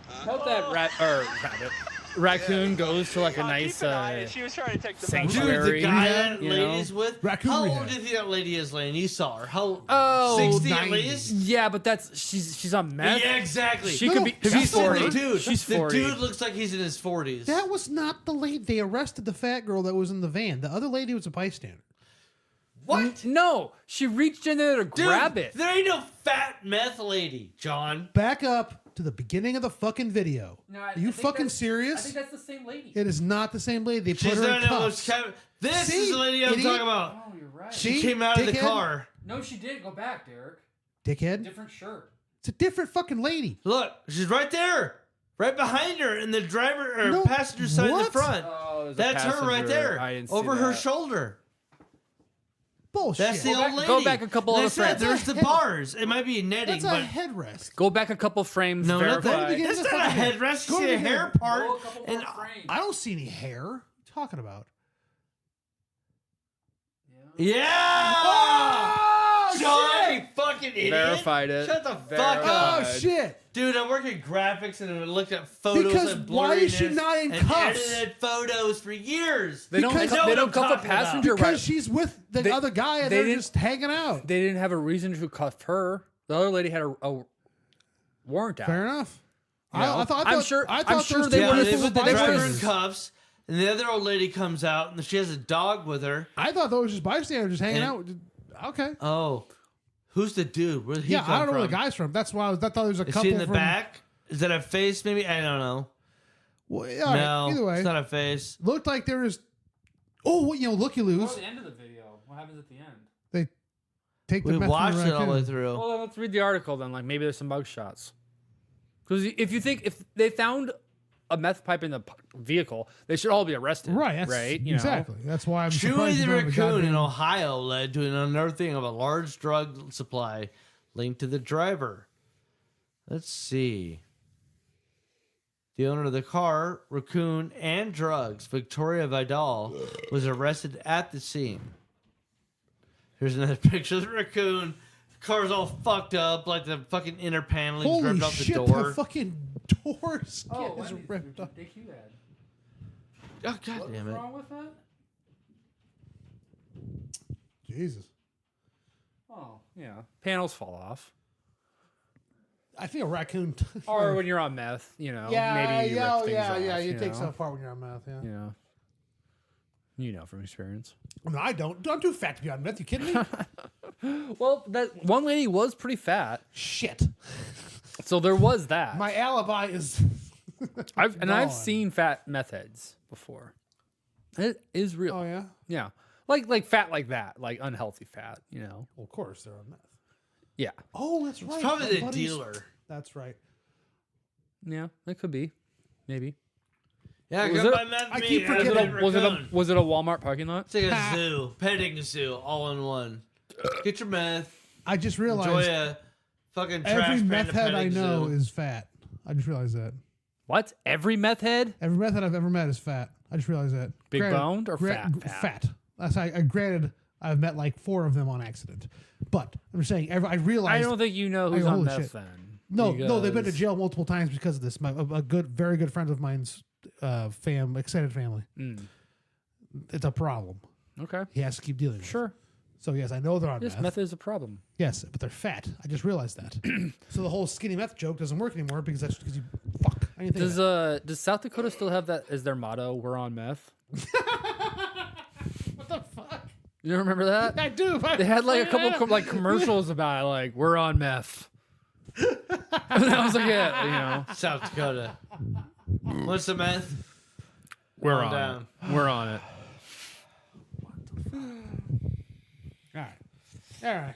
Hope that raccoon goes to like a nice. Keep an eye. She was trying to take the meth Dude, pipe. the Sanctuary, guy that you know? lady's with. Raccoon How rehab. old do you think that lady is, Lane? You saw her. How? Oh, 60 at 90. least? Yeah, but that's she's on meth. Yeah, exactly. She No, could no, be. have Have you She's seen 40. the dude? She's the 40. dude looks like he's in his 40s. That was not the lady. They arrested the fat girl that was in the van. The other lady was a bystander. What? No, she reached in there to Dude, grab it. There ain't no fat meth lady, John. Back up to the beginning of the fucking video. No, Are you fucking serious? that's the same lady. It is not the same lady. They put She's her not in know cuffs. This See, is the lady I'm idiot? talking about. Oh, you're right. She See, came out of the dickhead? car. No, she did. Go back, Derek. Dickhead. Different shirt. It's a different fucking lady. Look, she's right there. Right behind her in the driver or No, passenger side in the what? front. Oh, there's a That's her right passenger. there. I didn't see Over her that. shoulder. Bullshit. That's the Go old back- lady. go back a couple And I of said, frames. There's the bars. It might be netting, That's a but headrest. Go back a couple frames. no, not verify. that. Get That's the not a fucking- headrest. Go You to see a the hair hair. part. Go a couple And more frames. I don't see any hair. What are you talking about? Yeah! Oh, John, shit! you fucking idiot. Verified it. Shut the fuck Verified. up. Oh, shit. Dude, I work in graphics and I looked at photos Because and why is she blurriness not in and cuffs? edited photos for years. They don't. Because- I know They what don't I'm cuff a talking about. passenger. Because right? she's with the They- other guy and they they're didn't- just hanging out. They didn't have a reason to cuff her. The other lady had a warrant out. Fair enough. You know? I thought I'm sure those they two would've- were They full put the bystanders. driver in cuffs, and the other old lady comes out, and she has a dog with her. I thought those were just bystanders just hanging And- out. Okay. Oh, who's the dude? Where did he Yeah, come I don't know from? where the guy's from. That's why I thought there was a Is couple he in the from back? Is that a face? Maybe I don't know. Well, all right, No, either way, it's not a face. looked like there was. Oh, well, looky loos. end of the video. What happens at the end? They take the We meth from watched the it all the way raccoon. through. Well, then let's read the article. Then, like maybe there's some mug shots. Because if they found a meth pipe in the vehicle, they should all be arrested. Right. That's, right. You know? Exactly. That's why I'm Chewy surprised the you don't have a Raccoon in goddamn- Ohio led to an unearthing of a large drug supply linked to the driver. Let's see. The owner of the car, Raccoon, and drugs, Victoria Vidal, was arrested at the scene. Here's another picture of the Raccoon. The car's all fucked up, like the fucking inner paneling's Holy ripped off the shit! door. The fucking door skin is ripped up. Oh, God damn it. with that? Jesus. Oh, yeah. Panels fall off. I think a raccoon. Or when you're on meth, you know, yeah, maybe you yeah, rip things yeah, off, yeah. You take know? stuff apart when you're on meth. Yeah. Yeah. You know from experience. I mean, I don't. I'm too fat to be on meth. You kidding me? Well, that one lady was pretty fat. Shit. So there was that. My alibi is. I've gone. seen fat meth heads before. It is real. Oh yeah. Yeah. Like fat like that, like unhealthy fat, you know. Well, of course they're on meth. Yeah. Oh, that's right. Probably My the buddy's- dealer. That's right. Yeah, it could be. Maybe. Yeah, Was go it- buy meth I meat. keep Have forgetting- it at Was Raccoon. it a Walmart parking lot? It's like a zoo, petting zoo, all in one. Get your meth. I just Enjoy realized a fucking trash every pan meth to head I petting know zoo. is fat. I just realized that. What? Every meth head? Every meth head I've ever met is fat. I just realized that. Big Granted- boned or fat? Fat. That's granted. I've met like 4 of them on accident, but I'm just saying. I realized. I don't think you know who's I- on holy meth shit. then. No, they've been to because- jail multiple times because of this. A very good friend of mine's extended family. It's a problem. Okay. He has to keep dealing with it. Sure. So yes, I know they're on Yes, meth. meth is a problem. Yes, but they're fat. I just realized that. So the whole skinny meth joke doesn't work anymore because that's because you fuck. I didn't think of that. Does South Dakota still have that as their motto? We're on meth. What the fuck? You don't remember that? I do. They had like a couple like commercials about it, like we're on meth. And that was like it, you know. South Dakota. What's the meth? We're Calm on down. it. We're on it. All right. All right.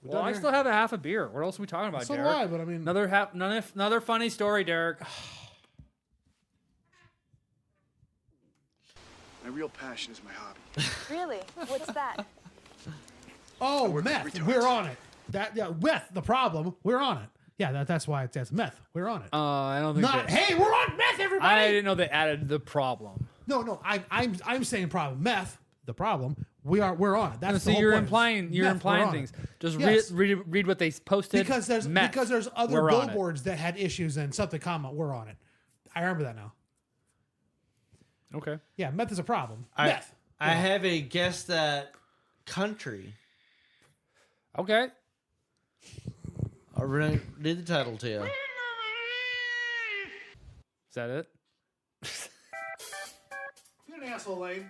Well, I still have a half a beer. What else are we talking about, So do Derek? I, but I mean, Another funny story, Derek. My real passion is my hobby. Really? What's that? oh, work with meth. retards. We're on it. Meth. The problem. We're on it. Yeah, that's why that's meth. We're on it. I don't think. Not. they- Hey, we're on meth, everybody. I didn't know they added the problem. No. I'm saying problem. Meth. The problem. We're on it. That's So the whole you're point. implying Meth, we're on things. it. Just Yes. read what they posted. because there's Meth. other We're on it. billboards that had issues and something comment. We're on it. I remember that now. Okay. Yeah, meth is a problem. I Meth. have a guess that country. Okay. I'll read the title to you. Is that it? You're an asshole, Lane.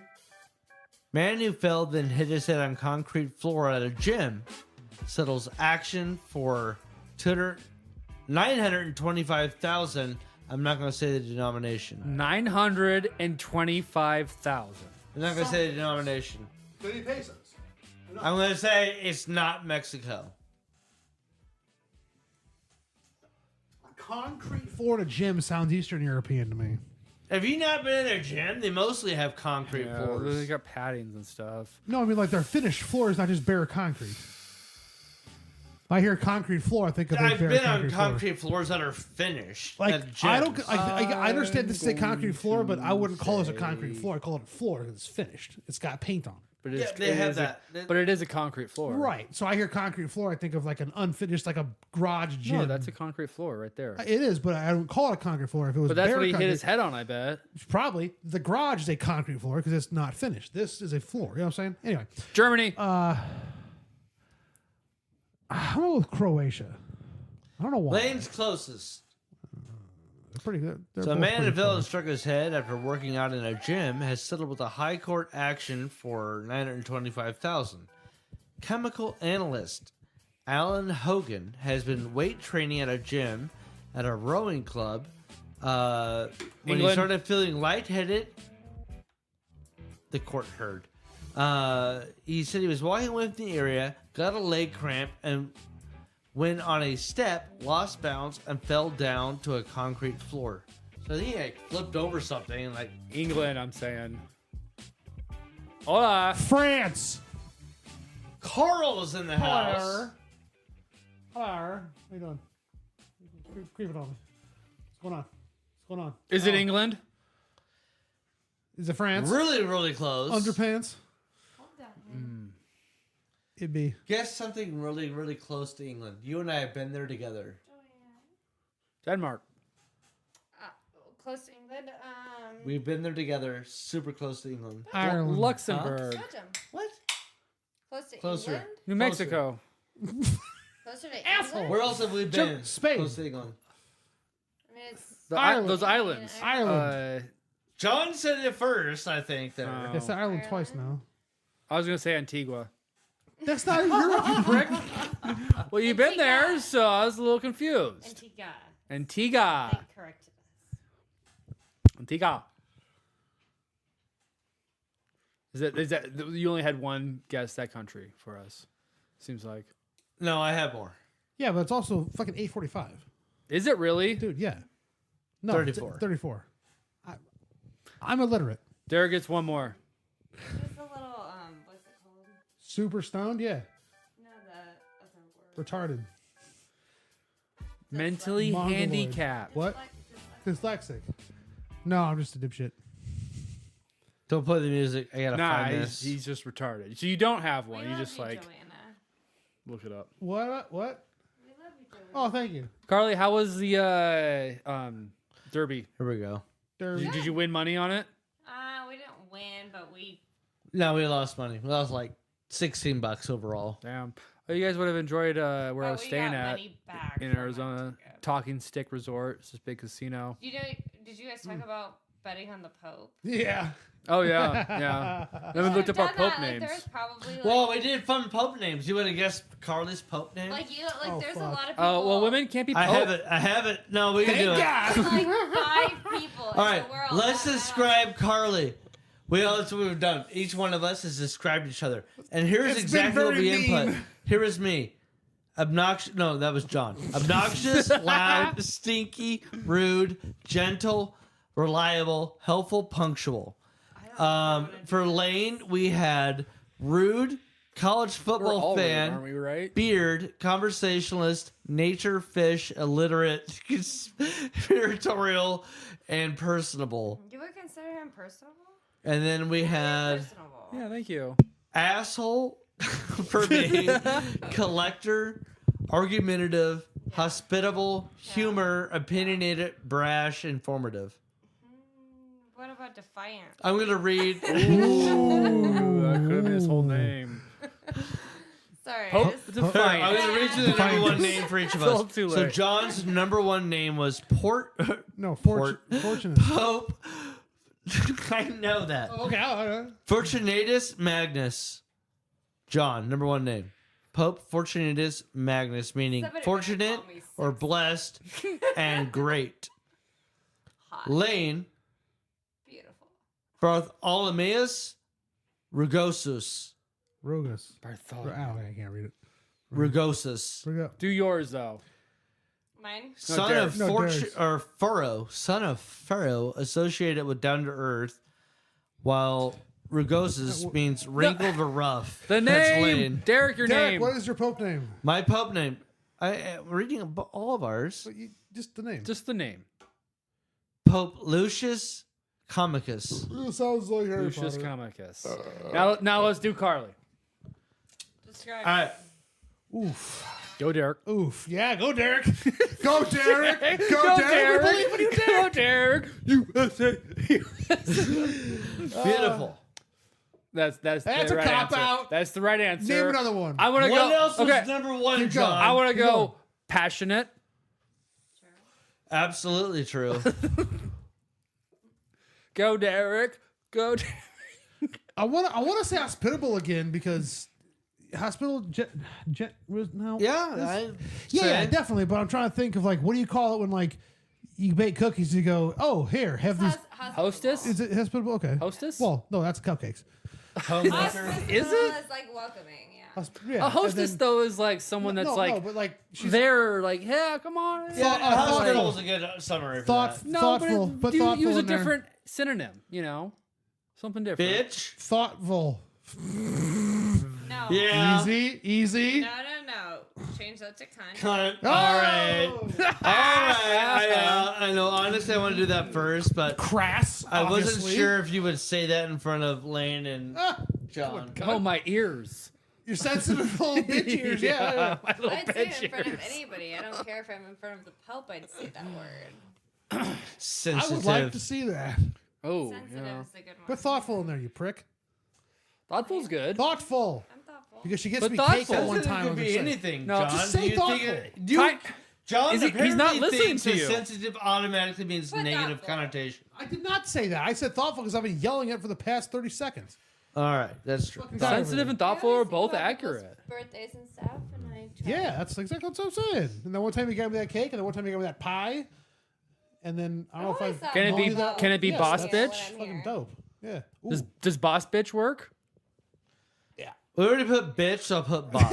Man who fell then hit his head on concrete floor at a gym settles action for $925,000. I'm not going to say the denomination. 925,000. I'm not going to say the denomination. 30 pesos. I'm going to say it's not Mexico. Concrete floor at a gym sounds Eastern European to me. Have you not been in their gym? They mostly have concrete Yeah, floors. they got paddings and stuff. No, I mean like they're finished floors, not just bare concrete. If I hear concrete floor, I think of I've bare been on concrete floor. concrete floors that are finished. Like at I don't, gyms. I understand this is a concrete floor, but I wouldn't call this a concrete floor. I call it a floor because it's finished. It's got paint on it. But Yeah, they have that. But it is a concrete floor. Right. So I hear concrete floor, I think of like an unfinished, like a garage gym. No, that's a concrete floor right there. It is, but I don't call it a concrete floor. If it was, But that's bare what he hit concrete- his head on, I bet. Probably the garage is a concrete floor because it's not finished. This is a floor. You know what I'm saying? Anyway, Germany. I'm going with Croatia. I don't know why. Lane's closest. They're pretty good. They're So a both man in a pretty village close. struck his head after working out in a gym has settled with a high court action for $925,000. Chemical analyst Alan Hogan has been weight training at a gym at a rowing club. When he England. started feeling lightheaded, the court heard. He said he was walking within the area, got a leg cramp, and went on a step, lost balance, and fell down to a concrete floor. So he like flipped over something and like England, I'm saying. Hola. France. Carl's in the house. Hello. How you doing? Creeping on me. What's going on? What's going on? Is it England? Is it France? Really, really close. Underpants? It'd be. Guess something really, really close to England. You and I have been there together. Denmark. Close to England. We've been there together, super close to England. Ireland. Luxembourg. Belgium. What? Close to Closer. England. New Mexico. Closer to Asshole. England. Where else have we been? Spain. Close to England. I mean, it's Those islands. Ireland. John said it first, I think. There. Oh. It's Ireland twice now. I was going to say Antigua. That's not Europe, you prick. Well, you've been there, so I was a little confused. Antigua. Antigua. They corrected us. Antigua. Is that you only had one guess that country for us? Seems like. No, I have more. Yeah, but it's also fucking 8:45. Is it really? Dude, yeah. No, 34. it's 34. I'm illiterate. Derek gets one more. Just a little, what's it called? Super stoned? Yeah. No, the other word. Retarded. Mentally Mongoloid. handicapped. What? Dyslexic. No, I'm just a dipshit. Don't play the music. I gotta Nah, find this. he's just retarded. So you don't have one. We You love just you, like Joanna. look it up. What? We love you, Joanna. Oh, thank you. Carly, how was the Derby? Here we go. Did you win money on it? We didn't win, but we. No, we lost money. We lost like $16 overall. Damn. Oh, you guys would have enjoyed where I But was we staying got at money back in from Arizona. it. Talking Stick Resort. It's this big casino. Did you guys talk about betting on the Pope? Yeah. Oh yeah, yeah. Then we looked up our Done Pope that, names. Like, there's probably like, Well, we did fun Pope names. You would have guessed Carly's Pope name? like you, like Oh, there's fuck. a lot of people. Oh well, women can't be Pope. I have it. No, we can do it. Like 5 people. All right, so we're all let's laughing describe Carly. That's what we've done. Each one of us has described each other. And here's It's exactly been what we very input. mean. Here is me. Obnoxious. No, that was John. Obnoxious, loud, stinky, rude, gentle, reliable, helpful, punctual. For Lane, we had rude, college We're football all rude, fan, aren't we right? beard, conversationalist, nature fish, illiterate, conspiratorial, and personable. You would consider him personable? And then we had Personable. Yeah, thank you. asshole for me, collector, argumentative, hospitable, humor, opinionated, brash, informative. What about defiant? I'm going to read. Ooh, that could have been his whole name. Sorry. Pope I just- I'm Defiant. going to read you the number one name for each of It's all us. too So late. John's number one name was No, Port- fortunate. Pope. I know that. Okay. Fortunatus Magnus. John, number one name. Pope Fortunatus Magnus, meaning Somebody better fortunate call me or blessed and great. Hot. Lane, Beautiful. Bartholomaeus, Rugosus. Rugosus. Bartholomew. Oh, I can't read it. Rugosus. Do yours though. Mine? Son Derek. of No, fortune Derek's. or Pharaoh, son of Pharaoh, associated with down to earth, while Rugosus means wrinkled or rough. The That's name, Lane. Derek. Your Derek, name. what is your Pope name? My Pope name. I'm reading all of ours. Just the name. Just the name. Pope Lucius, Comicus. It sounds like Harry Lucius Potter. Comicus. Now let's do Carly. Describe. All right. Oof. Go, Derek. Oof. Yeah, go Derek. Go Derek. Go, Go, Derek. We believe in you, Go, Derek. Derek. Beautiful. That's That's the a right cop answer. out. That's the right answer. Name another one. I want to What go. else was okay. number one, Keep John? going. I want to Keep go going. passionate. Absolutely true. Go, Derek. Go, Derek. I want to say hospitable again because hospital no. Yeah, Yeah, definitely. But I'm trying to think of like, what do you call it when like you bake cookies? You go, oh, here, have these. Hostess? Is it hospitable? Okay. Hostess? Well, no, that's cupcakes. Hospitable Is it? is like welcoming, yeah. Yeah, A hostess, and though, is like someone that's no, like, no, but like she's they're like, yeah, come on. Yeah, hospital thoughtful. is a good summary for Thought- that. No, thoughtful, but, but you thoughtful use a in there. different synonym, you know? Something different. Bitch. thoughtful. No. Yeah. Easy. No. Change that to cunt. Cunt. Oh! All right. I know. Honestly, I want to do that first, but Crass. I wasn't obviously. sure if you would say that in front of Lane and John. Oh, my ears. You're sensitive little bitch ears. Yeah. My little I'd say it bitch in front of ears. anybody. I don't care if I'm in front of the Pope. I'd say that word. I Sensitive. would like to see that. Oh, Sensitive yeah. is a good one. Put thoughtful in there, you prick. Thoughtful's good. Thoughtful. I'm thoughtful. Because she gets But me cake thoughtful. at one Sensitive time. could I'm be just saying. anything, No, John. just say Do you think thoughtful. John Is he- apparently he's not listening thinks to that you. sensitive automatically means Put negative thoughtful. connotation. I did not say that. I said thoughtful because I've been yelling it for the past 30 seconds. All right, that's true. Fucking Sensitive and I thoughtful always are think both about people's accurate. Birthdays and stuff, and I try. Yeah, that's exactly what I'm saying. And then one time you gave me that cake, and then one time you gave me that pie. And then I don't know if always I've thought Can it known be- you that- can it be Yes, boss that's bitch? Fucking Here. dope. Yeah. Ooh. Does boss bitch work? We already put bitch, so I'll put boss.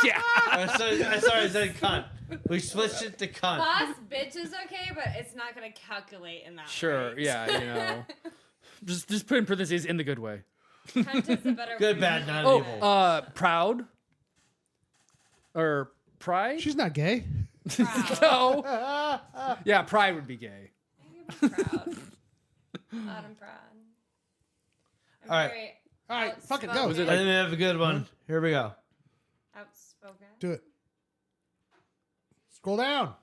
Yeah. I said cunt. We switched it to cunt. Boss bitch is okay, but it's not gonna calculate in that. Sure. way. Yeah. You know. just put in parentheses in the good way. Cunt is a better Good, word. bad, not Oh, evil. proud. Or pride? She's not gay. Proud. No. Yeah, pride would be gay. I'm proud. I'm proud. I'm All right. very All right, fucking go. outspoken. Was it I think we have a good one. Here we go. Outspoken. Do it. Scroll down.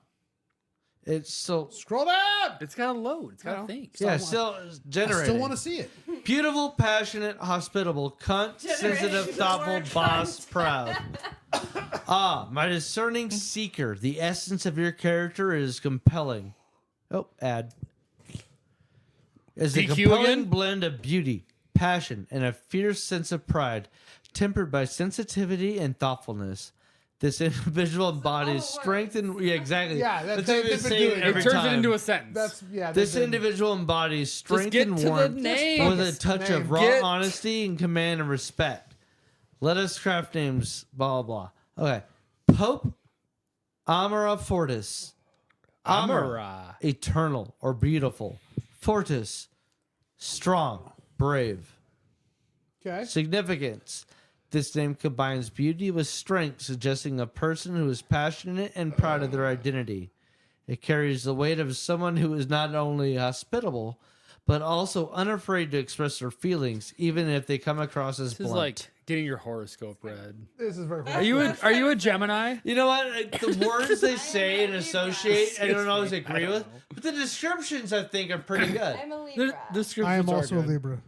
It's so Scroll down. It's got to load. It's got to think. yeah, still I generating. still want to see it. Beautiful, passionate, hospitable, cunt, sensitive, thoughtful, boss, proud. My discerning seeker. The essence of your character is compelling. Oh, ad. Is a DQ compelling again? blend of beauty, passion, and a fierce sense of pride, tempered by sensitivity and thoughtfulness. This individual embodies strength and exactly. Yeah, that's they've what we been say doing it. every It turns time. it into a sentence. That's yeah. This they've been- individual embodies strength get and to the warmth name. with a touch of Name. raw Get- honesty and command and respect. Let us craft names, blah, blah, blah. Okay. Pope Amara Fortis. Amara. Eternal or beautiful. Fortis. Strong. Brave. Okay. Significance. This name combines beauty with strength, suggesting a person who is passionate and proud of their identity. It carries the weight of someone who is not only hospitable, but also unafraid to express their feelings, even if they come across as This is blunt. like getting your horoscope read. This is very. Are you a Gemini? You know what? Like, the words they say and associate, I don't always agree with. But the descriptions, I think, are pretty good. I'm a The Libra. descriptions I am are also a good. Libra.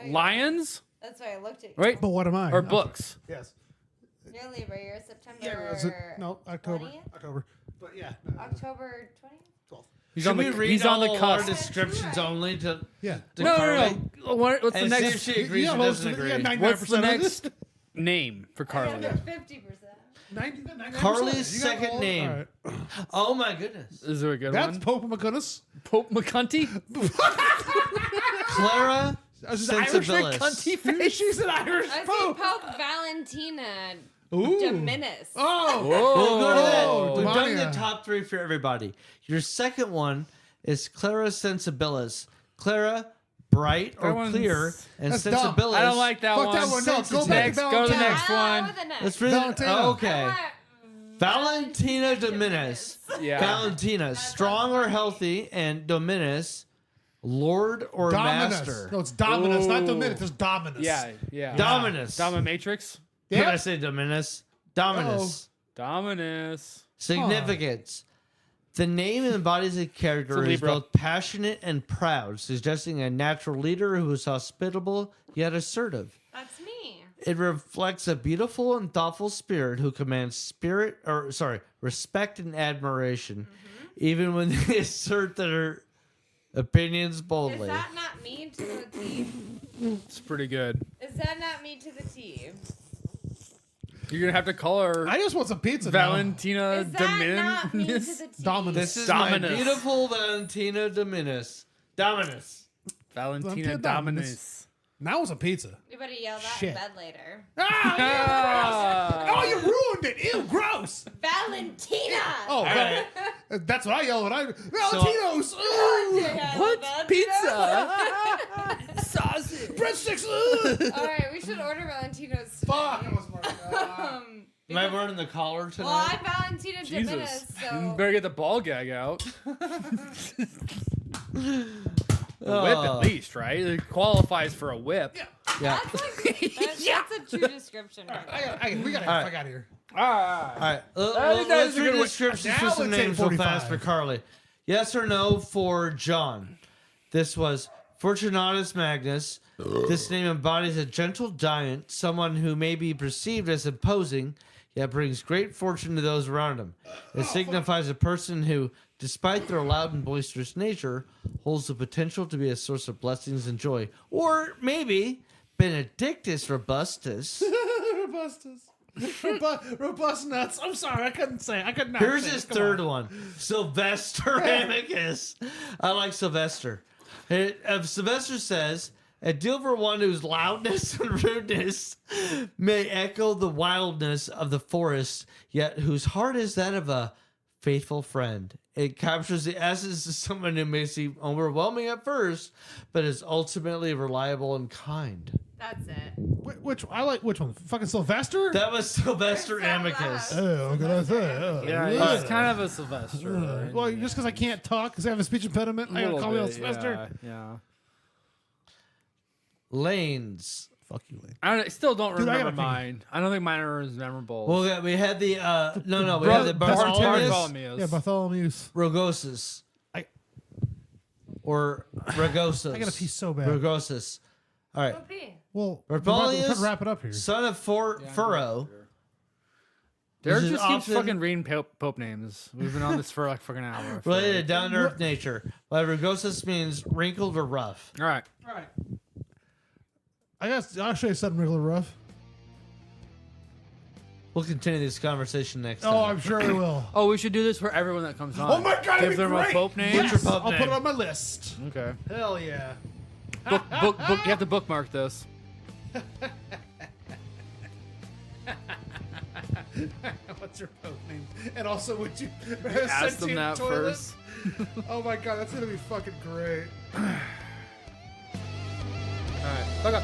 Lions, That's why I looked at you. right? But what am I? Or books. Yes. You're a Libra. You're September. Yeah. Is it, no, October. 20th? October. But yeah. October 20th. He's Should on we the read he's on the all our cusp. descriptions only to Yeah. Carly? No. What's the And see if next? she agrees or most doesn't of it, agree. yeah, 99% What's the of it. next name for Carly? 50%. 99%. Carly's You got second all- name. all right. Oh my goodness. Is there a good That's one? Pope McGuinness. Pope McCunty? Clara Is it Irish Sensibilis. Cunty face? She's an Irish I see Pope. Pope Valentina Ooh. Donimus. Oh. We'll go to that. Oh, We've done Mania. the top three for everybody. Your second one is Clara Sensibilis. Clara, bright or one's- clear, and That's dumb. Sensibilis. I don't like that Fuck one. that one. No, go Sensitive. back Next, to go to the Valentina. next one. Let's read Valentina. it. Okay. I Valentina Dominus. Yeah. Valentina, strong or healthy, and Dominus, Lord or Dominus. master? No, it's Dominus, not Dominus. It's Dominus. Yeah. Dominus. Dominatrix. Did I say Dominus? Dominus. Dominus. Significance. The name embodies a character who is both passionate and proud, suggesting a natural leader who is hospitable yet assertive. That's me. It reflects a beautiful and thoughtful spirit who commands respect and admiration, even when they assert their opinions boldly. Is that not me to the T? It's pretty good. Is that not me to the T? You're gonna have to call her. I just want some pizza. Valentina Is that not me to Donimus. the T? Dominus. This is Dominus. my beautiful Valentina Dominus. Dominus. Valentina Dominus. Now it's a pizza. You better yell that Shit. in bed later. Oh, you ruined it. Ew, gross. Valentina! Oh, right. That's what I yell when I... Valentinos! What? Pizza? Sausage. Breadsticks! All right, we should order Valentina's. Fuck. Am I wearing the collar tonight? Well, I'm Valentina Jesus. Dominus, You so... better get the ball gag out. A whip at least, right? It qualifies for a whip. Yeah. That's a true description. We gotta get the fuck out of here. All right. I think Let's that's a read good the one. descriptions Now for some it's names real 8:45. fast for Carly. Yes or no for John? This was Fortunatus Magnus. This name embodies a gentle giant, someone who may be perceived as imposing, yet brings great fortune to those around him. It signifies a person who, despite their loud and boisterous nature, holds the potential to be a source of blessings and joy. Or maybe Benedictus Robustus. Robust nuts. I'm sorry, I couldn't say it. I could not. Here's say his it. Come third on. one. Sylvester Amicus. I like Sylvester. Sylvester says, a deal for one whose loudness and rudeness may echo the wildness of the forest, yet whose heart is that of a faithful friend. It captures the essence of someone who may seem overwhelming at first, but is ultimately reliable and kind. That's it. Which one? Fucking Sylvester? That was Sylvester Amicus. Oh, what can I say? Yeah, he's kind of a Sylvester. Right? Well, just because I can't talk because I have a speech impediment, I gotta call me Sylvester. Yeah. Lanes. Fuck you, Lane. I still don't Dude, I remember gotta pee. mine. I don't think mine are as memorable. Well, we had the we had the Bartholomaeus, Bartholomeus. Yeah, Bartholomeus. Rugosus, or Rugosus. I gotta pee so bad. Rugosus. All right. Well, we're about Bartholomeus, to wrap it up here. son of Furrow. Derek Which is just keeps often fucking reading Pope names. We've been on this for like fucking an hour. I feel related to like. down-to-earth nature, while Rugosus means wrinkled or rough. All right. All right. I'll show you something real rough. We'll continue this conversation next time. Oh, I'm sure we will. Oh, we should do this for everyone that comes on. Oh my god, Give it'd be them great. a Pope name. Yes, What's your Pope I'll name? put it on my list. Okay. Hell yeah. Book. You have to bookmark this. What's your Pope name? And also, would you Ask them that first. Oh my god, that's gonna be fucking great. All right. Fuck up.